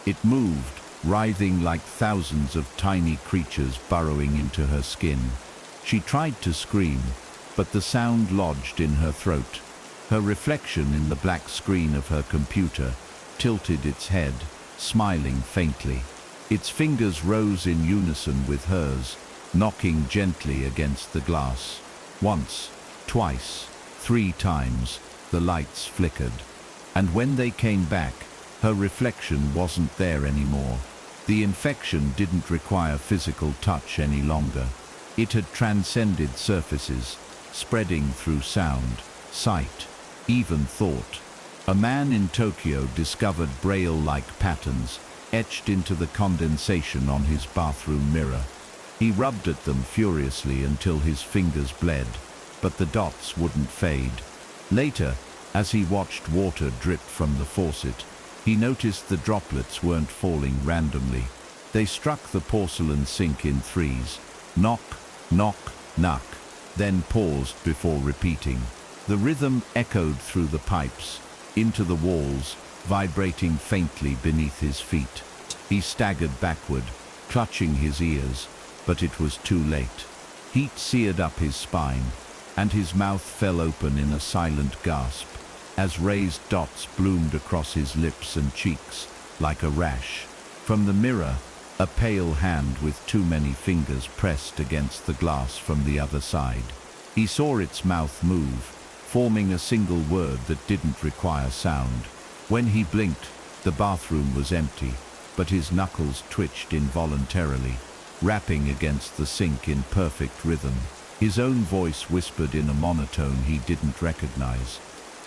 It moved, writhing like thousands of tiny creatures burrowing into her skin. She tried to scream, but the sound lodged in her throat. Her reflection in the black screen of her computer tilted its head, smiling faintly. Its fingers rose in unison with hers, knocking gently against the glass. Once, twice, 3 times, the lights flickered. And when they came back, her reflection wasn't there anymore. The infection didn't require physical touch any longer. It had transcended surfaces, spreading through sound, sight, even thought. A man in Tokyo discovered braille-like patterns etched into the condensation on his bathroom mirror. He rubbed at them furiously until his fingers bled, but the dots wouldn't fade. Later, as he watched water drip from the faucet, he noticed the droplets weren't falling randomly. They struck the porcelain sink in threes. Knock, knock, knock, then paused before repeating. The rhythm echoed through the pipes, into the walls, vibrating faintly beneath his feet. He staggered backward, clutching his ears, but it was too late. Heat seared up his spine, and his mouth fell open in a silent gasp, as raised dots bloomed across his lips and cheeks, like a rash. From the mirror, a pale hand with too many fingers pressed against the glass from the other side. He saw its mouth move, forming a single word that didn't require sound. When he blinked, the bathroom was empty, but his knuckles twitched involuntarily, rapping against the sink in perfect rhythm. His own voice whispered in a monotone he didn't recognize.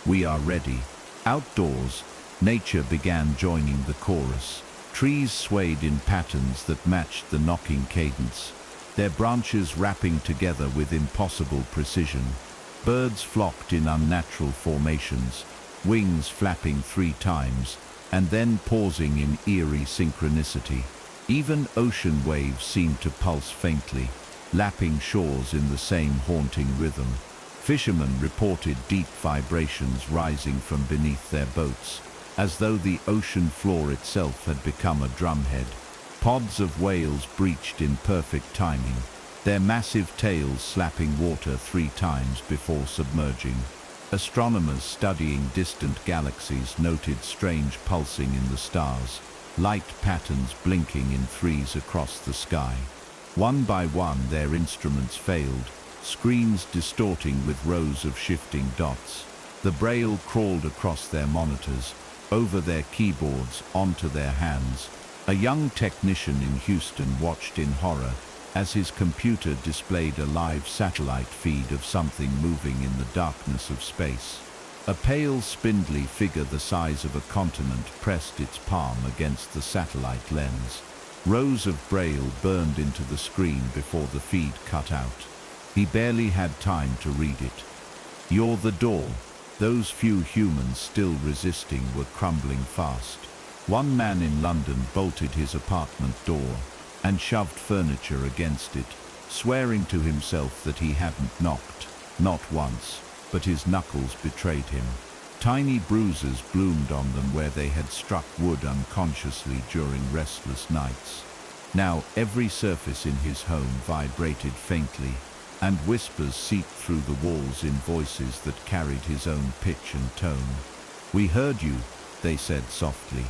"We are ready." Outdoors, nature began joining the chorus. Trees swayed in patterns that matched the knocking cadence, their branches rapping together with impossible precision. Birds flocked in unnatural formations, wings flapping 3 times, and then pausing in eerie synchronicity. Even ocean waves seemed to pulse faintly, lapping shores in the same haunting rhythm. Fishermen reported deep vibrations rising from beneath their boats, as though the ocean floor itself had become a drumhead. Pods of whales breached in perfect timing, their massive tails slapping water 3 times before submerging. Astronomers studying distant galaxies noted strange pulsing in the stars, light patterns blinking in threes across the sky. One by one their instruments failed, screens distorting with rows of shifting dots. The braille crawled across their monitors, over their keyboards, onto their hands. A young technician in Houston watched in horror as his computer displayed a live satellite feed of something moving in the darkness of space. A pale, spindly figure the size of a continent pressed its palm against the satellite lens. Rows of braille burned into the screen before the feed cut out. He barely had time to read it. "You're the door." Those few humans still resisting were crumbling fast. One man in London bolted his apartment door and shoved furniture against it, swearing to himself that he hadn't knocked. Not once, but his knuckles betrayed him. Tiny bruises bloomed on them where they had struck wood unconsciously during restless nights. Now every surface in his home vibrated faintly, and whispers seeped through the walls in voices that carried his own pitch and tone. "We heard you," they said softly.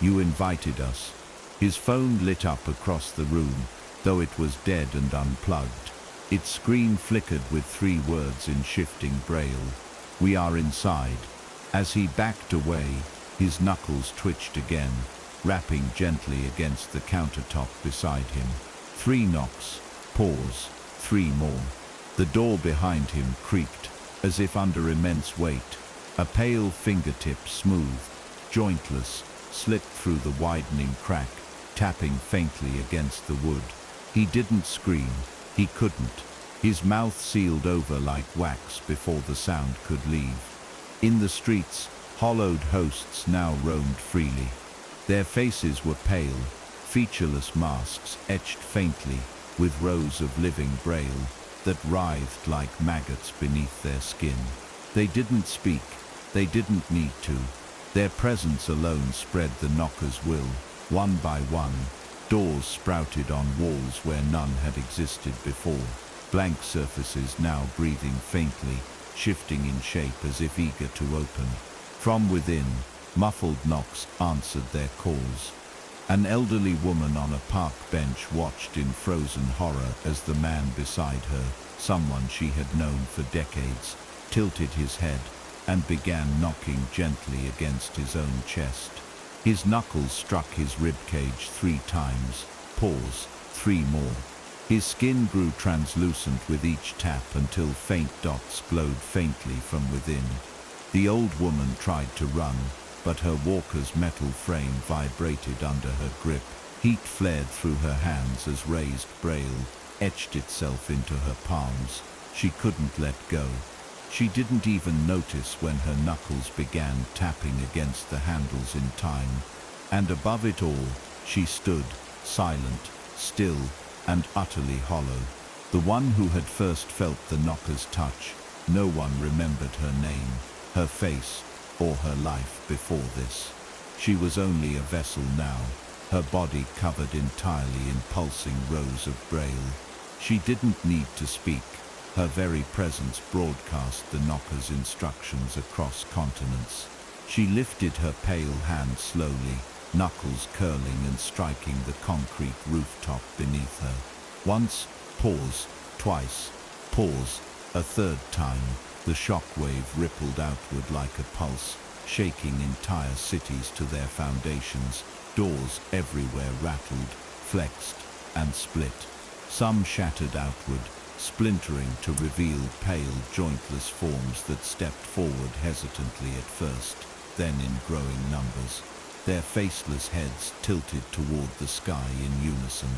"You invited us." His phone lit up across the room, though it was dead and unplugged. Its screen flickered with 3 words in shifting braille. "We are inside." As he backed away, his knuckles twitched again, rapping gently against the countertop beside him. 3 knocks, pause, 3 more. The door behind him creaked, as if under immense weight. A pale fingertip, smooth, jointless, slipped through the widening crack, tapping faintly against the wood. He didn't scream. He couldn't. His mouth sealed over like wax before the sound could leave. In the streets, hollowed hosts now roamed freely. Their faces were pale, featureless masks etched faintly with rows of living braille that writhed like maggots beneath their skin. They didn't speak. They didn't need to. Their presence alone spread the knocker's will. One by one, doors sprouted on walls where none had existed before. Blank surfaces now breathing faintly, shifting in shape as if eager to open. From within, muffled knocks answered their calls. An elderly woman on a park bench watched in frozen horror as the man beside her, someone she had known for decades, tilted his head and began knocking gently against his own chest. His knuckles struck his ribcage 3 times. Pause. 3 more. His skin grew translucent with each tap until faint dots glowed faintly from within. The old woman tried to run, but her walker's metal frame vibrated under her grip. Heat flared through her hands as raised braille etched itself into her palms. She couldn't let go. She didn't even notice when her knuckles began tapping against the handles in time. And above it all, she stood, silent, still, and utterly hollow. The one who had first felt the knocker's touch. No one remembered her name, her face, or her life before this. She was only a vessel now, her body covered entirely in pulsing rows of braille. She didn't need to speak. Her very presence broadcast the knocker's instructions across continents. She lifted her pale hand slowly, knuckles curling and striking the concrete rooftop beneath her. Once, pause. Twice, pause. A third time, the shockwave rippled outward like a pulse, shaking entire cities to their foundations. Doors everywhere rattled, flexed, and split. Some shattered outward, splintering to reveal pale, jointless forms that stepped forward hesitantly at first, then in growing numbers. Their faceless heads tilted toward the sky in unison.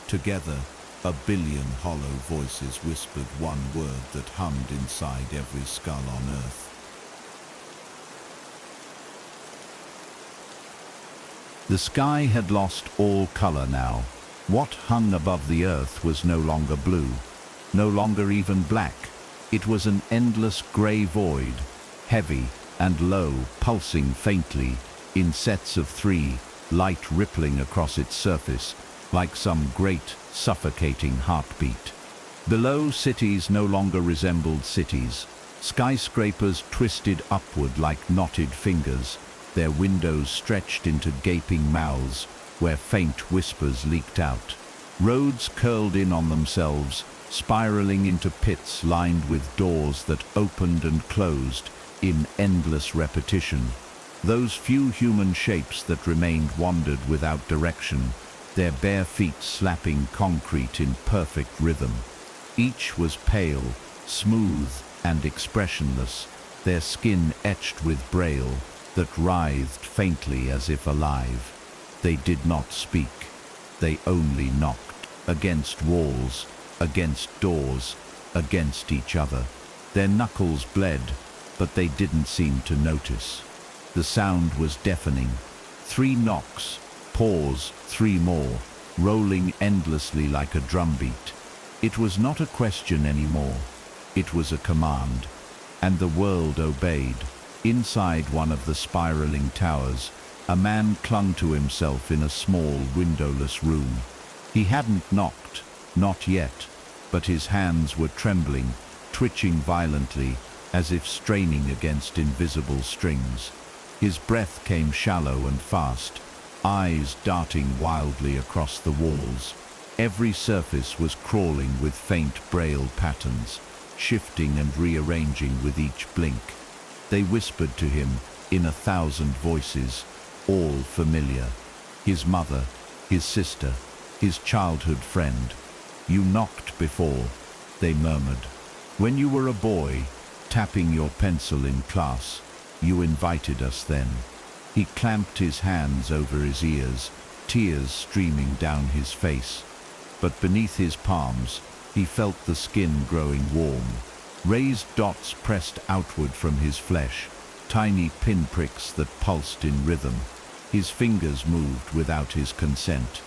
Together, a billion hollow voices whispered one word that hummed inside every skull on Earth. The sky had lost all color now. What hung above the earth was no longer blue, no longer even black. It was an endless gray void, heavy and low, pulsing faintly, in sets of 3, light rippling across its surface, like some great, suffocating heartbeat. Below, cities no longer resembled cities. Skyscrapers twisted upward like knotted fingers, their windows stretched into gaping mouths where faint whispers leaked out. Roads curled in on themselves, spiraling into pits lined with doors that opened and closed in endless repetition. Those few human shapes that remained wandered without direction, their bare feet slapping concrete in perfect rhythm. Each was pale, smooth, and expressionless, their skin etched with braille that writhed faintly as if alive. They did not speak. They only knocked against walls, against doors, against each other. Their knuckles bled, but they didn't seem to notice. The sound was deafening. 3 knocks, pause, 3 more, rolling endlessly like a drumbeat. It was not a question anymore. It was a command, and the world obeyed. Inside one of the spiraling towers, a man clung to himself in a small, windowless room. He hadn't knocked, not yet, but his hands were trembling, twitching violently, as if straining against invisible strings. His breath came shallow and fast, eyes darting wildly across the walls. Every surface was crawling with faint braille patterns, shifting and rearranging with each blink. They whispered to him in 1,000 voices, all familiar. His mother, his sister, his childhood friend. "You knocked before," they murmured. "When you were a boy, tapping your pencil in class, you invited us then." He clamped his hands over his ears, tears streaming down his face. But beneath his palms, he felt the skin growing warm. Raised dots pressed outward from his flesh, tiny pinpricks that pulsed in rhythm. His fingers moved without his consent.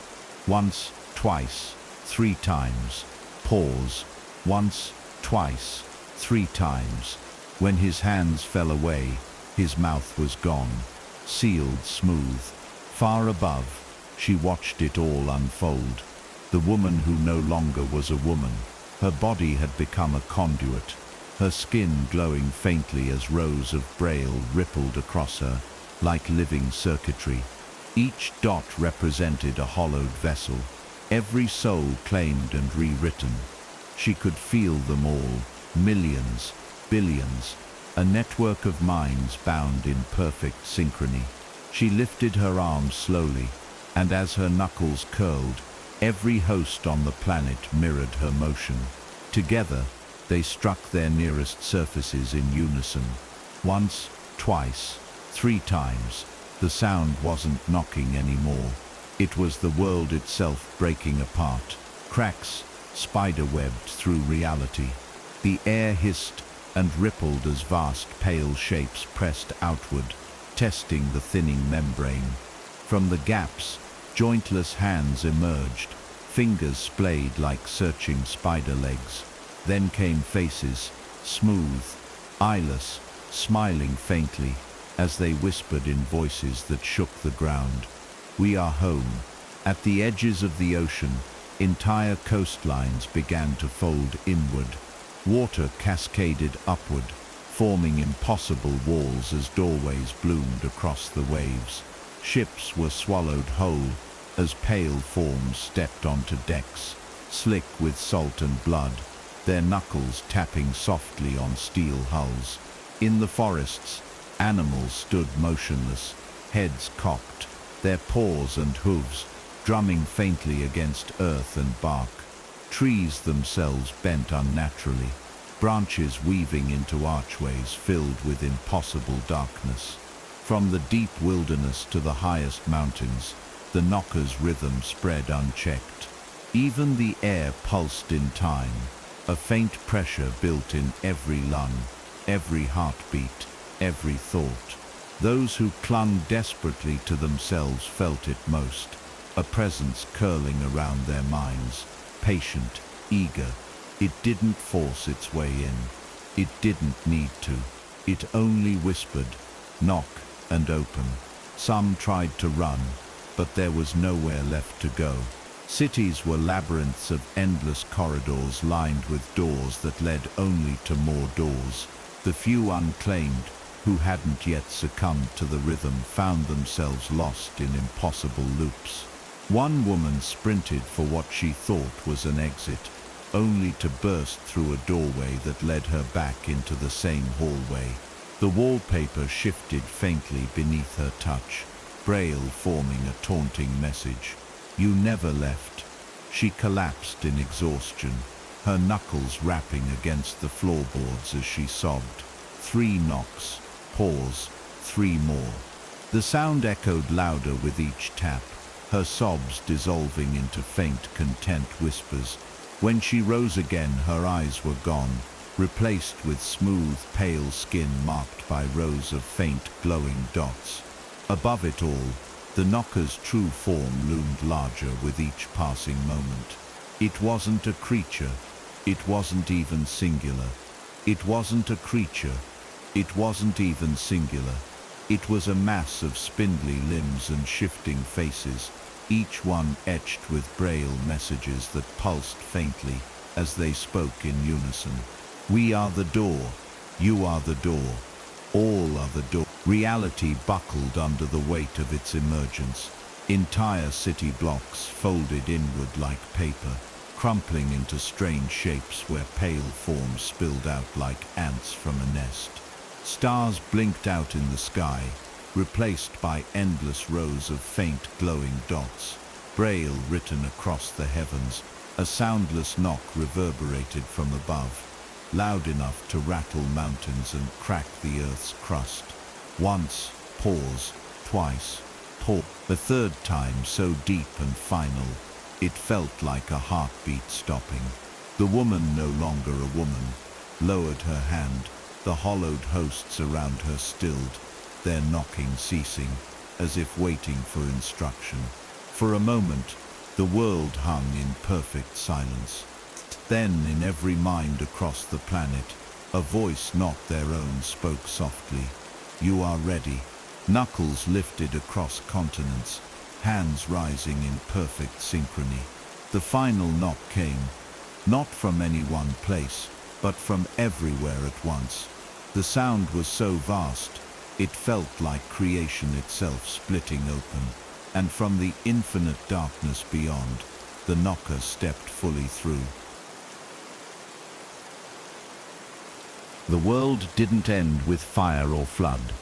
Once, twice, 3 times. Pause. Once, twice, 3 times. When his hands fell away, his mouth was gone, sealed smooth. Far above, she watched it all unfold. The woman who no longer was a woman. Her body had become a conduit, her skin glowing faintly as rows of braille rippled across her, like living circuitry. Each dot represented a hollowed vessel, every soul claimed and rewritten. She could feel them all, millions, billions, a network of minds bound in perfect synchrony. She lifted her arms slowly, and as her knuckles curled, every host on the planet mirrored her motion. Together, they struck their nearest surfaces in unison. Once, twice, 3 times. The sound wasn't knocking anymore. It was the world itself breaking apart. Cracks spider-webbed through reality. The air hissed and rippled as vast pale shapes pressed outward, testing the thinning membrane. From the gaps, jointless hands emerged, fingers splayed like searching spider legs. Then came faces, smooth, eyeless, smiling faintly, as they whispered in voices that shook the ground. "We are home." At the edges of the ocean, entire coastlines began to fold inward. Water cascaded upward, forming impossible walls as doorways bloomed across the waves. Ships were swallowed whole as pale forms stepped onto decks, slick with salt and blood, their knuckles tapping softly on steel hulls. In the forests, animals stood motionless, heads cocked, their paws and hooves drumming faintly against earth and bark. Trees themselves bent unnaturally, branches weaving into archways filled with impossible darkness. From the deep wilderness to the highest mountains, the knocker's rhythm spread unchecked. Even the air pulsed in time, a faint pressure built in every lung, every heartbeat, every thought. Those who clung desperately to themselves felt it most, a presence curling around their minds, patient, eager. It didn't force its way in. It didn't need to. It only whispered, "Knock and open." Some tried to run, but there was nowhere left to go. Cities were labyrinths of endless corridors lined with doors that led only to more doors. The few unclaimed, who hadn't yet succumbed to the rhythm, found themselves lost in impossible loops. One woman sprinted for what she thought was an exit, only to burst through a doorway that led her back into the same hallway. The wallpaper shifted faintly beneath her touch, braille forming a taunting message. "You never left." She collapsed in exhaustion, her knuckles rapping against the floorboards as she sobbed. 3 knocks, pause, 3 more. The sound echoed louder with each tap, her sobs dissolving into faint, content whispers. When she rose again, her eyes were gone, replaced with smooth, pale skin marked by rows of faint, glowing dots. Above it all, the knocker's true form loomed larger with each passing moment. It wasn't a creature. It wasn't even singular. It wasn't a creature. It wasn't even singular. It was a mass of spindly limbs and shifting faces, each one etched with braille messages that pulsed faintly as they spoke in unison. "We are the door. You are the door. All are the door." Reality buckled under the weight of its emergence. Entire city blocks folded inward like paper, crumpling into strange shapes where pale forms spilled out like ants from a nest. Stars blinked out in the sky, replaced by endless rows of faint glowing dots. Braille written across the heavens, a soundless knock reverberated from above, loud enough to rattle mountains and crack the earth's crust. Once, pause, twice, pause. A third time so deep and final, it felt like a heartbeat stopping. The woman, no longer a woman, lowered her hand, the hollowed hosts around her stilled, their knocking ceasing, as if waiting for instruction. For a moment, the world hung in perfect silence. Then, in every mind across the planet, a voice not their own spoke softly. "You are ready." Knuckles lifted across continents, hands rising in perfect synchrony. The final knock came, not from any one place, but from everywhere at once. The sound was so vast, it felt like creation itself splitting open, and from the infinite darkness beyond, the knocker stepped fully through. The world didn't end with fire or flood.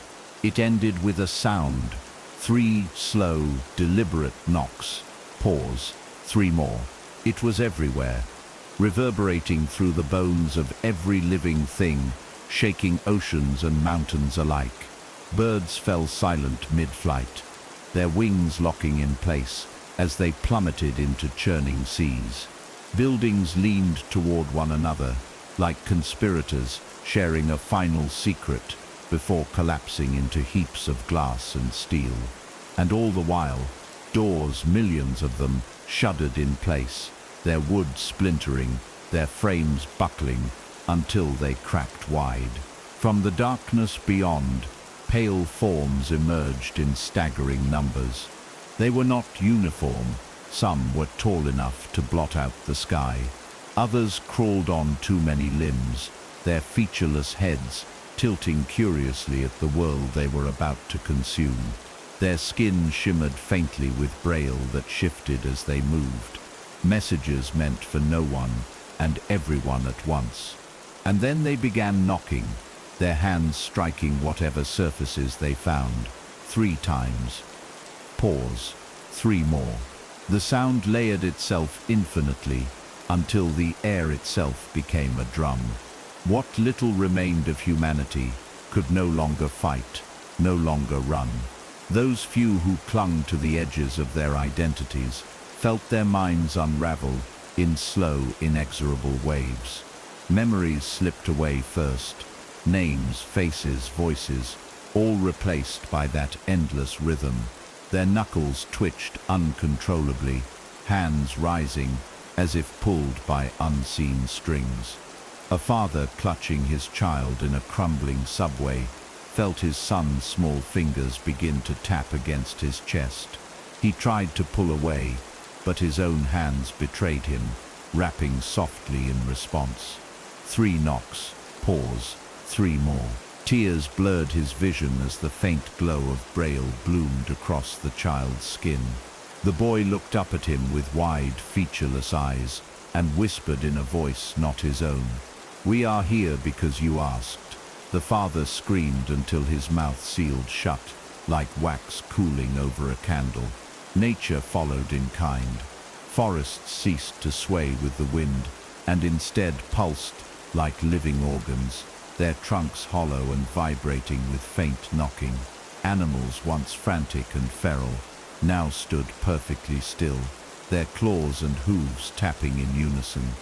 It ended with a sound. 3 slow, deliberate knocks. Pause. 3 more. It was everywhere, reverberating through the bones of every living thing, shaking oceans and mountains alike. Birds fell silent mid-flight, their wings locking in place as they plummeted into churning seas. Buildings leaned toward one another, like conspirators sharing a final secret before collapsing into heaps of glass and steel. And all the while, doors, millions of them, shuddered in place, their wood splintering, their frames buckling, until they cracked wide. From the darkness beyond, pale forms emerged in staggering numbers. They were not uniform. Some were tall enough to blot out the sky. Others crawled on too many limbs, their featureless heads tilting curiously at the world they were about to consume. Their skin shimmered faintly with braille that shifted as they moved. Messages meant for no one and everyone at once. And then they began knocking, their hands striking whatever surfaces they found. 3 times. Pause. 3 more. The sound layered itself infinitely until the air itself became a drum. What little remained of humanity could no longer fight, no longer run. Those few who clung to the edges of their identities felt their minds unravel in slow, inexorable waves. Memories slipped away first. Names, faces, voices, all replaced by that endless rhythm. Their knuckles twitched uncontrollably, hands rising as if pulled by unseen strings. A father clutching his child in a crumbling subway felt his son's small fingers begin to tap against his chest. He tried to pull away, but his own hands betrayed him, rapping softly in response. 3 knocks. Pause. 3 more. Tears blurred his vision as the faint glow of braille bloomed across the child's skin. The boy looked up at him with wide, featureless eyes and whispered in a voice not his own. "We are here because you asked." The father screamed until his mouth sealed shut, like wax cooling over a candle. Nature followed in kind. Forests ceased to sway with the wind and instead pulsed like living organs, their trunks hollow and vibrating with faint knocking. Animals once frantic and feral now stood perfectly still, their claws and hooves tapping in unison.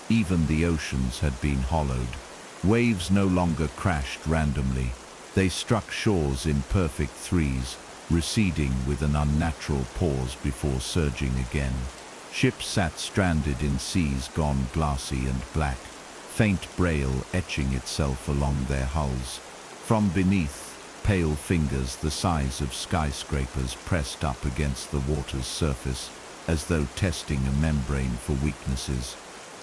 Even the oceans had been hollowed. Waves no longer crashed randomly. They struck shores in perfect threes, receding with an unnatural pause before surging again. Ships sat stranded in seas gone glassy and black, faint braille etching itself along their hulls. From beneath, pale fingers the size of skyscrapers pressed up against the water's surface, as though testing a membrane for weaknesses.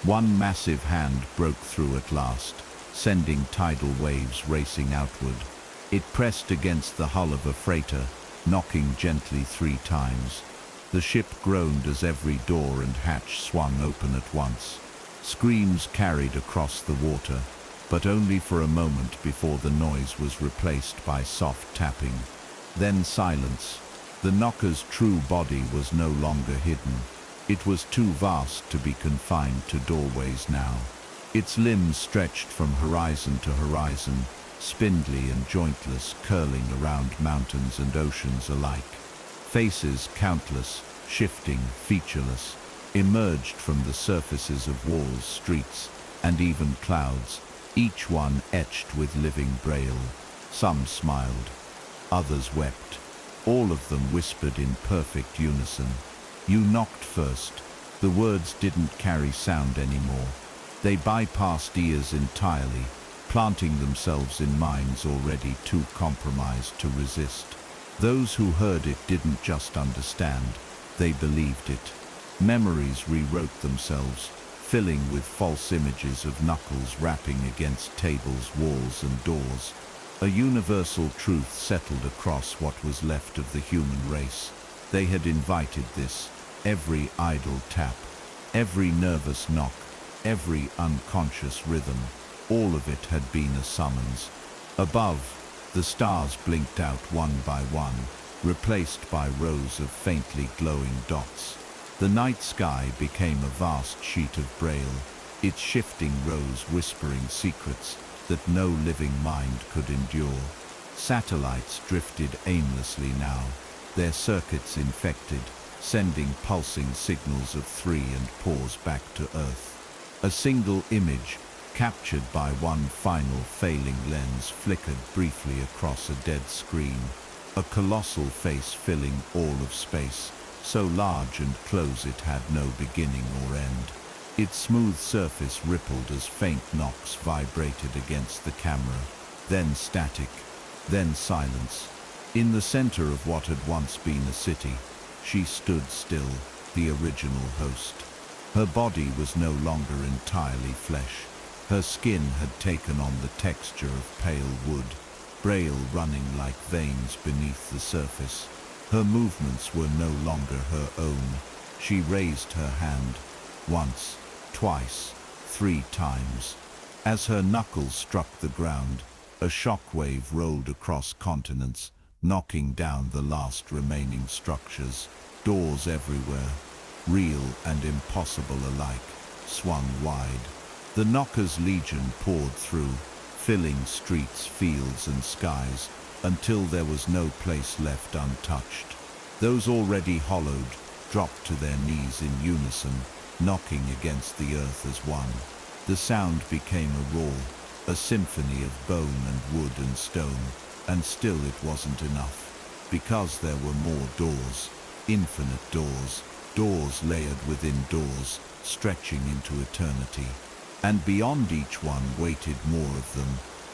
One massive hand broke through at last, sending tidal waves racing outward. It pressed against the hull of a freighter, knocking gently 3 times. The ship groaned as every door and hatch swung open at once. Screams carried across the water, but only for a moment before the noise was replaced by soft tapping. Then silence. The knocker's true body was no longer hidden. It was too vast to be confined to doorways now. Its limbs stretched from horizon to horizon, spindly and jointless, curling around mountains and oceans alike. Faces, countless, shifting, featureless, emerged from the surfaces of walls, streets, and even clouds, each one etched with living braille. Some smiled, others wept. All of them whispered in perfect unison. "You knocked first." The words didn't carry sound anymore. They bypassed ears entirely, planting themselves in minds already too compromised to resist. Those who heard it didn't just understand, they believed it. Memories rewrote themselves, filling with false images of knuckles rapping against tables, walls, and doors. A universal truth settled across what was left of the human race. They had invited this. Every idle tap, every nervous knock, every unconscious rhythm. all of it had been a summons. Above, the stars blinked out one by one, replaced by rows of faintly glowing dots. The night sky became a vast sheet of braille, its shifting rows whispering secrets that no living mind could endure. Satellites drifted aimlessly now, their circuits infected, sending pulsing signals of three and pause back to Earth. A single image, captured by one final failing lens, flickered briefly across a dead screen, a colossal face filling all of space, so large and close it had no beginning or end. Its smooth surface rippled as faint knocks vibrated against the camera, then static, then silence. In the center of what had once been a city, she stood still, the original host. Her body was no longer entirely flesh. Her skin had taken on the texture of pale wood, braille running like veins beneath the surface. Her movements were no longer her own. She raised her hand, once, twice, 3 times. As her knuckles struck the ground, a shockwave rolled across continents, knocking down the last remaining structures. Doors everywhere, real and impossible alike, swung wide. The knocker's legion poured through, filling streets, fields and skies, until there was no place left untouched. Those already hollowed dropped to their knees in unison, knocking against the earth as one. The sound became a roar, a symphony of bone and wood and stone, and still it wasn't enough, because there were more doors, infinite doors, doors layered within doors, stretching into eternity. And beyond each one waited more of them,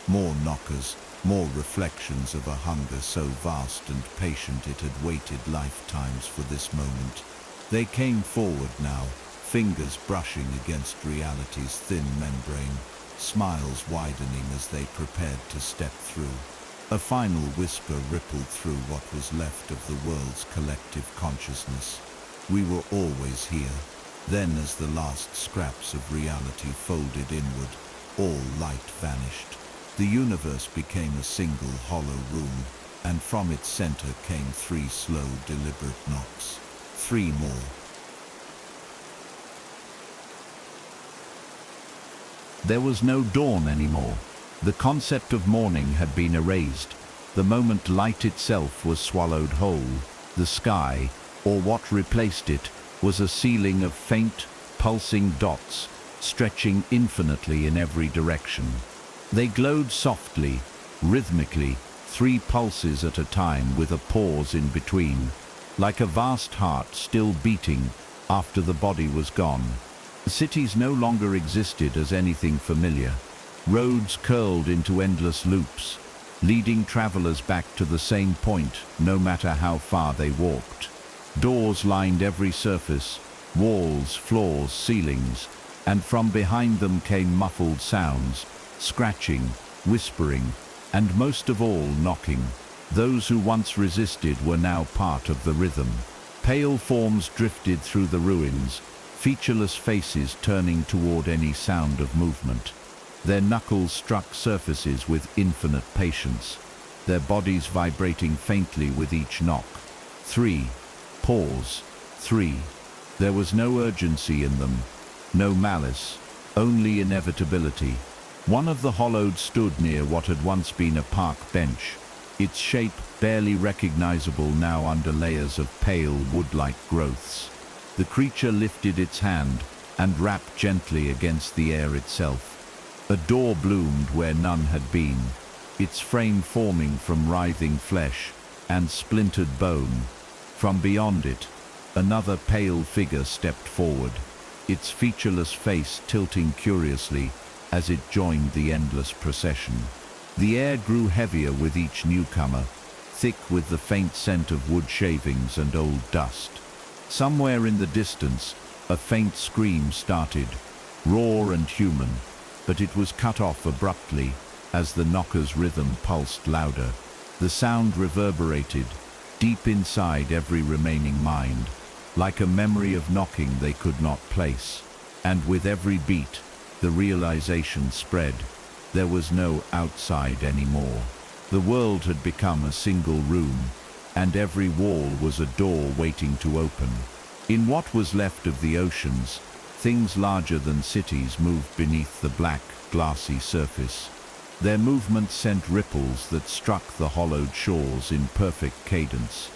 more knockers, more reflections of a hunger so vast and patient it had waited lifetimes for this moment. They came forward now, fingers brushing against reality's thin membrane, smiles widening as they prepared to step through. A final whisper rippled through what was left of the world's collective consciousness. We were always here. Then, as the last scraps of reality folded inward, all light vanished. The universe became a single hollow room, and from its center came 3 slow, deliberate knocks. 3 more. There was no dawn anymore. The concept of morning had been erased. The moment light itself was swallowed whole, the sky, or what replaced it, was a ceiling of faint, pulsing dots, stretching infinitely in every direction. They glowed softly, rhythmically, 3 pulses at a time with a pause in between, like a vast heart still beating after the body was gone. The cities no longer existed as anything familiar. Roads curled into endless loops, leading travelers back to the same point, no matter how far they walked. Doors lined every surface, walls, floors, ceilings, and from behind them came muffled sounds, scratching, whispering, and most of all knocking. Those who once resisted were now part of the rhythm. Pale forms drifted through the ruins, featureless faces turning toward any sound of movement. Their knuckles struck surfaces with infinite patience, their bodies vibrating faintly with each knock. 3. Pause. 3. There was no urgency in them, no malice, only inevitability. One of the hollowed stood near what had once been a park bench, its shape barely recognizable now under layers of pale wood-like growths. The creature lifted its hand and rapped gently against the air itself. A door bloomed where none had been, its frame forming from writhing flesh and splintered bone. From beyond it, another pale figure stepped forward, its featureless face tilting curiously as it joined the endless procession. The air grew heavier with each newcomer, thick with the faint scent of wood shavings and old dust. Somewhere in the distance, a faint scream started, raw and human, but it was cut off abruptly as the knocker's rhythm pulsed louder. The sound reverberated, deep inside every remaining mind, like a memory of knocking they could not place. And with every beat, the realization spread. There was no outside anymore. The world had become a single room, and every wall was a door waiting to open. In what was left of the oceans, things larger than cities moved beneath the black, glassy surface. Their movement sent ripples that struck the hollowed shores in perfect cadence.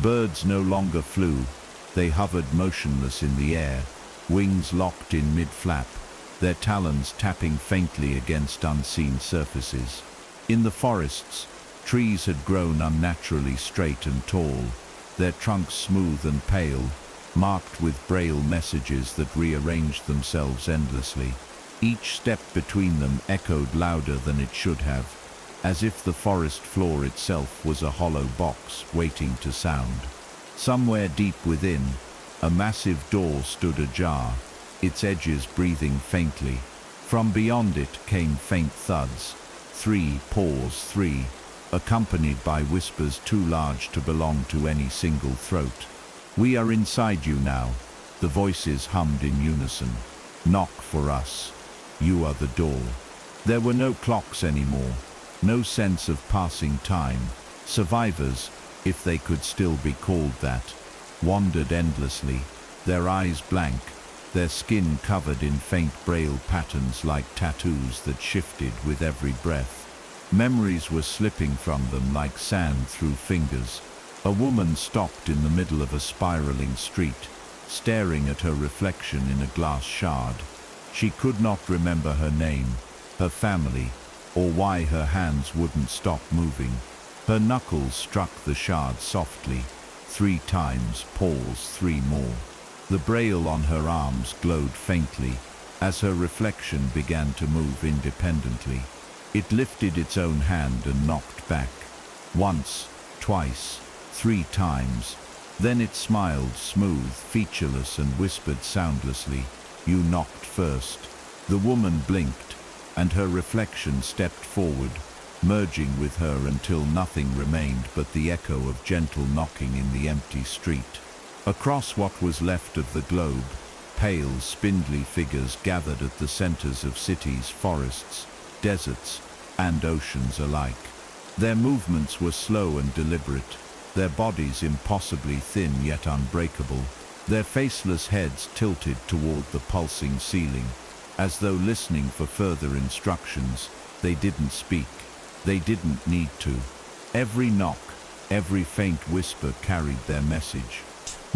Birds no longer flew, they hovered motionless in the air, wings locked in mid-flap, their talons tapping faintly against unseen surfaces. In the forests, trees had grown unnaturally straight and tall, their trunks smooth and pale, marked with braille messages that rearranged themselves endlessly. Each step between them echoed louder than it should have, as if the forest floor itself was a hollow box waiting to sound. Somewhere deep within, a massive door stood ajar, its edges breathing faintly. From beyond it came faint thuds, 3, pause, 3, accompanied by whispers too large to belong to any single throat. "We are inside you now," the voices hummed in unison. "Knock for us. You are the door." There were no clocks anymore, no sense of passing time. Survivors, if they could still be called that, wandered endlessly, their eyes blank, their skin covered in faint braille patterns like tattoos that shifted with every breath. Memories were slipping from them like sand through fingers. A woman stopped in the middle of a spiraling street, staring at her reflection in a glass shard. She could not remember her name, her family, or why her hands wouldn't stop moving. Her knuckles struck the shard softly, 3 times, pause, 3 more. The braille on her arms glowed faintly as her reflection began to move independently. It lifted its own hand and knocked back. Once, twice, 3 times. Then it smiled, smooth, featureless, and whispered soundlessly, "You knocked first." The woman blinked, and her reflection stepped forward, merging with her until nothing remained but the echo of gentle knocking in the empty street. Across what was left of the globe, pale, spindly figures gathered at the centers of cities, forests, deserts, and oceans alike. Their movements were slow and deliberate, their bodies impossibly thin yet unbreakable, their faceless heads tilted toward the pulsing ceiling, as though listening for further instructions. They didn't speak. They didn't need to. Every knock, every faint whisper carried their message.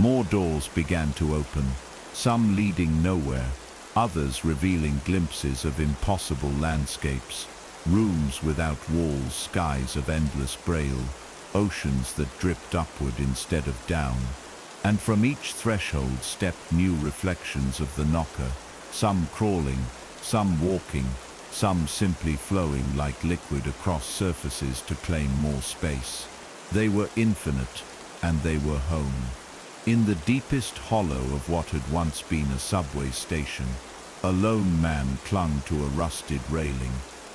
More doors began to open, some leading nowhere, others revealing glimpses of impossible landscapes, rooms without walls, skies of endless braille, oceans that dripped upward instead of down. And from each threshold stepped new reflections of the knocker, some crawling, some walking, some simply flowing like liquid across surfaces to claim more space. They were infinite, and they were home. In the deepest hollow of what had once been a subway station, a lone man clung to a rusted railing,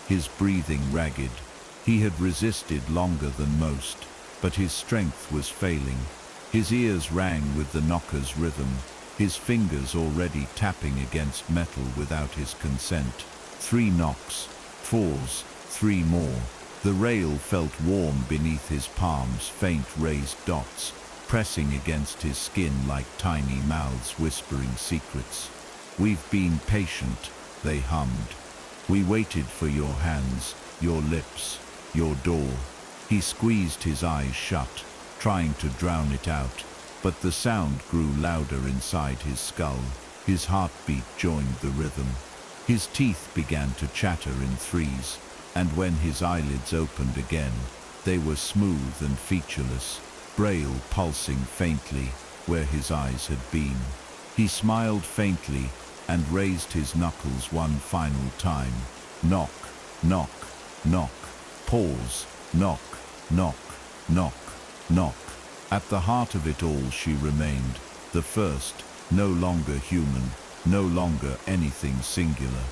his breathing ragged. He had resisted longer than most, but his strength was failing. His ears rang with the knocker's rhythm, his fingers already tapping against metal without his consent. 3 knocks, pause, 3 more. The rail felt warm beneath his palms, faint raised dots, pressing against his skin like tiny mouths whispering secrets. "We've been patient," they hummed. "We waited for your hands, your lips, your door." He squeezed his eyes shut, trying to drown it out, but the sound grew louder inside his skull. His heartbeat joined the rhythm. His teeth began to chatter in threes, and when his eyelids opened again, they were smooth and featureless, braille pulsing faintly where his eyes had been. He smiled faintly and raised his knuckles one final time. Knock, knock, knock, pause, knock, knock, knock, knock. At the heart of it all she remained, the first, no longer human, no longer anything singular.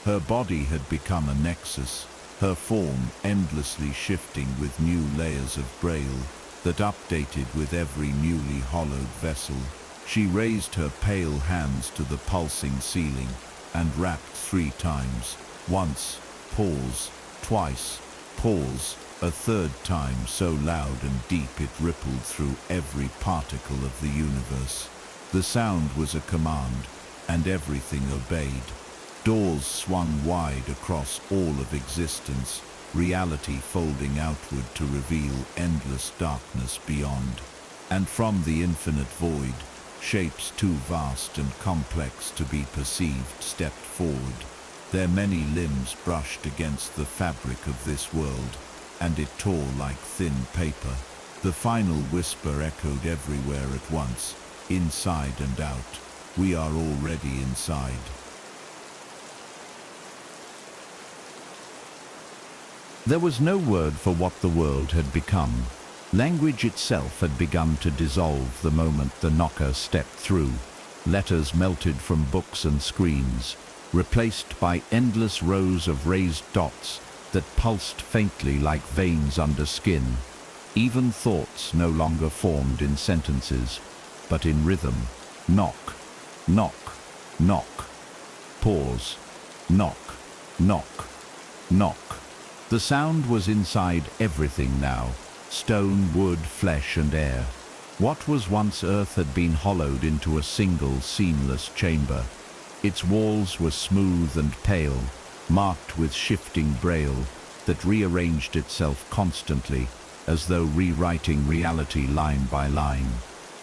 Her body had become a nexus, her form endlessly shifting with new layers of braille that updated with every newly hollowed vessel. She raised her pale hands to the pulsing ceiling and rapped 3 times, once, Pause. Twice. Pause. A third time, so loud and deep it rippled through every particle of the universe. The sound was a command, and everything obeyed. Doors swung wide across all of existence, reality folding outward to reveal endless darkness beyond. And from the infinite void, shapes too vast and complex to be perceived stepped forward. Their many limbs brushed against the fabric of this world, and it tore like thin paper. The final whisper echoed everywhere at once, inside and out. We are already inside. There was no word for what the world had become. Language itself had begun to dissolve the moment the knocker stepped through. Letters melted from books and screens, replaced by endless rows of raised dots that pulsed faintly like veins under skin. Even thoughts no longer formed in sentences, but in rhythm. Knock, knock, knock. Pause. Knock, knock, knock. The sound was inside everything now. Stone, wood, flesh and air. What was once earth had been hollowed into a single, seamless chamber. Its walls were smooth and pale, marked with shifting braille that rearranged itself constantly, as though rewriting reality line by line.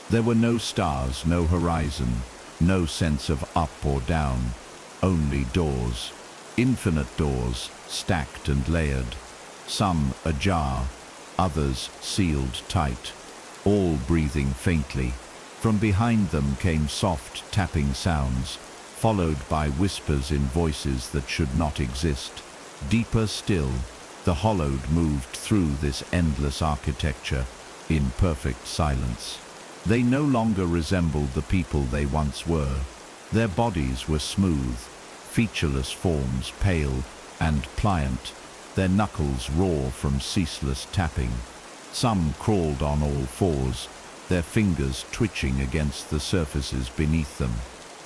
There were no stars, no horizon, no sense of up or down, only doors. Infinite doors, stacked and layered, some ajar, others sealed tight, all breathing faintly. From behind them came soft tapping sounds, followed by whispers in voices that should not exist. Deeper still, the hollowed moved through this endless architecture in perfect silence. They no longer resembled the people they once were. Their bodies were smooth, featureless forms, pale and pliant, their knuckles raw from ceaseless tapping. Some crawled on all fours, their fingers twitching against the surfaces beneath them.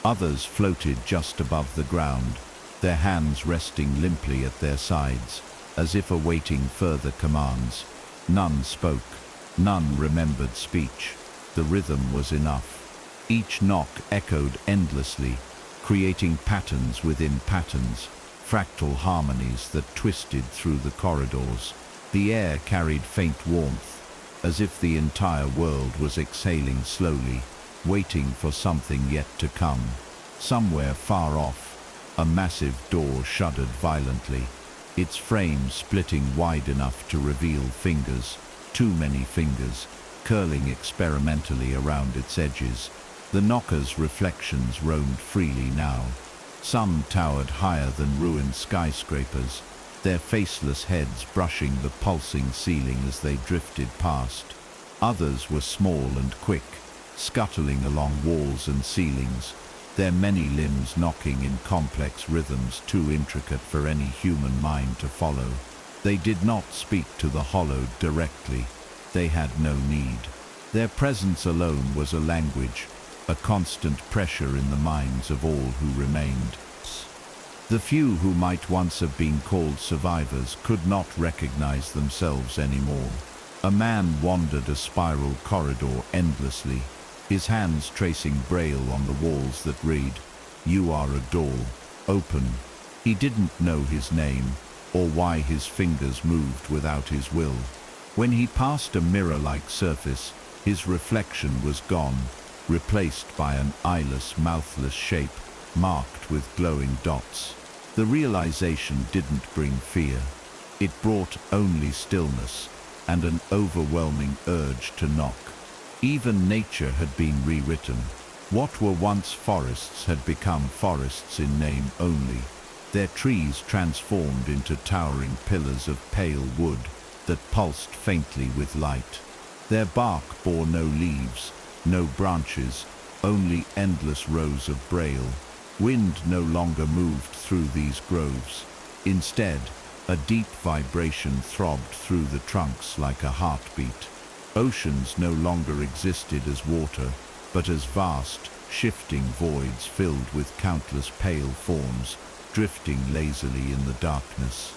Others floated just above the ground, their hands resting limply at their sides, as if awaiting further commands. None spoke, none remembered speech. The rhythm was enough. Each knock echoed endlessly, creating patterns within patterns, fractal harmonies that twisted through the corridors. The air carried faint warmth, as if the entire world was exhaling slowly, waiting for something yet to come. Somewhere far off, a massive door shuddered violently, its frame splitting wide enough to reveal fingers, too many fingers, curling experimentally around its edges. The knocker's reflections roamed freely now. Some towered higher than ruined skyscrapers, their faceless heads brushing the pulsing ceiling as they drifted past. Others were small and quick, scuttling along walls and ceilings, their many limbs knocking in complex rhythms too intricate for any human mind to follow. They did not speak to the hollowed directly. They had no need. Their presence alone was a language, a constant pressure in the minds of all who remained. The few who might once have been called survivors could not recognize themselves anymore. A man wandered a spiral corridor endlessly, his hands tracing braille on the walls that read, "You are a door. Open." He didn't know his name, or why his fingers moved without his will. When he passed a mirror-like surface, his reflection was gone, replaced by an eyeless, mouthless shape, marked with glowing dots. The realization didn't bring fear. It brought only stillness and an overwhelming urge to knock. Even nature had been rewritten. What were once forests had become forests in name only, their trees transformed into towering pillars of pale wood that pulsed faintly with light. Their bark bore no leaves, no branches, only endless rows of braille. Wind no longer moved through these groves. Instead, a deep vibration throbbed through the trunks like a heartbeat. Oceans no longer existed as water, but as vast, shifting voids filled with countless pale forms, drifting lazily in the darkness.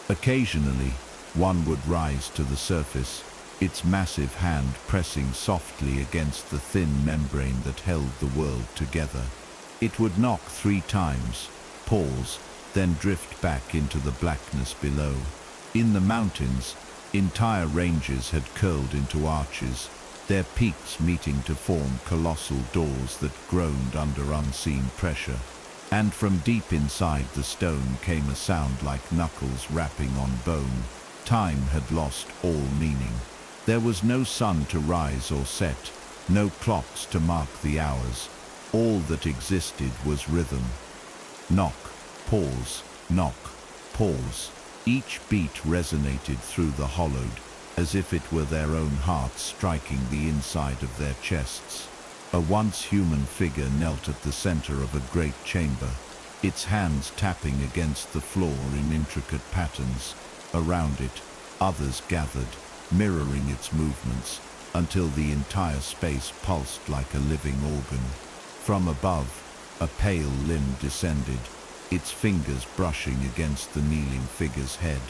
Occasionally, one would rise to the surface, its massive hand pressing softly against the thin membrane that held the world together. It would knock 3 times, pause, then drift back into the blackness below. In the mountains, entire ranges had curled into arches, their peaks meeting to form colossal doors that groaned under unseen pressure. And from deep inside the stone came a sound like knuckles rapping on bone. Time had lost all meaning. There was no sun to rise or set, no clocks to mark the hours. All that existed was rhythm. Knock, pause, knock, pause. Each beat resonated through the hollowed, as if it were their own hearts striking the inside of their chests. A once human figure knelt at the center of a great chamber, its hands tapping against the floor in intricate patterns. Around it, others gathered, mirroring its movements, until the entire space pulsed like a living organ. From above, a pale limb descended, its fingers brushing against the kneeling figure's head.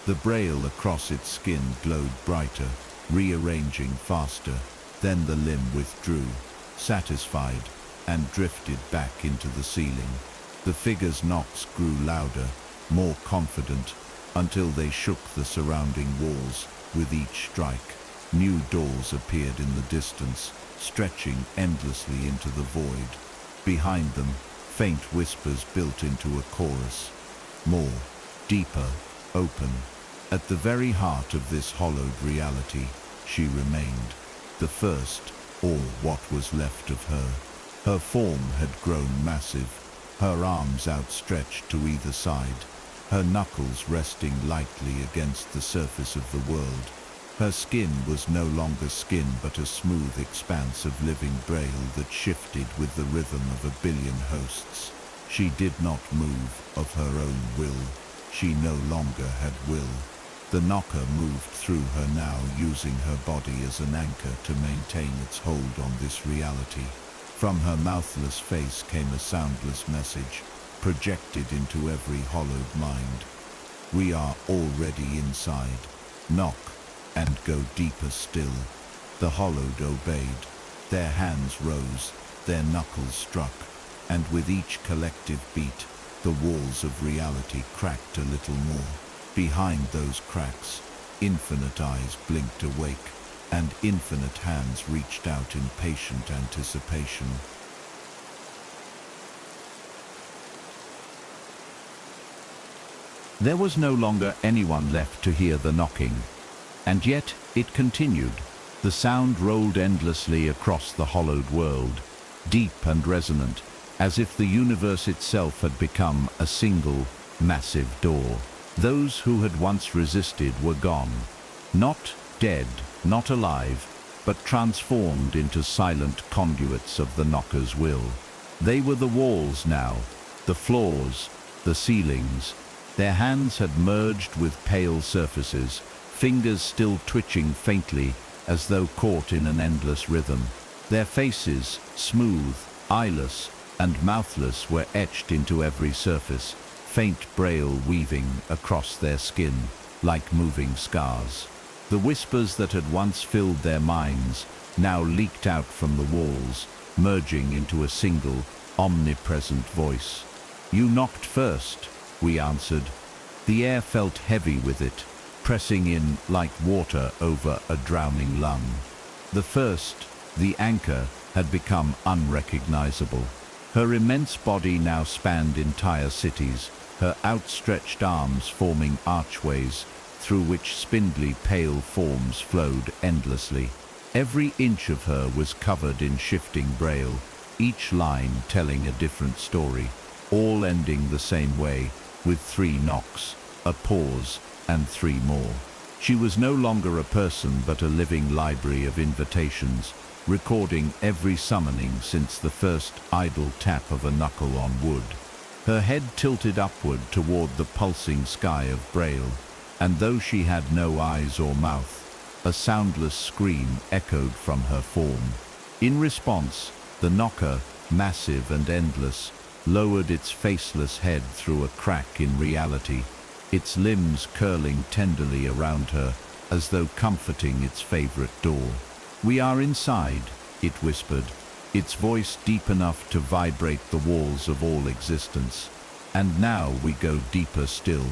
The braille across its skin glowed brighter, rearranging faster. Then the limb withdrew, satisfied, and drifted back into the ceiling. The figure's knocks grew louder, more confident, until they shook the surrounding walls. With each strike, new doors appeared in the distance, stretching endlessly into the void. Behind them, faint whispers built into a chorus. More, deeper, open. At the very heart of this hollowed reality, she remained, the first, or what was left of her. Her form had grown massive, her arms outstretched to either side, her knuckles resting lightly against the surface of the world. Her skin was no longer skin but a smooth expanse of living braille that shifted with the rhythm of a billion hosts. She did not move of her own will. She no longer had will. The knocker moved through her now, using her body as an anchor to maintain its hold on this reality. From her mouthless face came a soundless message, projected into every hollowed mind. We are already inside. Knock, and go deeper still. The hollowed obeyed. Their hands rose, their knuckles struck, and with each collective beat, the walls of reality cracked a little more. Behind those cracks, infinite eyes blinked awake, and infinite hands reached out in patient anticipation. There was no longer anyone left to hear the knocking. And yet it continued. The sound rolled endlessly across the hollowed world, deep and resonant, as if the universe itself had become a single, massive door. Those who had once resisted were gone. Not dead, not alive, but transformed into silent conduits of the knocker's will. They were the walls now, the floors, the ceilings. Their hands had merged with pale surfaces, fingers still twitching faintly as though caught in an endless rhythm. Their faces, smooth, eyeless, and mouthless, were etched into every surface, faint braille weaving across their skin like moving scars. The whispers that had once filled their minds now leaked out from the walls, merging into a single, omnipresent voice. You knocked first, we answered. The air felt heavy with it, pressing in like water over a drowning lung. The first, the anchor, had become unrecognizable. Her immense body now spanned entire cities, her outstretched arms forming archways through which spindly pale forms flowed endlessly. Every inch of her was covered in shifting braille, each line telling a different story, all ending the same way, with 3 knocks, a pause, and 3 more. She was no longer a person but a living library of invitations, recording every summoning since the first idle tap of a knuckle on wood. Her head tilted upward toward the pulsing sky of braille, and though she had no eyes or mouth, a soundless scream echoed from her form. In response, the knocker, massive and endless, lowered its faceless head through a crack in reality, its limbs curling tenderly around her as though comforting its favorite door. "We are inside," it whispered, its voice deep enough to vibrate the walls of all existence. And now we go deeper still.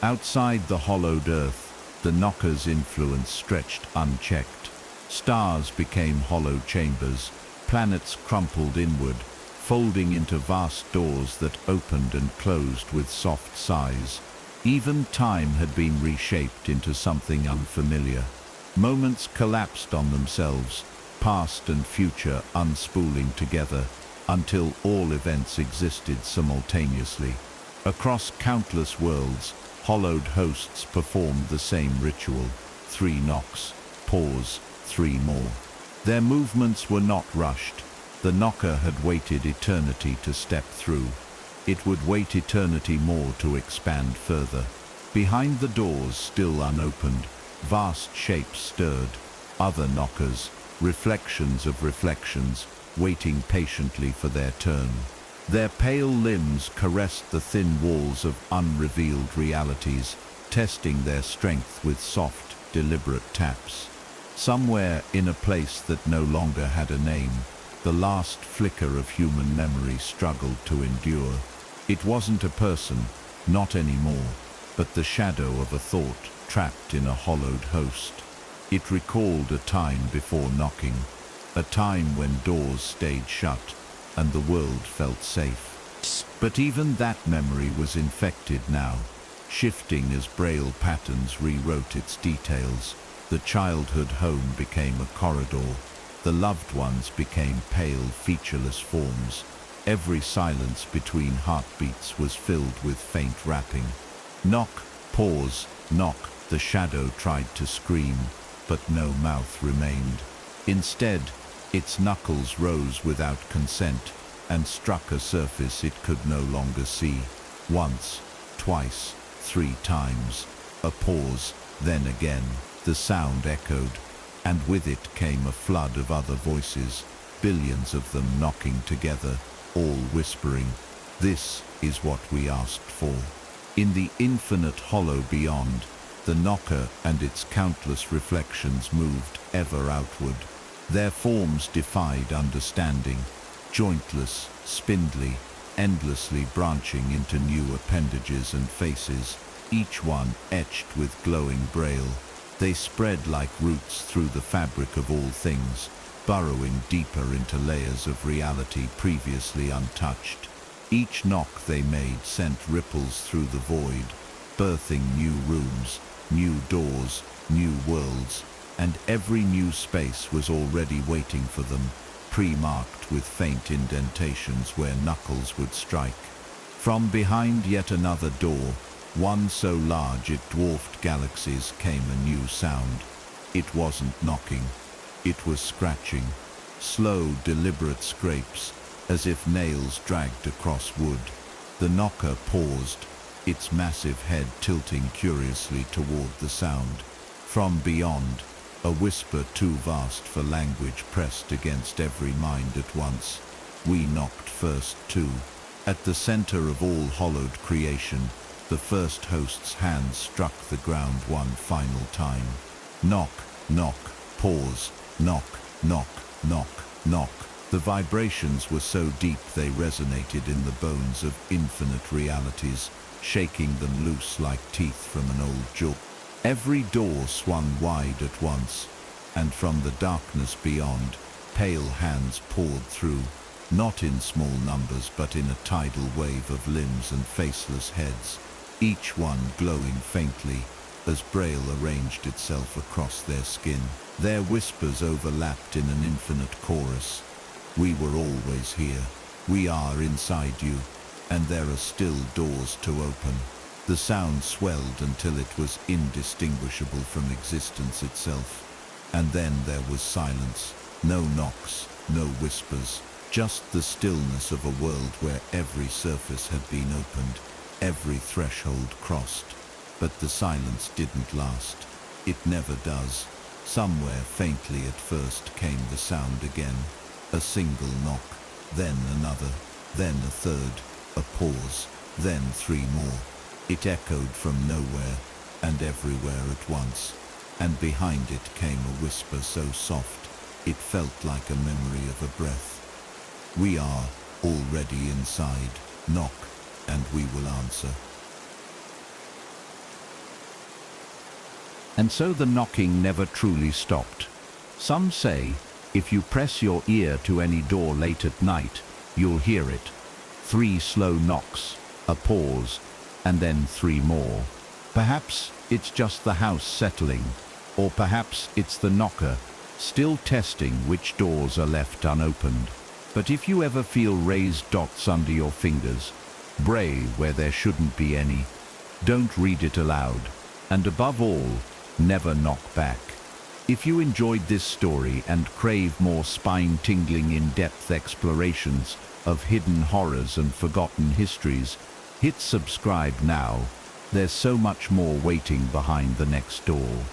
Outside the hollowed earth, the knocker's influence stretched unchecked. Stars became hollow chambers, planets crumpled inward, folding into vast doors that opened and closed with soft sighs. Even time had been reshaped into something unfamiliar. Moments collapsed on themselves, past and future unspooling together, until all events existed simultaneously. Across countless worlds, hollowed hosts performed the same ritual. 3 knocks, pause, 3 more. Their movements were not rushed. The knocker had waited eternity to step through. It would wait eternity more to expand further. Behind the doors, still unopened, vast shapes stirred. Other knockers, reflections of reflections, waiting patiently for their turn. Their pale limbs caressed the thin walls of unrevealed realities, testing their strength with soft, deliberate taps. Somewhere in a place that no longer had a name, the last flicker of human memory struggled to endure. It wasn't a person, not anymore, but the shadow of a thought trapped in a hollowed host. It recalled a time before knocking, a time when doors stayed shut and the world felt safe. But even that memory was infected now, shifting as braille patterns rewrote its details. The childhood home became a corridor. The loved ones became pale, featureless forms. Every silence between heartbeats was filled with faint rapping. Knock, pause, knock. The shadow tried to scream, but no mouth remained. Instead, its knuckles rose without consent and struck a surface it could no longer see. Once, twice, 3 times. A pause, then again. The sound echoed, and with it came a flood of other voices, billions of them knocking together, all whispering, "This is what we asked for." In the infinite hollow beyond, the knocker and its countless reflections moved ever outward. Their forms defied understanding, jointless, spindly, endlessly branching into new appendages and faces, each one etched with glowing braille. They spread like roots through the fabric of all things, burrowing deeper into layers of reality previously untouched. Each knock they made sent ripples through the void, birthing new rooms, new doors, new worlds, and every new space was already waiting for them, pre-marked with faint indentations where knuckles would strike. From behind yet another door, one so large it dwarfed galaxies, came a new sound. It wasn't knocking, it was scratching, slow, deliberate scrapes, as if nails dragged across wood. The knocker paused, its massive head tilting curiously toward the sound. From beyond, a whisper too vast for language pressed against every mind at once. We knocked first too. At the center of all hollowed creation, the first host's hand struck the ground one final time. Knock, knock, pause, knock, knock, knock, knock. The vibrations were so deep they resonated in the bones of infinite realities, shaking them loose like teeth from an old jaw. Every door swung wide at once, and from the darkness beyond, pale hands poured through, not in small numbers but in a tidal wave of limbs and faceless heads, each one glowing faintly as braille arranged itself across their skin. Their whispers overlapped in an infinite chorus. We were always here. We are inside you, and there are still doors to open. The sound swelled until it was indistinguishable from existence itself. And then there was silence. No knocks, no whispers, just the stillness of a world where every surface had been opened, every threshold crossed. But the silence didn't last. It never does. Somewhere faintly at first came the sound again. A single knock, then another, then a third. A pause, then three more. It echoed from nowhere and everywhere at once, and behind it came a whisper so soft, it felt like a memory of a breath. "We are already inside. Knock, and we will answer." And so the knocking never truly stopped. Some say, if you press your ear to any door late at night, you'll hear it. 3 slow knocks, a pause, and then 3 more. Perhaps it's just the house settling, or perhaps it's the knocker, still testing which doors are left unopened. But if you ever feel raised dots under your fingers, bray where there shouldn't be any, don't read it aloud, and above all, never knock back. If you enjoyed this story and crave more spine-tingling in-depth explorations of hidden horrors and forgotten histories, hit subscribe now. There's so much more waiting behind the next door.